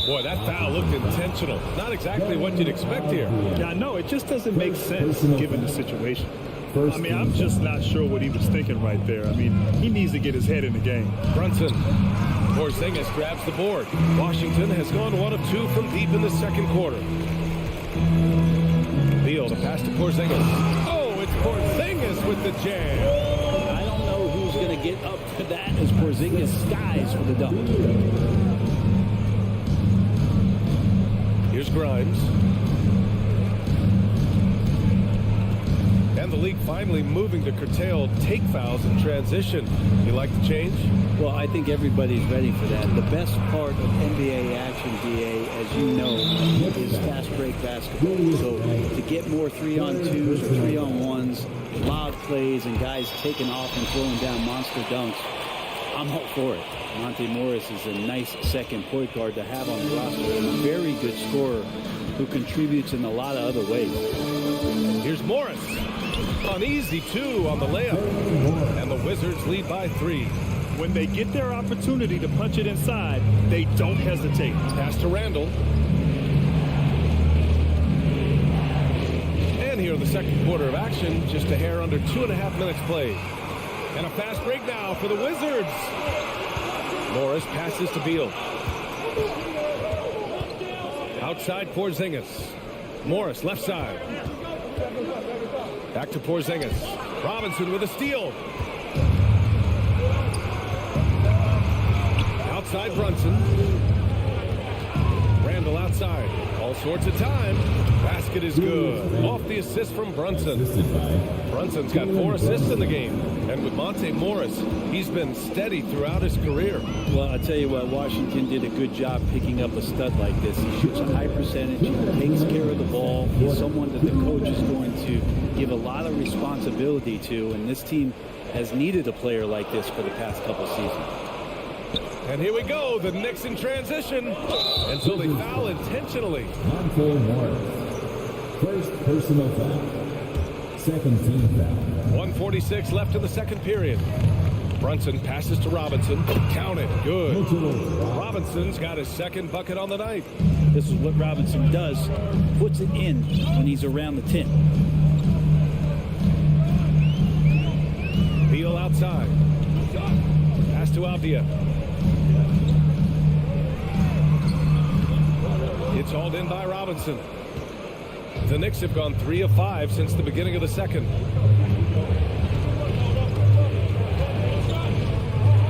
Speaker 1: Boy, that foul looked intentional. Not exactly what you'd expect here.
Speaker 2: Yeah, no, it just doesn't make sense given the situation. I mean, I'm just not sure what he was thinking right there. I mean, he needs to get his head in the game.
Speaker 1: Brunson. Porzingis grabs the board. Washington has gone 1 of 2 from deep in the second quarter. Beal to pass to Porzingis. Oh, it's Porzingis with the jam.
Speaker 8: I don't know who's going to get up to that as Porzingis skies for the dunk.
Speaker 1: Here's Grimes. And the league finally moving to curtail take fouls in transition. You like the change?
Speaker 8: Well, I think everybody's ready for that. The best part of NBA action, DA, as you know, is fast break basketball. So to get more 3-on-2s or 3-on-1s, lob plays, and guys taking off and throwing down monster dunks, I'm all for it. Monte Morris is a nice second point guard to have on the roster. And a very good scorer who contributes in a lot of other ways.
Speaker 1: Here's Morris. An easy 2 on the layup. And the Wizards lead by 3.
Speaker 2: When they get their opportunity to punch it inside, they don't hesitate.
Speaker 1: Pass to Randall. And here in the second quarter of action, just a hair under 2.5 minutes played. And a fast break now for the Wizards. Morris passes to Beal. Outside Porzingis. Morris left side. Back to Porzingis. Robinson with a steal. Outside Brunson. Randall outside. All sorts of time. Basket is good. Off the assist from Brunson. Brunson's got 4 assists in the game. And with Monte Morris, he's been steady throughout his career.
Speaker 8: Well, I'll tell you what, Washington did a good job picking up a stud like this. He shoots a high percentage. He takes care of the ball. He's someone that the coach is going to give a lot of responsibility to. And this team has needed a player like this for the past couple seasons.
Speaker 1: And here we go, the Knicks in transition. And so they foul intentionally.
Speaker 4: Monte Morris. First personal foul. Second team foul.
Speaker 1: 1:46 left in the second period. Brunson passes to Robinson. Count it. Good. Robinson's got his second bucket on the night.
Speaker 8: This is what Robinson does. Puts it in when he's around the 10.
Speaker 1: Beal outside. Pass to Avdia. It's hauled in by Robinson. The Knicks have gone 3 of 5 since the beginning of the second.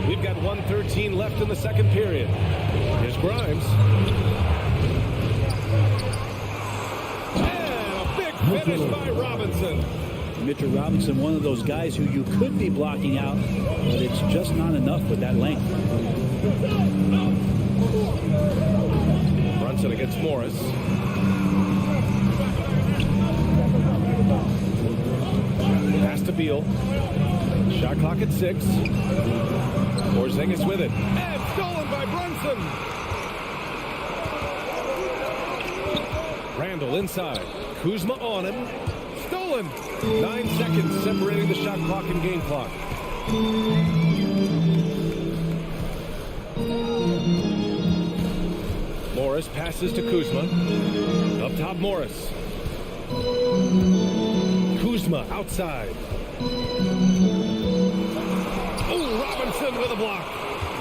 Speaker 1: We've got 1:13 left in the second period. Here's Grimes. And a big finish by Robinson.
Speaker 8: Mitchell Robinson, one of those guys who you could be blocking out, but it's just not enough with that length.
Speaker 1: Brunson against Morris. Pass to Beal. Shot clock at 6. Porzingis with it. And stolen by Brunson. Randall inside. Kuzma on him. Stolen. 9 seconds separating the shot clock and game clock. Morris passes to Kuzma. Up top, Morris. Kuzma outside. Oh, Robinson with a block.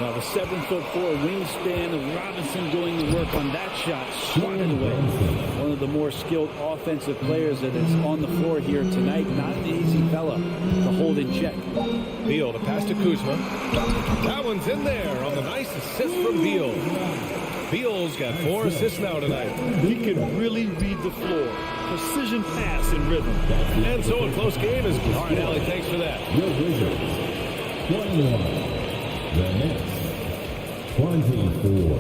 Speaker 8: Now the 7'4" wingspan of Robinson doing the work on that shot, swatted away. One of the more skilled offensive players that is on the floor here tonight. Not an easy fella to hold in check.
Speaker 1: Beal to pass to Kuzma. That one's in there on the nice assist from Beal. Beal's got 4 assists now tonight.
Speaker 2: He can really read the floor. Precision pass and rhythm.
Speaker 1: And so a close game is. All right, Allie, thanks for that.
Speaker 4: Your Wizards. 21. The Knicks. 24.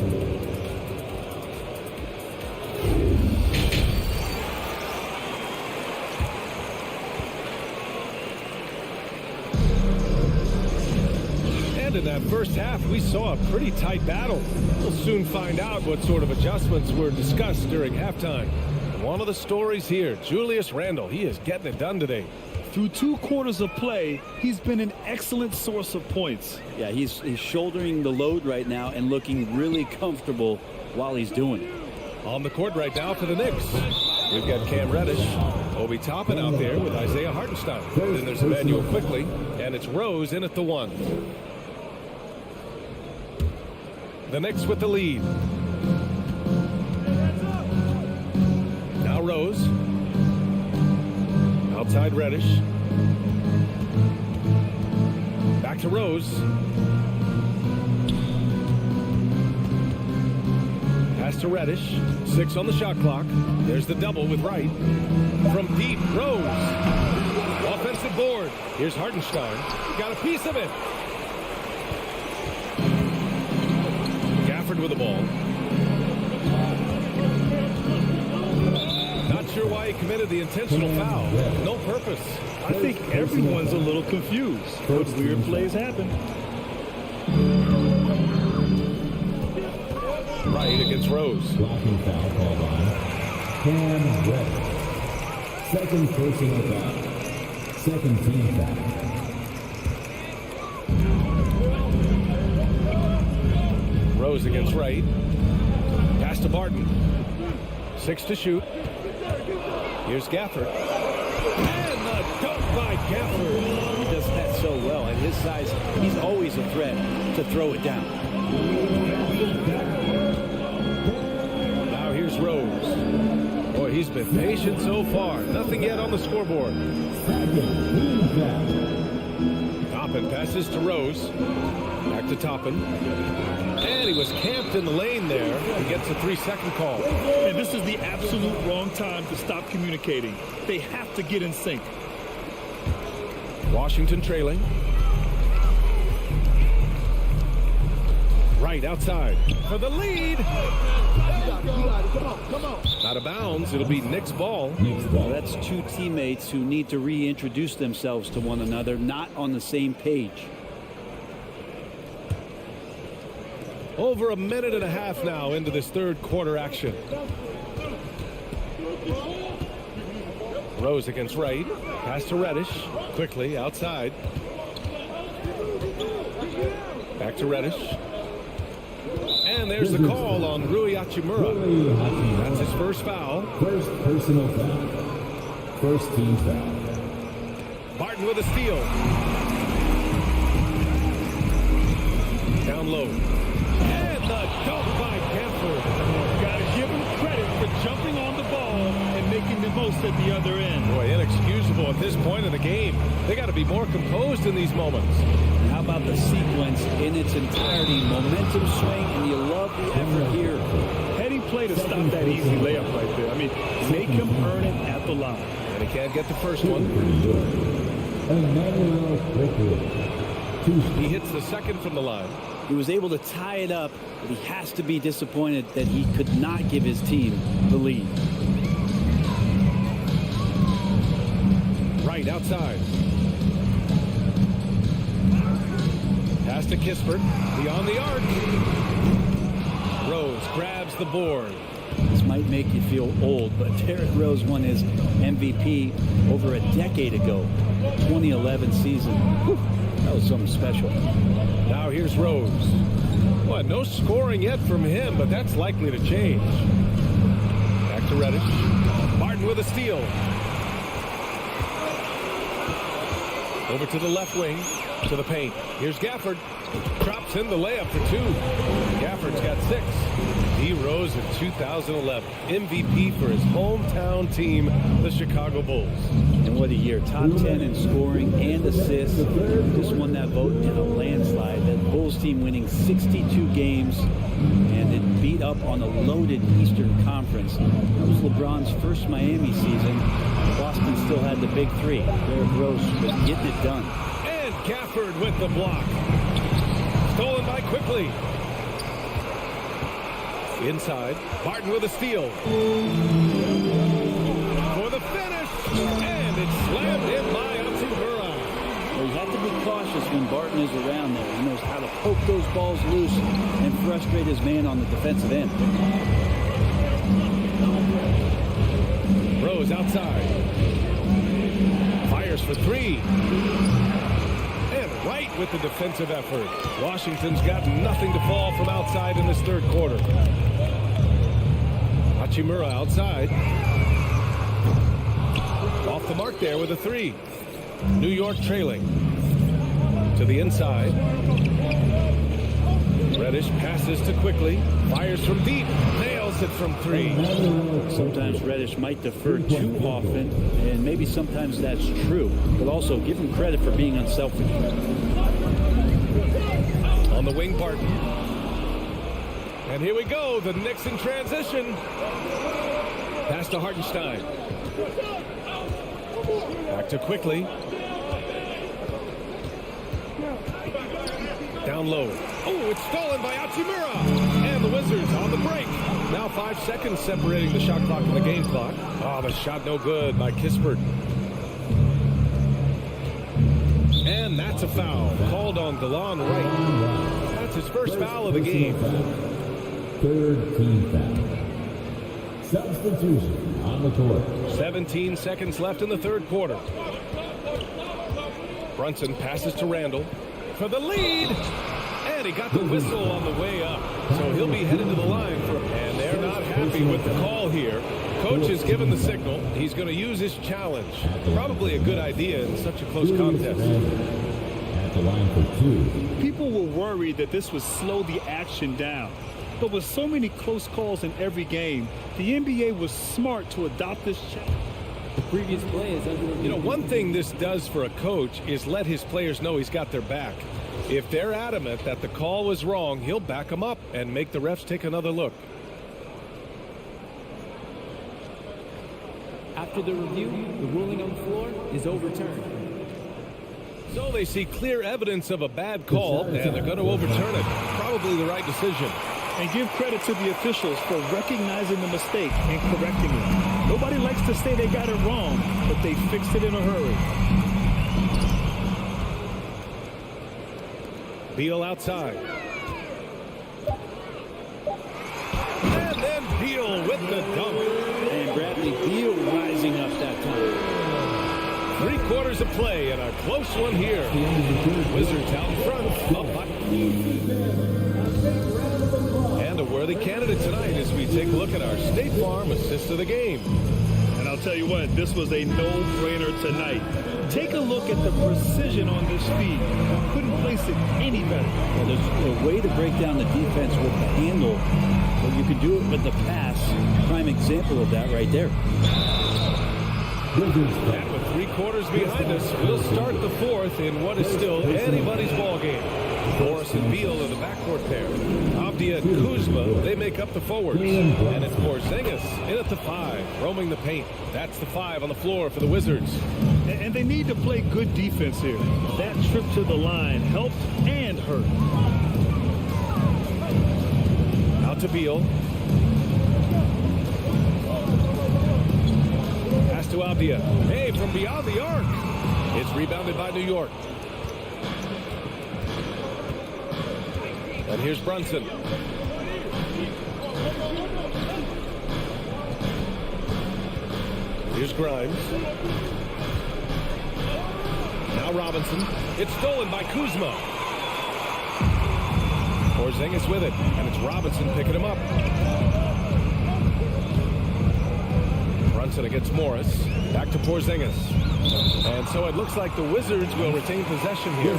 Speaker 1: And in that first half, we saw a pretty tight battle. We'll soon find out what sort of adjustments were discussed during halftime. One of the stories here, Julius Randle, he is getting it done today.
Speaker 2: Through 2 quarters of play, he's been an excellent source of points.
Speaker 8: Yeah, he's shouldering the load right now and looking really comfortable while he's doing it.
Speaker 1: On the court right now for the Knicks, we've got Cam Reddish, Obi Toppin out there with Isaiah Hartenstein. And then there's Emmanuel Quickly, and it's Rose in at the 1. The Knicks with the lead. Now Rose. Outside Reddish. Back to Rose. Pass to Reddish. 6 on the shot clock. There's the double with Wright. From deep, Rose. Offensive board. Here's Hartenstein. Got a piece of it. Gafford with the ball. Not sure why he committed the intentional foul. No purpose.
Speaker 2: I think everyone's a little confused, but weird plays happen.
Speaker 1: Wright against Rose.
Speaker 4: Blocking foul called on Cam Reddish. Second personal foul. Second team foul.
Speaker 1: Rose against Wright. Pass to Barton. 6 to shoot. Here's Gafford. And the dunk by Gafford.
Speaker 8: He does that so well. At his size, he's always a threat to throw it down.
Speaker 1: Now here's Rose. Boy, he's been patient so far. Nothing yet on the scoreboard. Toppin passes to Rose. Back to Toppin. And he was camped in the lane there. He gets a 3-second call.
Speaker 2: And this is the absolute wrong time to stop communicating. They have to get in sync.
Speaker 1: Washington trailing. Wright outside for the lead. Out of bounds. It'll be Knicks ball.
Speaker 8: Well, that's 2 teammates who need to reintroduce themselves to one another, not on the same page.
Speaker 1: Over a minute and a half now into this 3rd quarter action. Rose against Wright. Pass to Reddish. Quickly outside. Back to Reddish. And there's the call on Rui Hachimura. That's his first foul.
Speaker 4: First personal foul. First team foul.
Speaker 1: Barton with a steal. Down low. And the dunk by Gafford.
Speaker 2: Got to give him credit for jumping on the ball and making the most at the other end.
Speaker 1: Boy, inexcusable at this point in the game. They got to be more composed in these moments.
Speaker 8: How about the sequence in its entirety? Momentum swing, and you love the effort here.
Speaker 2: Heady play to stop that easy layup right there. I mean, make him earn it at the line.
Speaker 1: And he can't get the first one. He hits the second from the line.
Speaker 8: He was able to tie it up, but he has to be disappointed that he could not give his team the lead.
Speaker 1: Right outside. Pass to Kispert. Beyond the arc. Rose grabs the board.
Speaker 8: This might make you feel old, but Derrick Rose won his MVP over a decade ago. 2011 season. Whew, that was something special.
Speaker 1: Now here's Rose. Well, no scoring yet from him, but that's likely to change. Back to Reddish. Martin with a steal. Over to the left wing, to the paint. Here's Gafford. Drops in the layup for 2. Gafford's got 6. He rose in 2011. MVP for his hometown team, the Chicago Bulls.
Speaker 8: And what a year. Top 10 in scoring and assists. Just won that vote in a landslide. That Bulls team winning 62 games and it beat up on a loaded Eastern Conference. That was LeBron's first Miami season. Boston still had the big 3. Derrick Rose was getting it done.
Speaker 1: And Gafford with the block. Stolen by Quickly. Inside, Barton with a steal. For the finish, and it's slammed in by Hachimura.
Speaker 8: Well, you have to be cautious when Barton is around there. He knows how to poke those balls loose and frustrate his man on the defensive end.
Speaker 1: Rose outside. Fires Morris for three. And right with the defensive effort. Washington's got nothing to fall from outside in this third quarter. Hachimura outside. Off the mark there with a three. New York trailing. To the inside. Reddish passes to Quickly. Fires from deep. Nails it from three.
Speaker 8: Sometimes Reddish might defer too often, and maybe sometimes that's true. But also give him credit for being unselfish.
Speaker 1: On the wing, Barton. And here we go. The Knicks in transition. Pass to Hartenstein. Back to Quickly. Down low. Oh, it's stolen by Hachimura. And the Wizards on the break. Now 5 seconds separating the shot clock and the game clock. Oh, the shot no good by Kispert. And that's a foul. Called on DeLon Wright. That's his first foul of the game.
Speaker 4: Third team foul. Substitution on the court.
Speaker 1: 17 seconds left in the third quarter. Brunson passes to Randall for the lead. And he got the whistle on the way up. So he'll be headed to the line for. And they're not happy with the call here. Coach has given the signal. He's going to use his challenge. Probably a good idea in such a close contest.
Speaker 4: At the line for two.
Speaker 2: People were worried that this would slow the action down. But with so many close calls in every game, the NBA was smart to adopt this challenge.
Speaker 11: The previous play is under review.
Speaker 1: You know, one thing this does for a coach is let his players know he's got their back. If they're adamant that the call was wrong, he'll back them up and make the refs take another look.
Speaker 11: After the review, the ruling on the floor is overturned.
Speaker 1: So they see clear evidence of a bad call, and they're going to overturn it. Probably the right decision.
Speaker 2: And give credit to the officials for recognizing the mistake and correcting it. Nobody likes to say they got it wrong, but they fixed it in a hurry.
Speaker 1: Beal outside. And then Beal with the dunk.
Speaker 8: And Bradley Beal rising up that time.
Speaker 1: 3 quarters of play and a close one here. Wizards out in front. Up high. And a worthy candidate tonight as we take a look at our State Farm assist of the game.
Speaker 2: And I'll tell you what, this was a no-brainer tonight. Take a look at the precision on this feed. Couldn't place it any better.
Speaker 8: Well, there's a way to break down the defense with the handle, but you can do it with the pass. Prime example of that right there.
Speaker 1: And with 3 quarters behind us, we'll start the fourth in what is still anybody's ball game. Morris and Beal are the backcourt pair. Avdia and Kuzma, they make up the forwards. And it's Porzingis in at the 5, roaming the paint. That's the 5 on the floor for the Wizards.
Speaker 2: And they need to play good defense here. That trip to the line helped and hurt.
Speaker 1: Out to Beal. Pass to Avdia. Hey, from beyond the arc. It's rebounded by New York. And here's Brunson. Here's Grimes. Now Robinson. It's stolen by Kuzma. Porzingis with it. And it's Robinson picking him up. Brunson against Morris. Back to Porzingis. And so it looks like the Wizards will retain possession here.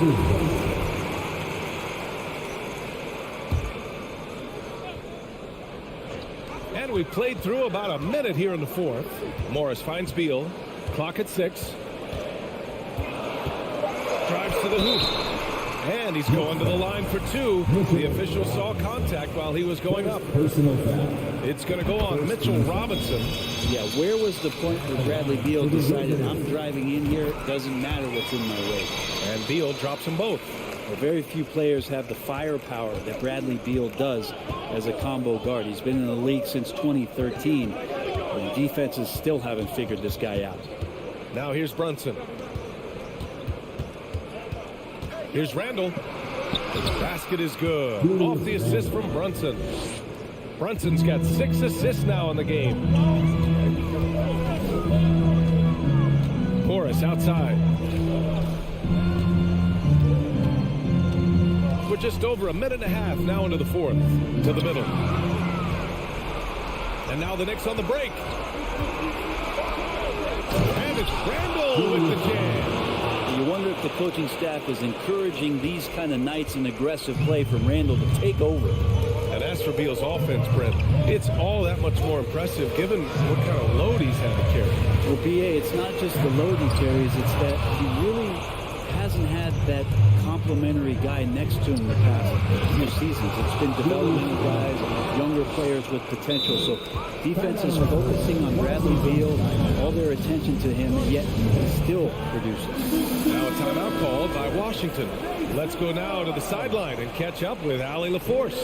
Speaker 1: And we played through about a minute here in the fourth. Morris finds Beal. Clock at 6. Drives to the hoop. And he's going to the line for 2. The official saw contact while he was going up.
Speaker 4: Personal foul.
Speaker 1: It's going to go on Mitchell Robinson.
Speaker 8: Yeah, where was the point where Bradley Beal decided I'm driving in here, it doesn't matter what's in my way?
Speaker 1: And Beal drops them both.
Speaker 8: Well, very few players have the firepower that Bradley Beal does as a combo guard. He's been in the league since 2013. And the defenses still haven't figured this guy out.
Speaker 1: Now here's Brunson. Here's Randall. Basket is good. Off the assist from Brunson. Brunson's got 6 assists now in the game. Morris outside. just over a minute and a half now into the fourth. To the middle. And now the Knicks on the break. And it's Randall with the jam.
Speaker 8: You wonder if the coaching staff is encouraging these kind of nights and aggressive play from Randall to take over.
Speaker 1: And as for Beal's offense, Brent, it's all that much more impressive given what kind of load he's had to carry.
Speaker 8: Well, BA, it's not just the load he carries, it's that he really hasn't had that complimentary guy next to him the past few seasons. It's been developmental guys, younger players with potential. So defense is focusing on Bradley Beal, all their attention to him, and yet he still produces.
Speaker 1: Now a timeout called by Washington. Let's go now to the sideline and catch up with Allie LaForce.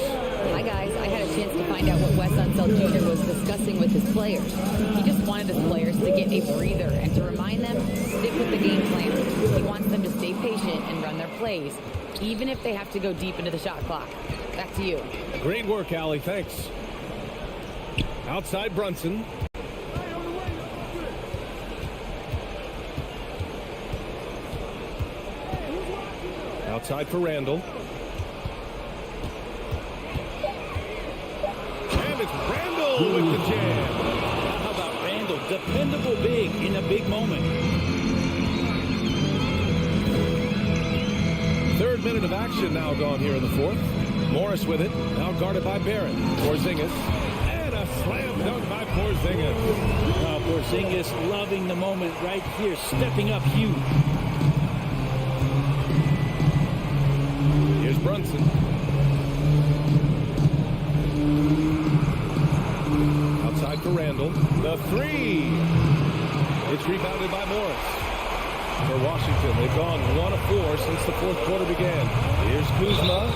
Speaker 5: Hi, guys. I had a chance to find out what Wes Unseld Jr. was discussing with his players. He just wanted his players to get a breather and to remind them, stick with the game plan. He wants them to stay patient and run their plays, even if they have to go deep into the shot clock. Back to you.
Speaker 1: Great work, Allie. Thanks. Outside Brunson. Outside for Randall. And it's Randall with the jam.
Speaker 8: How about Randall? Dependable big in a big moment.
Speaker 1: Third minute of action now gone here in the fourth. Morris with it. Now guarded by Barrett. Porzingis. And a slam dunk by Porzingis.
Speaker 8: Porzingis loving the moment right here. Stepping up huge.
Speaker 1: Here's Brunson. Outside for Randall. The three. It's rebounded by Morris. For Washington, they've gone 1 of 4 since the fourth quarter began. Here's Kuzma.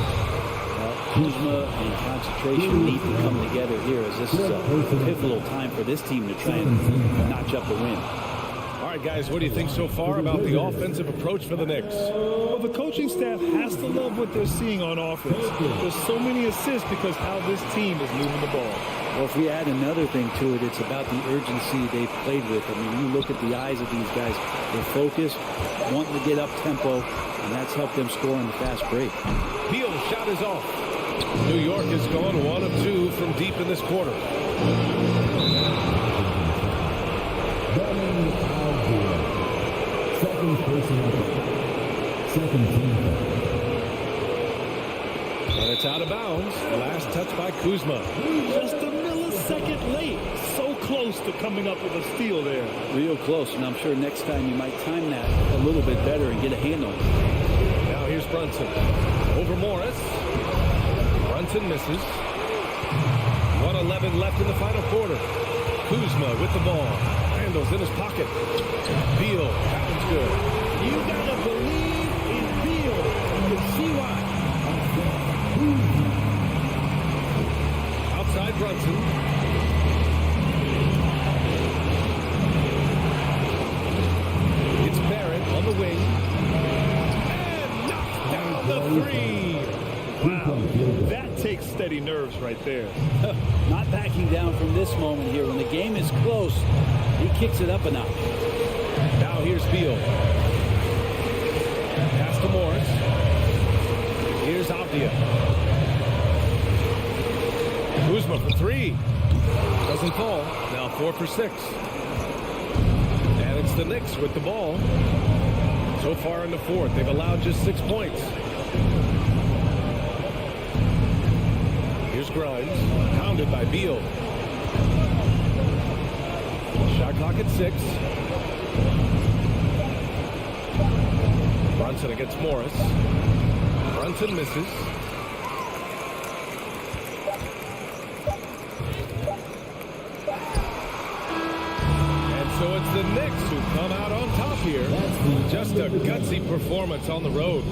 Speaker 8: Kuzma and concentration need to come together here as this is a pivotal time for this team to try and notch up a win.
Speaker 1: All right, guys, what do you think so far about the offensive approach for the Knicks?
Speaker 2: Well, the coaching staff has to love what they're seeing on offense. There's so many assists because how this team is moving the ball.
Speaker 8: Well, if we add another thing to it, it's about the urgency they've played with. I mean, you look at the eyes of these guys. They're focused, wanting to get up tempo, and that's helped them score on the fast break.
Speaker 1: Beal's shot is off. New York has gone 1 of 2 from deep in this quarter.
Speaker 4: Second personal foul. Second team foul.
Speaker 1: And it's out of bounds. Last touch by Kuzma.
Speaker 2: Just a millisecond late. So close to coming up with a steal there.
Speaker 8: Real close, and I'm sure next time you might time that a little bit better and get a hand on it.
Speaker 1: Now here's Brunson. Over Morris. Brunson misses. 1:11 left in the final quarter. Kuzma with the ball. Randall's in his pocket. Beal. That one's good.
Speaker 2: You gotta believe in Beal. You can see why.
Speaker 1: Outside Brunson. It's Barrett on the wing. And knocks down the three.
Speaker 2: Wow, that takes steady nerves right there.
Speaker 8: Not backing down from this moment here. When the game is close, he kicks it up a notch.
Speaker 1: Now here's Beal. Pass to Morris. Here's Avdia. Kuzma for 3. Doesn't fall. Now 4 for 6. And it's the Knicks with the ball. So far in the fourth, they've allowed just 6 points. Here's Grimes. Pounded by Beal. Shot clock at 6. Brunson against Morris. Brunson misses. And so it's the Knicks who come out on top here. Just a gutsy performance on the road.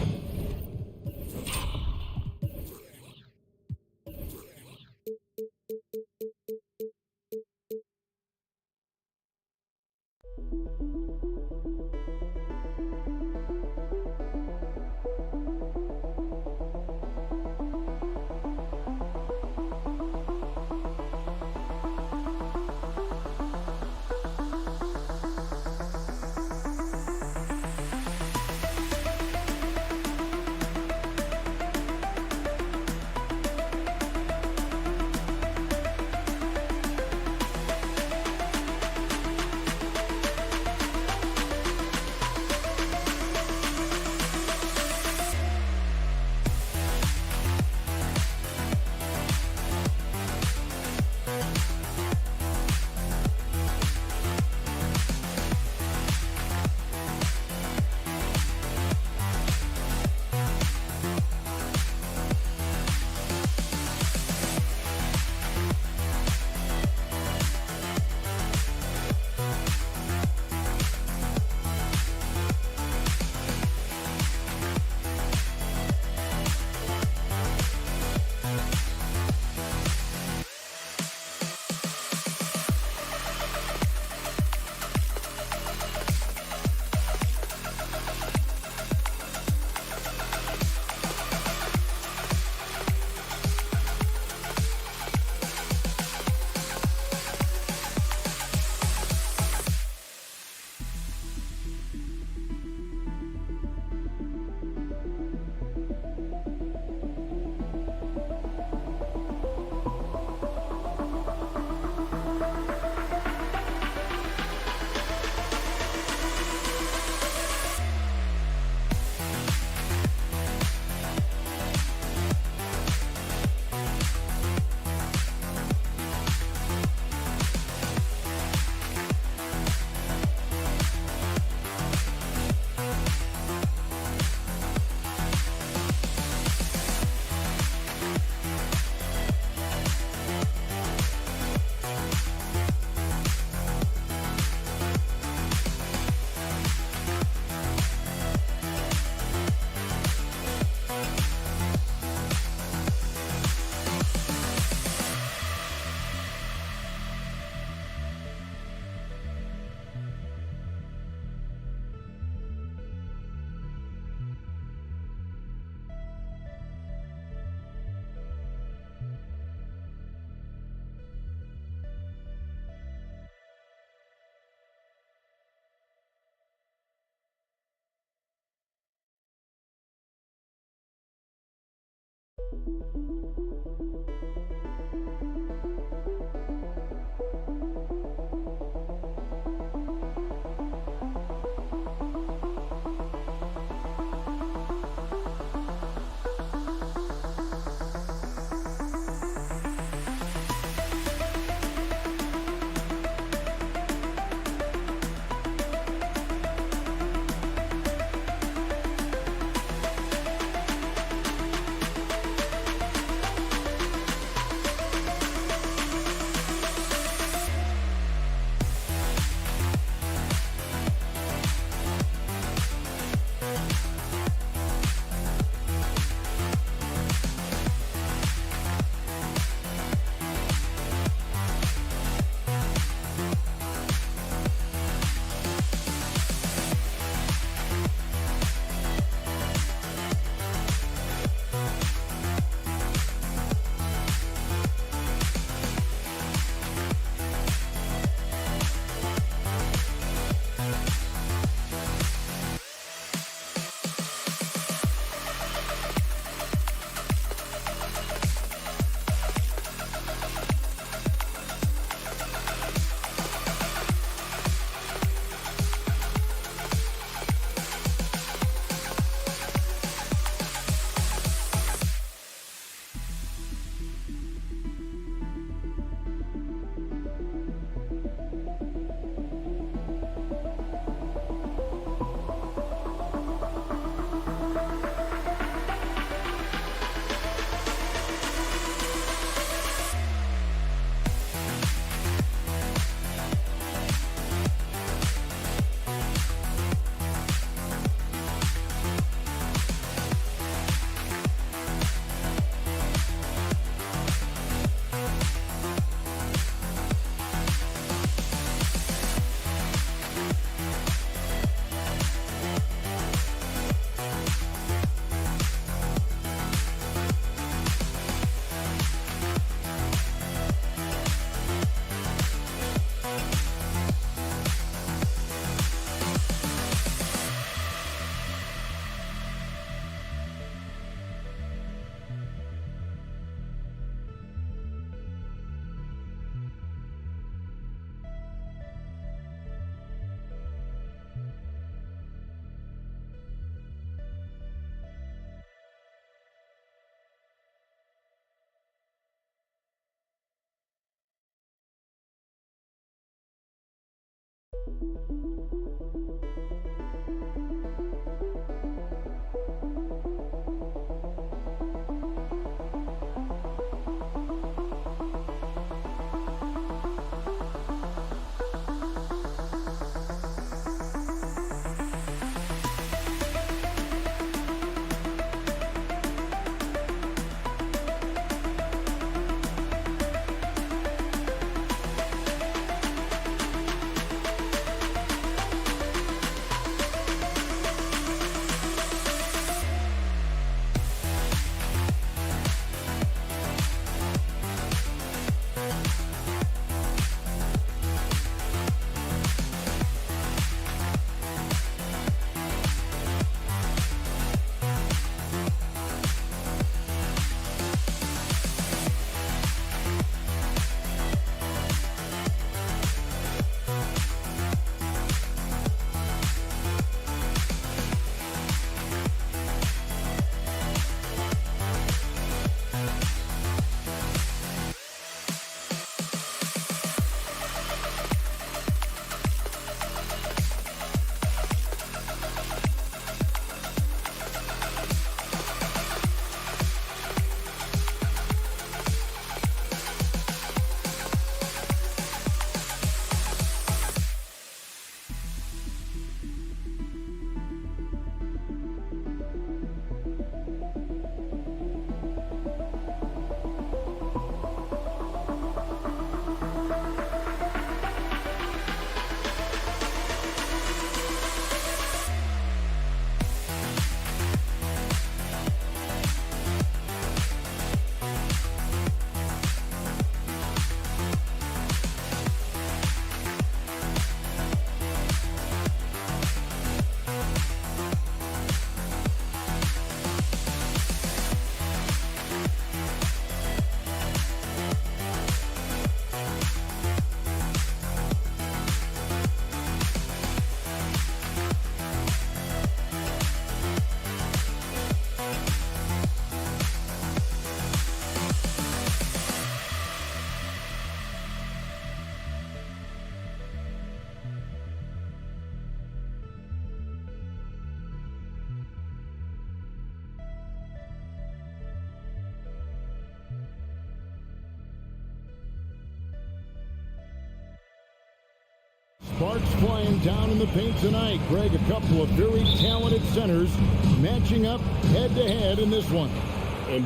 Speaker 7: Sparks flying down in the paint tonight. Greg, a couple of very talented centers matching up head-to-head in this one.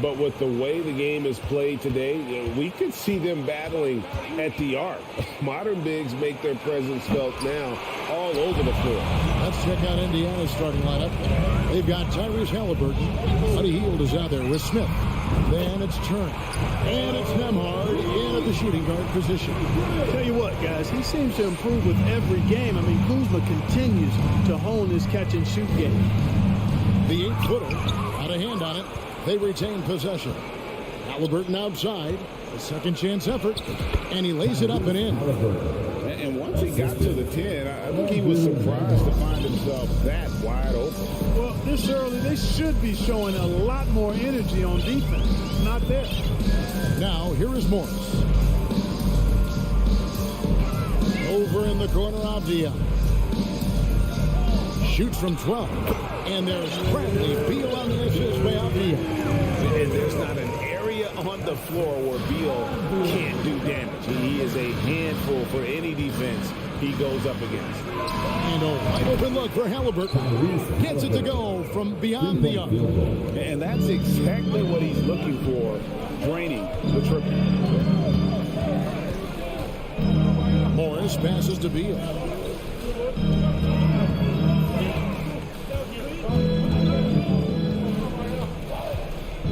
Speaker 9: But with the way the game is played today, we could see them battling at the arc. Modern bigs make their presence felt now all over the floor.
Speaker 7: Let's check out Indiana's starting lineup. They've got Tyrese Halliburton. Buddy Hield is out there with Smith. Then it's Turner. And it's Nembhard in at the shooting guard position.
Speaker 10: Tell you what, guys, he seems to improve with every game. I mean, Kuzma continues to hone his catch-and-shoot game.
Speaker 7: The 8-footer got a hand on it. They retain possession. Halliburton outside. A second chance effort. And he lays it up and in.
Speaker 9: And once he got to the 10, I think he was surprised to find himself that wide open.
Speaker 10: Well, this early, they should be showing a lot more energy on defense. It's not there.
Speaker 7: Now, here is Morris. Over in the corner, Avdia. Shoots from 12. And there's Bradley Beal on the assist by Avdia.
Speaker 9: And there's not an area on the floor where Beal can't do damage. He is a handful for any defense he goes up against.
Speaker 7: And a wide open look for Halliburton. Gets it to go from beyond the arc.
Speaker 9: And that's exactly what he's looking for, draining the triple.
Speaker 7: Morris passes to Beal.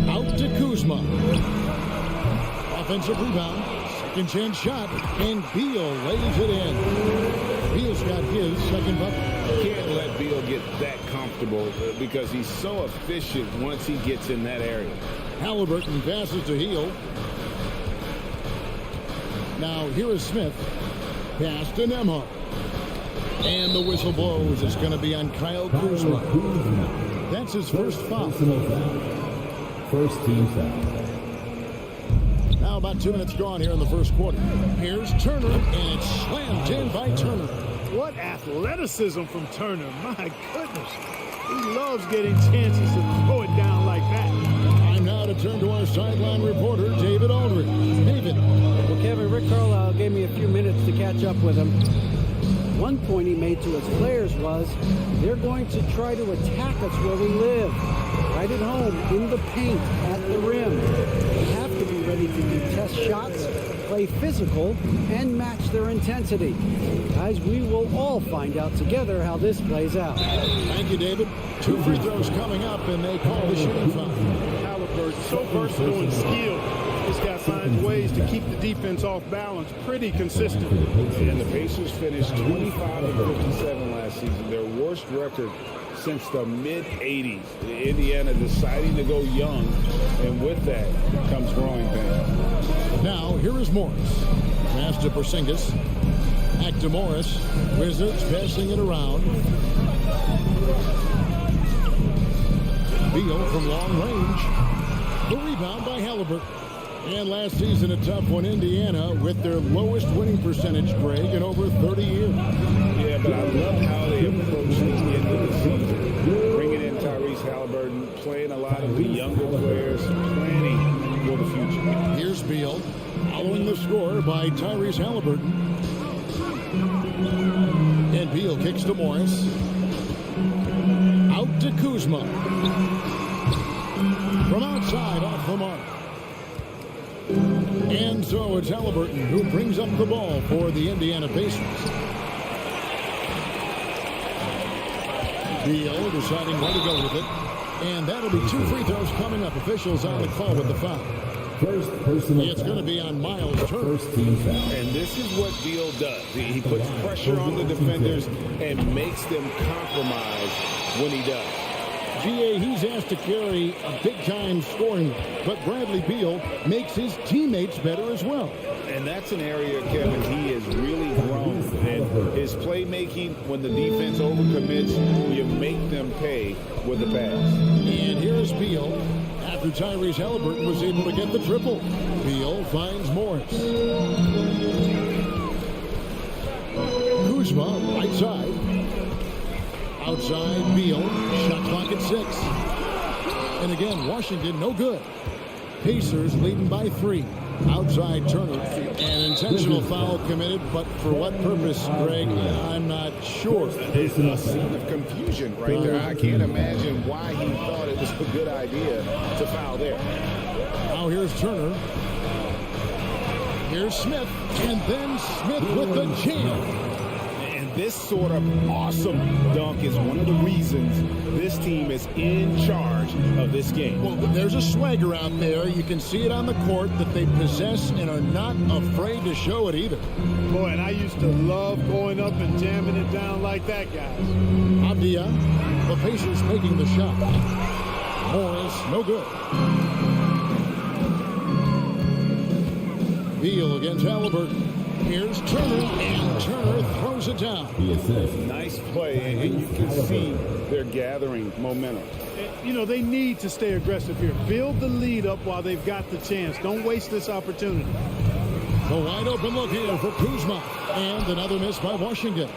Speaker 7: Out to Kuzma. Offensive rebound. Second chance shot. And Beal lays it in. Beal's got his second bucket.
Speaker 9: Can't let Beal get that comfortable because he's so efficient once he gets in that area.
Speaker 7: Halliburton passes to Hield. Now here is Smith. Pass to Nembhard. And the whistle blows. It's going to be on Kyle Kuzma. That's his first foul.
Speaker 4: First team foul.
Speaker 7: Now about 2 minutes gone here in the first quarter. Here's Turner, and it's slammed in by Turner.
Speaker 10: What athleticism from Turner. My goodness. He loves getting chances to throw it down like that.
Speaker 7: Time now to turn to our sideline reporter, David Aldridge. David.
Speaker 6: Well, Kevin, Rick Carlisle gave me a few minutes to catch up with him. One point he made to his players was, they're going to try to attack us where we live. Right at home, in the paint, at the rim. We have to be ready to contest shots, play physical, and match their intensity. Guys, we will all find out together how this plays out.
Speaker 7: Thank you, David. 2 free throws coming up, and they call the shooting foul.
Speaker 10: Halliburton, so versatile and skilled. This guy finds ways to keep the defense off balance pretty consistently.
Speaker 9: And the Pacers finished 25-57 last season, their worst record since the mid-'80s. Indiana deciding to go young, and with that comes growing pains.
Speaker 7: Now, here is Morris. Pass to Porzingis. Back to Morris. Wizards passing it around. Beal from long range. The rebound by Halliburton. And last season, a tough one, Indiana, with their lowest winning percentage, Greg, in over 30 years.
Speaker 9: Yeah, but I love how they approach the end of the season. Bringing in Tyrese Halliburton, playing a lot of the younger players, planning for the future.
Speaker 7: Here's Beal, following the score by Tyrese Halliburton. And Beal kicks to Morris. Out to Kuzma. From outside, off the mark. And so it's Halliburton who brings up the ball for the Indiana Pacers. Beal deciding where to go with it. And that'll be 2 free throws coming up. Officials on the call with the foul.
Speaker 4: First personal
Speaker 7: It's going to be on Miles Turner.
Speaker 4: First team foul.
Speaker 9: And this is what Beal does. He puts pressure on the defenders and makes them compromise when he does.
Speaker 7: GA, he's asked to carry a big-time scoring, but Bradley Beal makes his teammates better as well.
Speaker 9: And that's an area, Kevin, he has really grown. And his playmaking, when the defense overcommits, you make them pay with the pass.
Speaker 7: And here's Beal after Tyrese Halliburton was able to get the triple. Beal finds Morris. Kuzma, right side. Outside, Beal. Shot clock at 6. And again, Washington, no good. Pacers leading by 3. Outside Turner. An intentional foul committed, but for what purpose, Greg? I'm not sure.
Speaker 9: It's a scene of confusion right there. I can't imagine why he thought it was a good idea to foul there.
Speaker 7: Now here's Turner. Here's Smith. And then Smith with the jam.
Speaker 9: This sort of awesome dunk is one of the reasons this team is in charge of this game.
Speaker 7: Well, there's a swagger out there. You can see it on the court that they possess and are not afraid to show it either.
Speaker 10: Boy, and I used to love going up and jamming it down like that, guys.
Speaker 7: Abdia, the Pacers making the shot. Morris, no good. Beal against Halliburton. Here's Turner, and Turner throws it down.
Speaker 9: Nice play, and you can see they're gathering momentum.
Speaker 10: You know, they need to stay aggressive here. Build the lead up while they've got the chance. Don't waste this opportunity.
Speaker 7: The wide open look here for Kuzma, and another miss by Washington.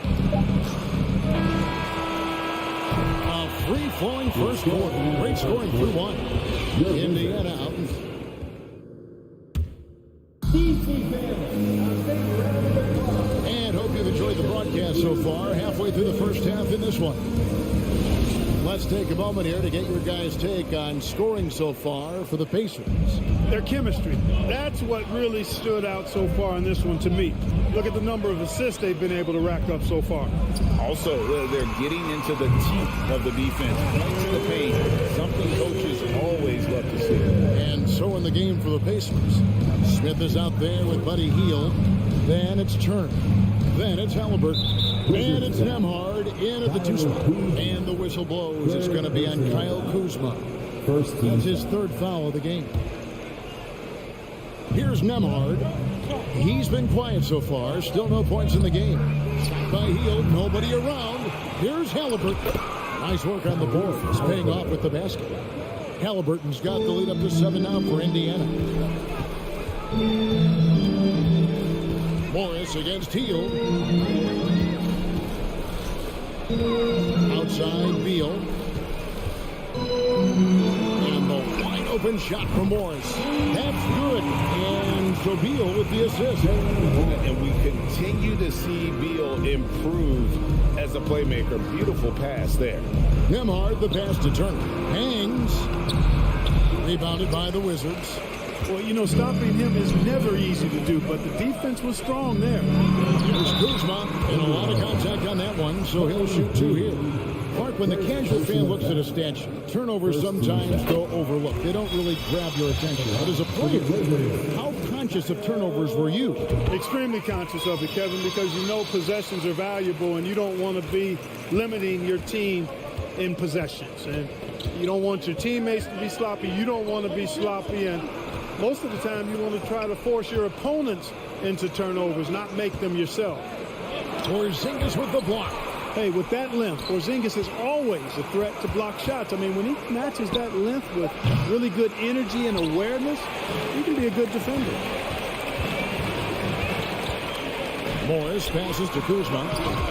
Speaker 7: A free-flowing first quarter. Great scoring through one. Indiana out in and hope you've enjoyed the broadcast so far. Halfway through the first half in this one. Let's take a moment here to get your guys' take on scoring so far for the Pacers.
Speaker 10: Their chemistry. That's what really stood out so far in this one to me. Look at the number of assists they've been able to rack up so far.
Speaker 9: Also, they're getting into the teeth of the defense. Right to the paint. Something coaches always love to see.
Speaker 7: And so in the game for the Pacers. Smith is out there with Buddy Hield. Then it's Turner. Then it's Halliburton. And it's Nembhard in at the 2 spot. And the whistle blows. It's going to be on Kyle Kuzma. That's his third foul of the game. Here's Nembhard. He's been quiet so far. Still no points in the game. By Hield, nobody around. Here's Halliburton. Nice work on the board. It's paying off with the basket. Halliburton's got the lead up to 7 now for Indiana. Morris against Hield. Outside Beal. And the wide open shot from Morris. That's good. And so Beal with the assist.
Speaker 9: And we continue to see Beal improve as a playmaker. Beautiful pass there.
Speaker 7: Nembhard, the pass to Turner. Hangs. Rebounded by the Wizards.
Speaker 10: Well, you know, stopping him is never easy to do, but the defense was strong there.
Speaker 7: Here's Kuzma, and a lot of contact on that one, so he'll shoot 2 here. Mark, when the casual fan looks at a stat sheet, turnovers sometimes go overlooked. They don't really grab your attention. But as a player, how conscious of turnovers were you?
Speaker 10: Extremely conscious of it, Kevin, because you know possessions are valuable, and you don't want to be limiting your team in possessions. And you don't want your teammates to be sloppy. You don't want to be sloppy, and most of the time, you want to try to force your opponents into turnovers, not make them yourself.
Speaker 7: Porzingis with the block.
Speaker 10: Hey, with that length, Porzingis is always a threat to block shots. I mean, when he matches that length with really good energy and awareness, he can be a good defender.
Speaker 7: Morris passes to Kuzma,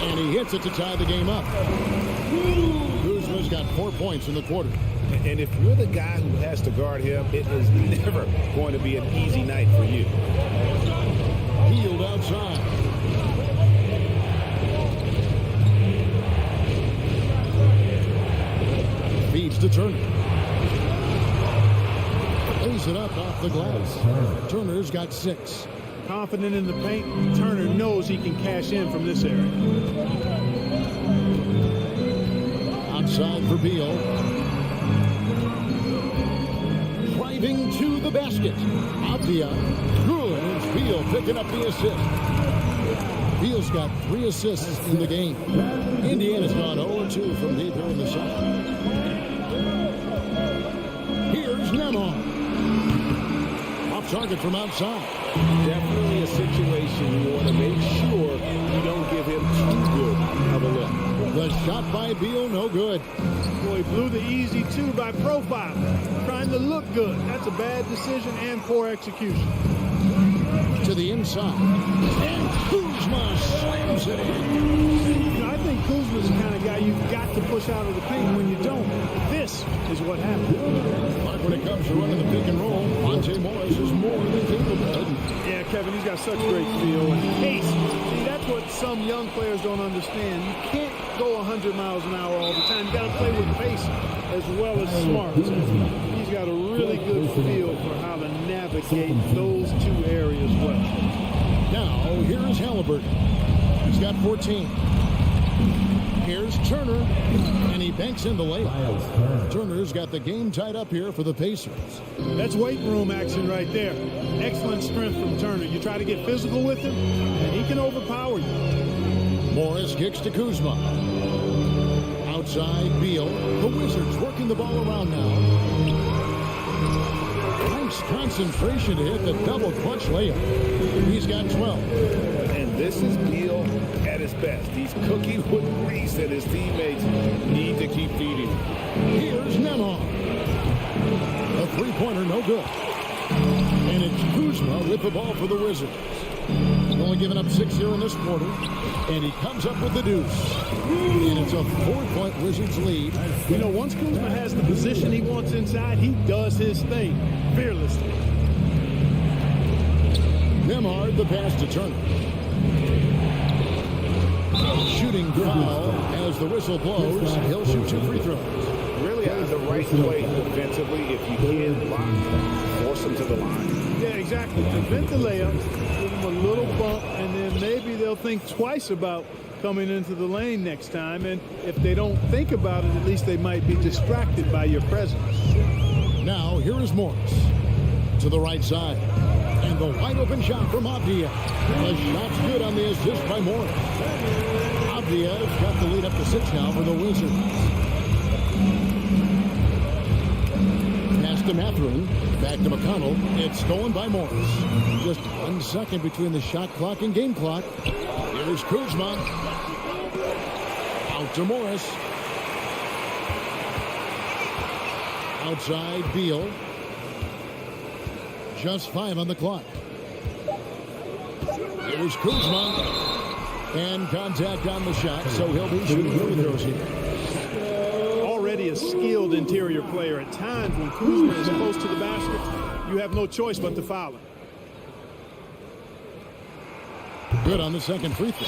Speaker 7: and he hits it to tie the game up. Kuzma's got 4 points in the quarter.
Speaker 9: And if you're the guy who has to guard him, it is never going to be an easy night for you.
Speaker 7: Hield outside. Feeds to Turner. Lays it up off the glass. Turner's got 6.
Speaker 10: Confident in the paint, Turner knows he can cash in from this area.
Speaker 7: Outside for Beal. Driving to the basket. Abdia. Good. It's Beal picking up the assist. Beal's got 3 assists in the game. Indiana's gone 0-2 from deep here in the second. Here's Nembhard. Off target from outside.
Speaker 9: Definitely a situation you want to make sure you don't give him too good of a look.
Speaker 7: The shot by Beal, no good.
Speaker 10: Boy, he blew the easy 2 by profile. Trying to look good. That's a bad decision and poor execution.
Speaker 7: To the inside. And Kuzma slams it in.
Speaker 10: You know, I think Kuzma's the kind of guy you've got to push out of the paint. When you don't, this is what happens.
Speaker 7: But when it comes to running the pick and roll, Monte Morris is more than capable.
Speaker 10: Kevin, he's got such great feel and pace. See, that's what some young players don't understand. You can't go 100 miles an hour all the time. You got to play with pace as well as smart. He's got a really good feel for how to navigate those two areas well.
Speaker 7: Now, here's Halliburton. He's got 14. Here's Turner, and he banks in the layup. Turner's got the game tied up here for the Pacers.
Speaker 10: That's weight room action right there. Excellent strength from Turner. You try to get physical with him, and he can overpower you.
Speaker 7: Morris kicks to Kuzma. Outside, Beal. The Wizards working the ball around now. Nice concentration to hit the double clutch layup. He's got 12.
Speaker 9: And this is Beal at his best. He's cooking with grease, and his teammates need to keep feeding him.
Speaker 7: Here's Nemar. A three-pointer, no good. And it's Kuzma with the ball for the Wizards. Only giving up 6 here in this quarter. And he comes up with the deuce. And it's a 4-point Wizards lead.
Speaker 10: You know, once Kuzma has the position he wants inside, he does his thing fearlessly.
Speaker 7: Nemar, the pass to Turner. Shooting foul as the whistle blows. He'll shoot 2 free throws.
Speaker 9: Really has the right play defensively. If you can block, force him to the line.
Speaker 10: Yeah, exactly. Prevent the layup, give them a little bump, and then maybe they'll think twice about coming into the lane next time. And if they don't think about it, at least they might be distracted by your presence.
Speaker 7: Now, here is Morris to the right side. And the wide open shot from Avdia. The shot's good on the assist by Morris. Avdia's got the lead up to 6 now for the Wizards. Pass to Mathurin. Back to McConnell. It's stolen by Morris. Just 1 second between the shot clock and game clock. Here's Kuzma. Out to Morris. Outside, Beal. Just 5 on the clock. Here's Kuzma. And contact on the shot, so he'll be shooting free throws here.
Speaker 10: Already a skilled interior player. At times when Kuzma is close to the basket, you have no choice but to foul him.
Speaker 7: Good on the second free throw.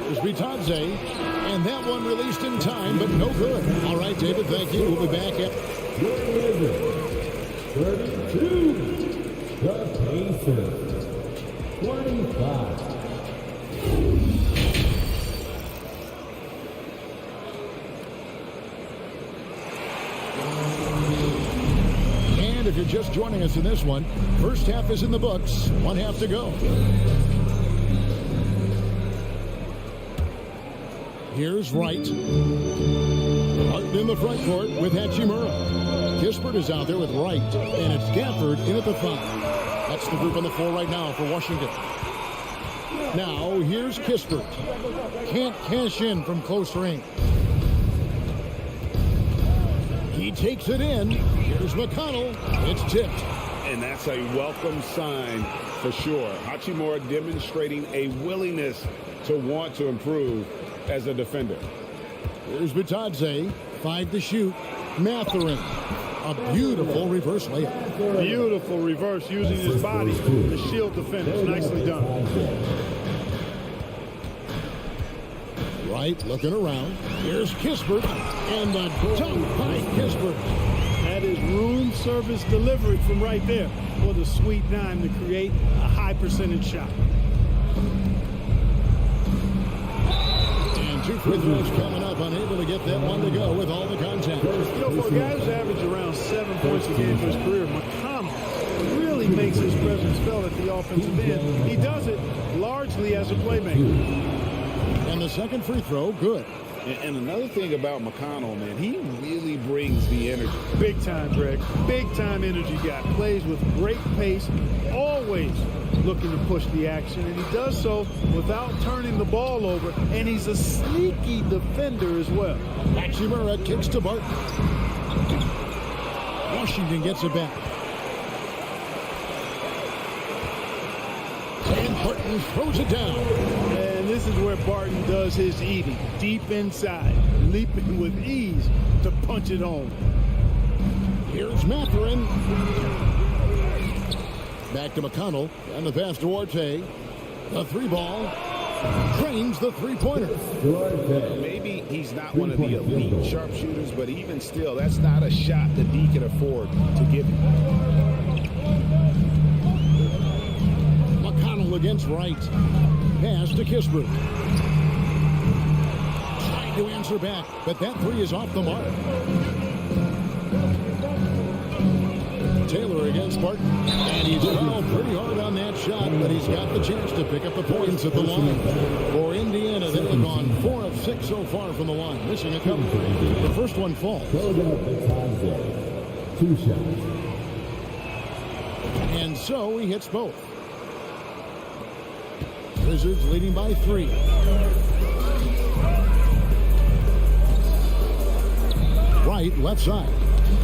Speaker 7: There's Bitadze, and that one released in time, but no good. All right, David, thank you. We'll be back at
Speaker 4: 32. The Pacers. 25.
Speaker 7: And if you're just joining us in this one, first half is in the books. 1 half to go. Here's Wright. Martin in the front court with Hachimura. Kispert is out there with Wright. And it's Gafford in at the 5. That's the group on the floor right now for Washington. Now, here's Kispert. Can't cash in from close range. He takes it in. Here's McConnell. It's tipped.
Speaker 9: And that's a welcome sign for sure. Hachimura demonstrating a willingness to want to improve as a defender.
Speaker 7: Here's Bitadze. 5 to shoot. Mathurin. A beautiful reverse layup.
Speaker 10: Beautiful reverse using his body to shield defenders. Nicely done.
Speaker 7: Wright looking around. Here's Kispert. And the dunk by Kispert.
Speaker 10: That is room service delivery from right there. What a sweet dime to create a high percentage shot.
Speaker 7: And 2 free throws coming up. Unable to get that one to go with all the contact.
Speaker 10: You know, for a guy who's averaged around 7 points a game for his career, McConnell really makes his presence felt at the offensive end. He does it largely as a playmaker.
Speaker 7: And the second free throw, good.
Speaker 9: And another thing about McConnell, man, he really brings the energy.
Speaker 10: Big time, Greg. Big time energy guy. Plays with great pace, always looking to push the action, and he does so without turning the ball over, and he's a sneaky defender as well.
Speaker 7: Hachimura kicks to Barton. Washington gets it back. And Barton throws it down.
Speaker 10: And this is where Barton does his eating, deep inside. leaping with ease to punch it home.
Speaker 7: Here's Mathurin. Back to McConnell. And the pass to Duarte. The three ball. Drains the three-pointer.
Speaker 9: Maybe he's not one of the elite sharpshooters, but even still, that's not a shot that he can afford to give him.
Speaker 7: McConnell against Wright. Pass to Kispert. Trying to answer back, but that three is off the mark. Taylor against Barton. And he's fouled pretty hard on that shot, but he's got the chance to pick up the points at the line. For Indiana, they have gone 4 of 6 so far from the line, missing a couple. The first one falls.
Speaker 4: 2 shots.
Speaker 7: And so he hits both. Wizards leading by 3. Right, left side.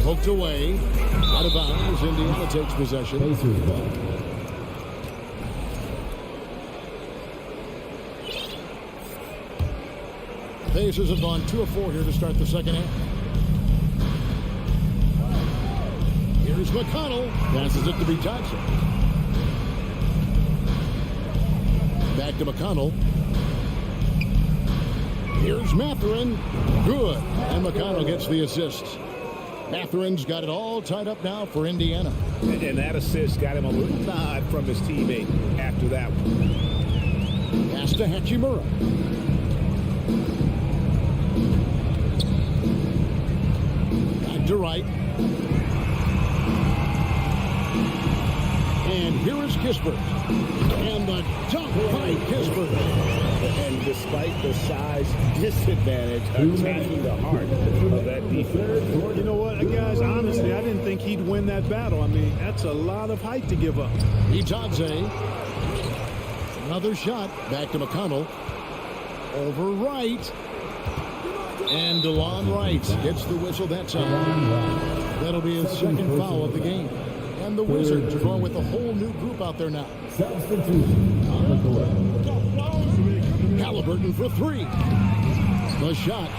Speaker 7: Poked away. Out of bounds. Indiana takes possession. Pacers have gone 2 of 4 here to start the second half. Here's McConnell. Passes it to be Johnson. Back to McConnell. Here's Mathurin. Good. And McConnell gets the assist. Mathurin's got it all tied up now for Indiana.
Speaker 9: And that assist got him a little nod from his teammate after that one.
Speaker 7: Pass to Hachimura. Back to Wright. And here is Kispert. And the dunk by Kispert.
Speaker 9: And despite the size disadvantage, attacking the heart of that defense.
Speaker 10: You know what, guys? Honestly, I didn't think he'd win that battle. I mean, that's a lot of height to give up.
Speaker 7: Itadze. Another shot. Back to McConnell. Over Wright. And DeLon Wright gets the whistle that time. That'll be his second foul of the game. And the Wizards are going with a whole new group out there now.
Speaker 4: Substitution on the court.
Speaker 7: Halliburton for 3. The shot,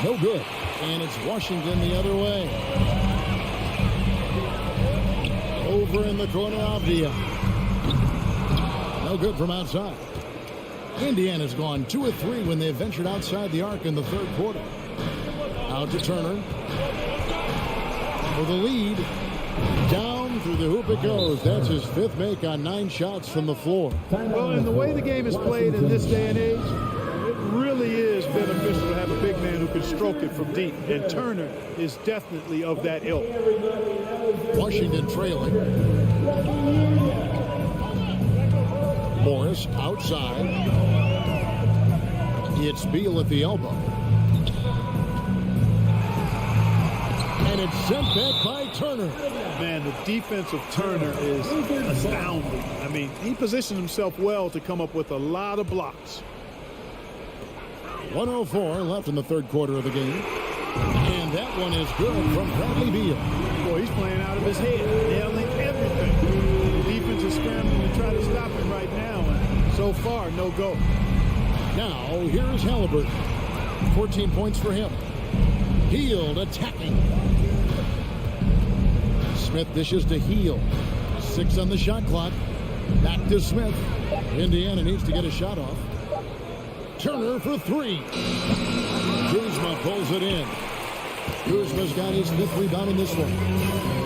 Speaker 7: no good. And it's Washington the other way. Over in the corner, Avdia. No good from outside. Indiana's gone 2 of 3 when they ventured outside the arc in the third quarter. Out to Turner. For the lead. Down through the hoop it goes. That's his 5th make on 9 shots from the floor.
Speaker 10: Well, and the way the game is played in this day and age, it really is beneficial to have a big man who can stroke it from deep. And Turner is definitely of that ilk.
Speaker 7: Washington trailing. Morris outside. It's Beal at the elbow. And it's sent back by Turner.
Speaker 10: Man, the defense of Turner is astounding. I mean, he positioned himself well to come up with a lot of blocks.
Speaker 7: 1:04 left in the third quarter of the game. And that one is good from Bradley Beal.
Speaker 10: Boy, he's playing out of his head, nailing everything. The defense is scrambling to try to stop him right now. And so far, no go.
Speaker 7: Now, here's Halliburton. 14 points for him. Hield attacking. Smith dishes to Hield. 6 on the shot clock. Back to Smith. Indiana needs to get a shot off. Turner for 3. Kuzma pulls it in. Kuzma's got his 5th rebound in this one.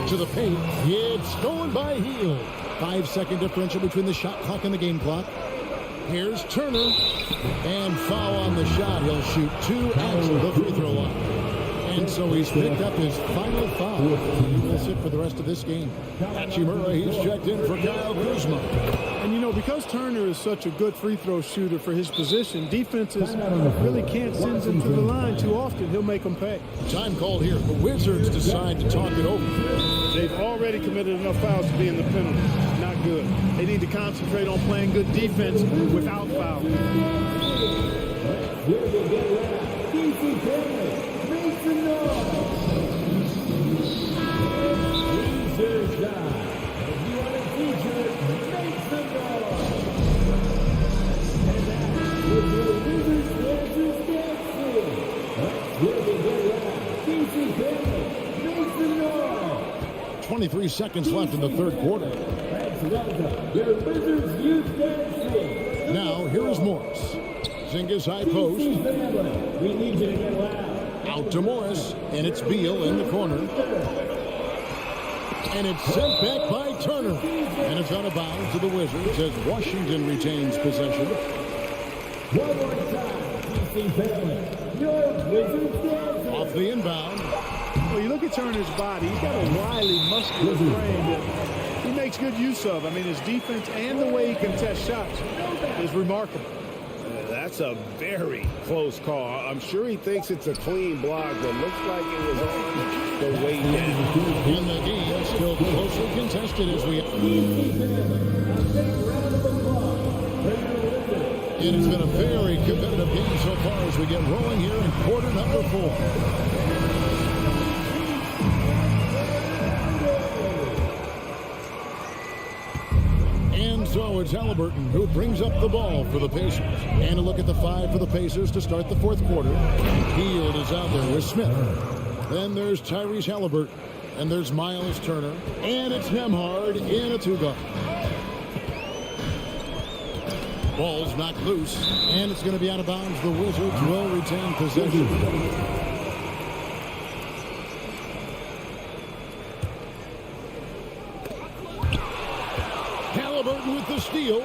Speaker 7: To the paint. It's stolen by Hield. 5-second differential between the shot clock and the game clock. Here's Turner. And foul on the shot. He'll shoot 2 at the free throw line. And so he's picked up his final foul. He will sit for the rest of this game. Hachimura, he's checked in for Kyle Kuzma.
Speaker 10: And, you know, because Turner is such a good free throw shooter for his position, defenses really can't send him to the line too often. He'll make them pay.
Speaker 7: Time called here. The Wizards decide to talk it over.
Speaker 10: They've already committed enough fouls to be in the penalty. Not good. They need to concentrate on playing good defense without fouls.
Speaker 4: DC Family makes the noise.
Speaker 7: 23 seconds left in the third quarter.
Speaker 4: Your Wizards youth dance team.
Speaker 7: Now, here is Morris. Skijesss high post.
Speaker 4: DC Family, we need you to get loud.
Speaker 7: Out to Morris, and it's Beal in the corner. And it's sent back by Turner. And it's out of bounds to the Wizards as Washington retains possession.
Speaker 4: One more time, DC Family. Your Wizards dance team.
Speaker 7: Off the inbound.
Speaker 10: Well, you look at Turner's body, he's got a wily, muscular frame that he makes good use of. I mean, his defense and the way he contests shots is remarkable.
Speaker 9: That's a very close call. I'm sure he thinks it's a clean block, but looks like it was on the way down.
Speaker 7: And the game is still closely contested as we... It has been a very competitive game so far as we get rolling here in quarter number 4. And so it's Halliburton who brings up the ball for the Pacers. And a look at the 5 for the Pacers to start the fourth quarter. Hield is out there with Smith. Then there's Tyrese Halliburton. And there's Miles Turner. And it's Nembhard in a 2-guard. Ball's knocked loose. And it's going to be out of bounds. The Wizards will retain possession. Halliburton with the steal.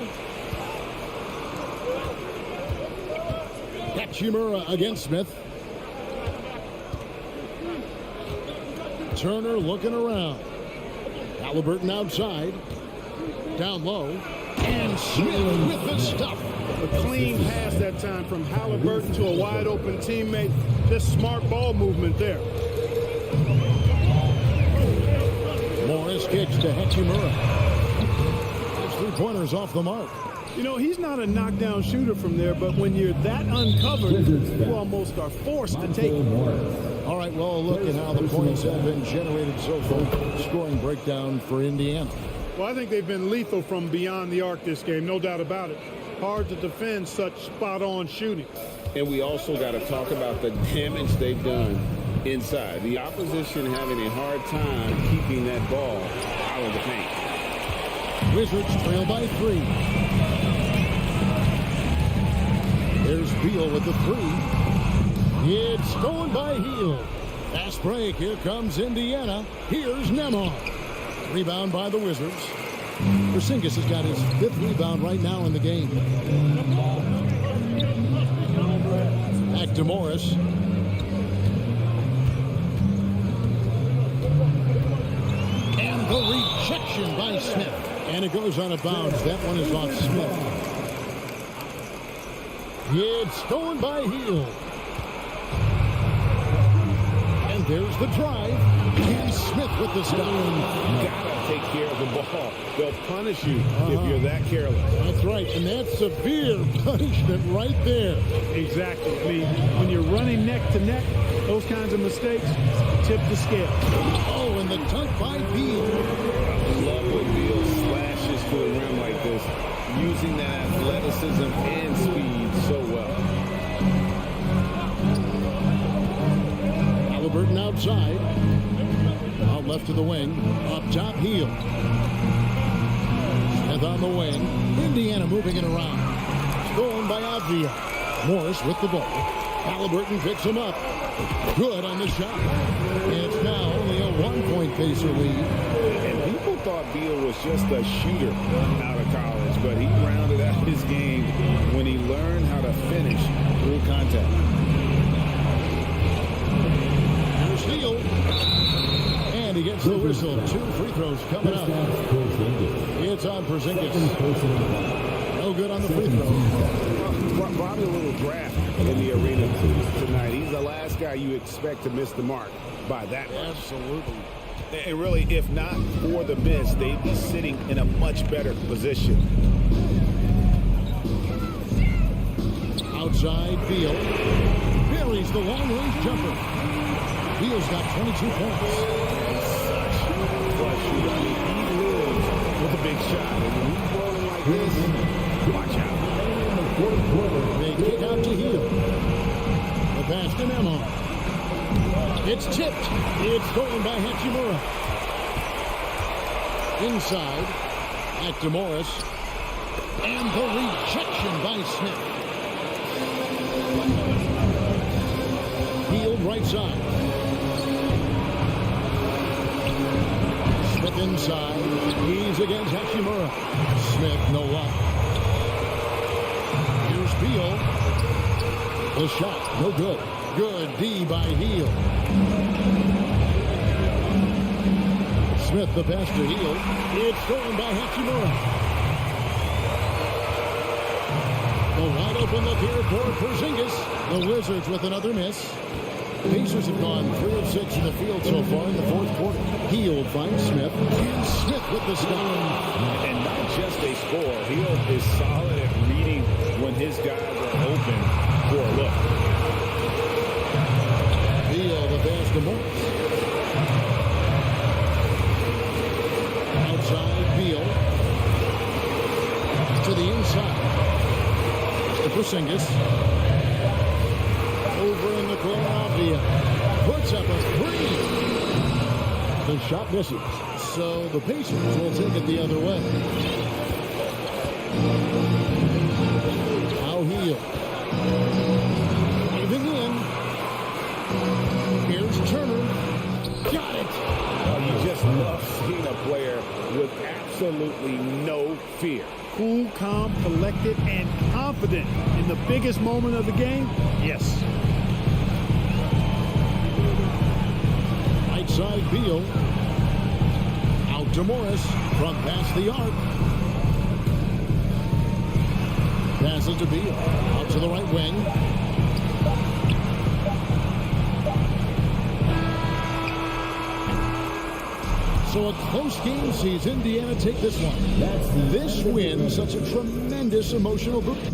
Speaker 7: Hachimura against Smith. Turner looking around. Halliburton outside. Down low. And Smith with the stuff.
Speaker 10: A clean pass that time from Halliburton to a wide open teammate. Just smart ball movement there.
Speaker 7: Morris kicks to Hachimura. 3-pointers off the mark.
Speaker 10: You know, he's not a knockdown shooter from there, but when you're that uncovered, you almost are forced to take it.
Speaker 7: All right, well, look at how the points have been generated so far. Scoring breakdown for Indiana.
Speaker 10: Well, I think they've been lethal from beyond the arc this game, no doubt about it. Hard to defend such spot-on shooting.
Speaker 9: And we also got to talk about the damage they've done inside. The opposition having a hard time keeping that ball out of the paint.
Speaker 7: Wizards trail by 3. There's Beal with the 3. It's stolen by Hield. Fast break. Here comes Indiana. Here's Nembhard. Rebound by the Wizards. Skijesss has got his 5th rebound right now in the game. Back to Morris. And the rejection by Smith. And it goes out of bounds. That one is off Smith. It's stolen by Hield. And there's the drive. And Smith with the stop.
Speaker 9: Gotta take care of the ball. They'll punish you if you're that careless.
Speaker 7: That's right. And that's severe punishment right there.
Speaker 10: Exactly. I mean, when you're running neck to neck, those kinds of mistakes tip the scale.
Speaker 7: Oh, and the dunk by Beal.
Speaker 9: I love when Beal slashes to the rim like this, using that athleticism and speed so well.
Speaker 7: Halliburton outside. Out left to the wing. Up top, Hield. Smith on the wing. Indiana moving it around. Stolen by Avdia. Morris with the ball. Halliburton picks him up. Good on the shot. It's now only a 1-point Pacer lead.
Speaker 9: And people thought Beal was just a shooter out of college, but he rounded out his game when he learned how to finish through contact.
Speaker 7: Here's Hield. And he gets the whistle. 2 free throws coming up. It's on Skijesss. No good on the free throw.
Speaker 9: Probably a little draft in the arena tonight. He's the last guy you expect to miss the mark by that much.
Speaker 7: Absolutely.
Speaker 9: And really, if not for the miss, they'd be sitting in a much better position.
Speaker 7: Outside, Beal. Buries the long-range jumper. Beal's got 22 points.
Speaker 9: Clutch shooter. I mean, he lives with a big shot. And when he's rolling like this, watch out.
Speaker 7: They kick out to Hield. The pass to Nembhard. It's tipped. It's stolen by Hachimura. Inside. Back to Morris. And the rejection by Smith. Field right side. Smith inside. He's against Hachimura. Smith, no luck. Here's Beal. The shot, no good. Good D by Heel. Smith, the pass to Heel. It's stolen by Hachimura. The wide open look here for Porzingis. The Wizards with another miss. The Pacers have gone 3 of 6 in the field so far in the fourth quarter. Heel finds Smith. And Smith with the stop.
Speaker 9: And not just a score. Heel is solid at reading when his guys are open for a look.
Speaker 7: Heel, the pass to Morris. Outside, Beal. To the inside. To Porzingis. Over in the corner, Avdia puts up a three. The shot misses. So the Pacers will take it the other way. Now Heel. Moving in. Here's Turner. Got it.
Speaker 9: Oh, you just love seeing a player with absolutely no fear.
Speaker 2: Cool, calm, collected, and confident in the biggest moment of the game? Yes.
Speaker 7: Right side, Beal. Out to Morris from past the arc. Passes to Beal. Out to the right wing. So a close game sees Indiana take this one. This win, such a tremendous emotional boost.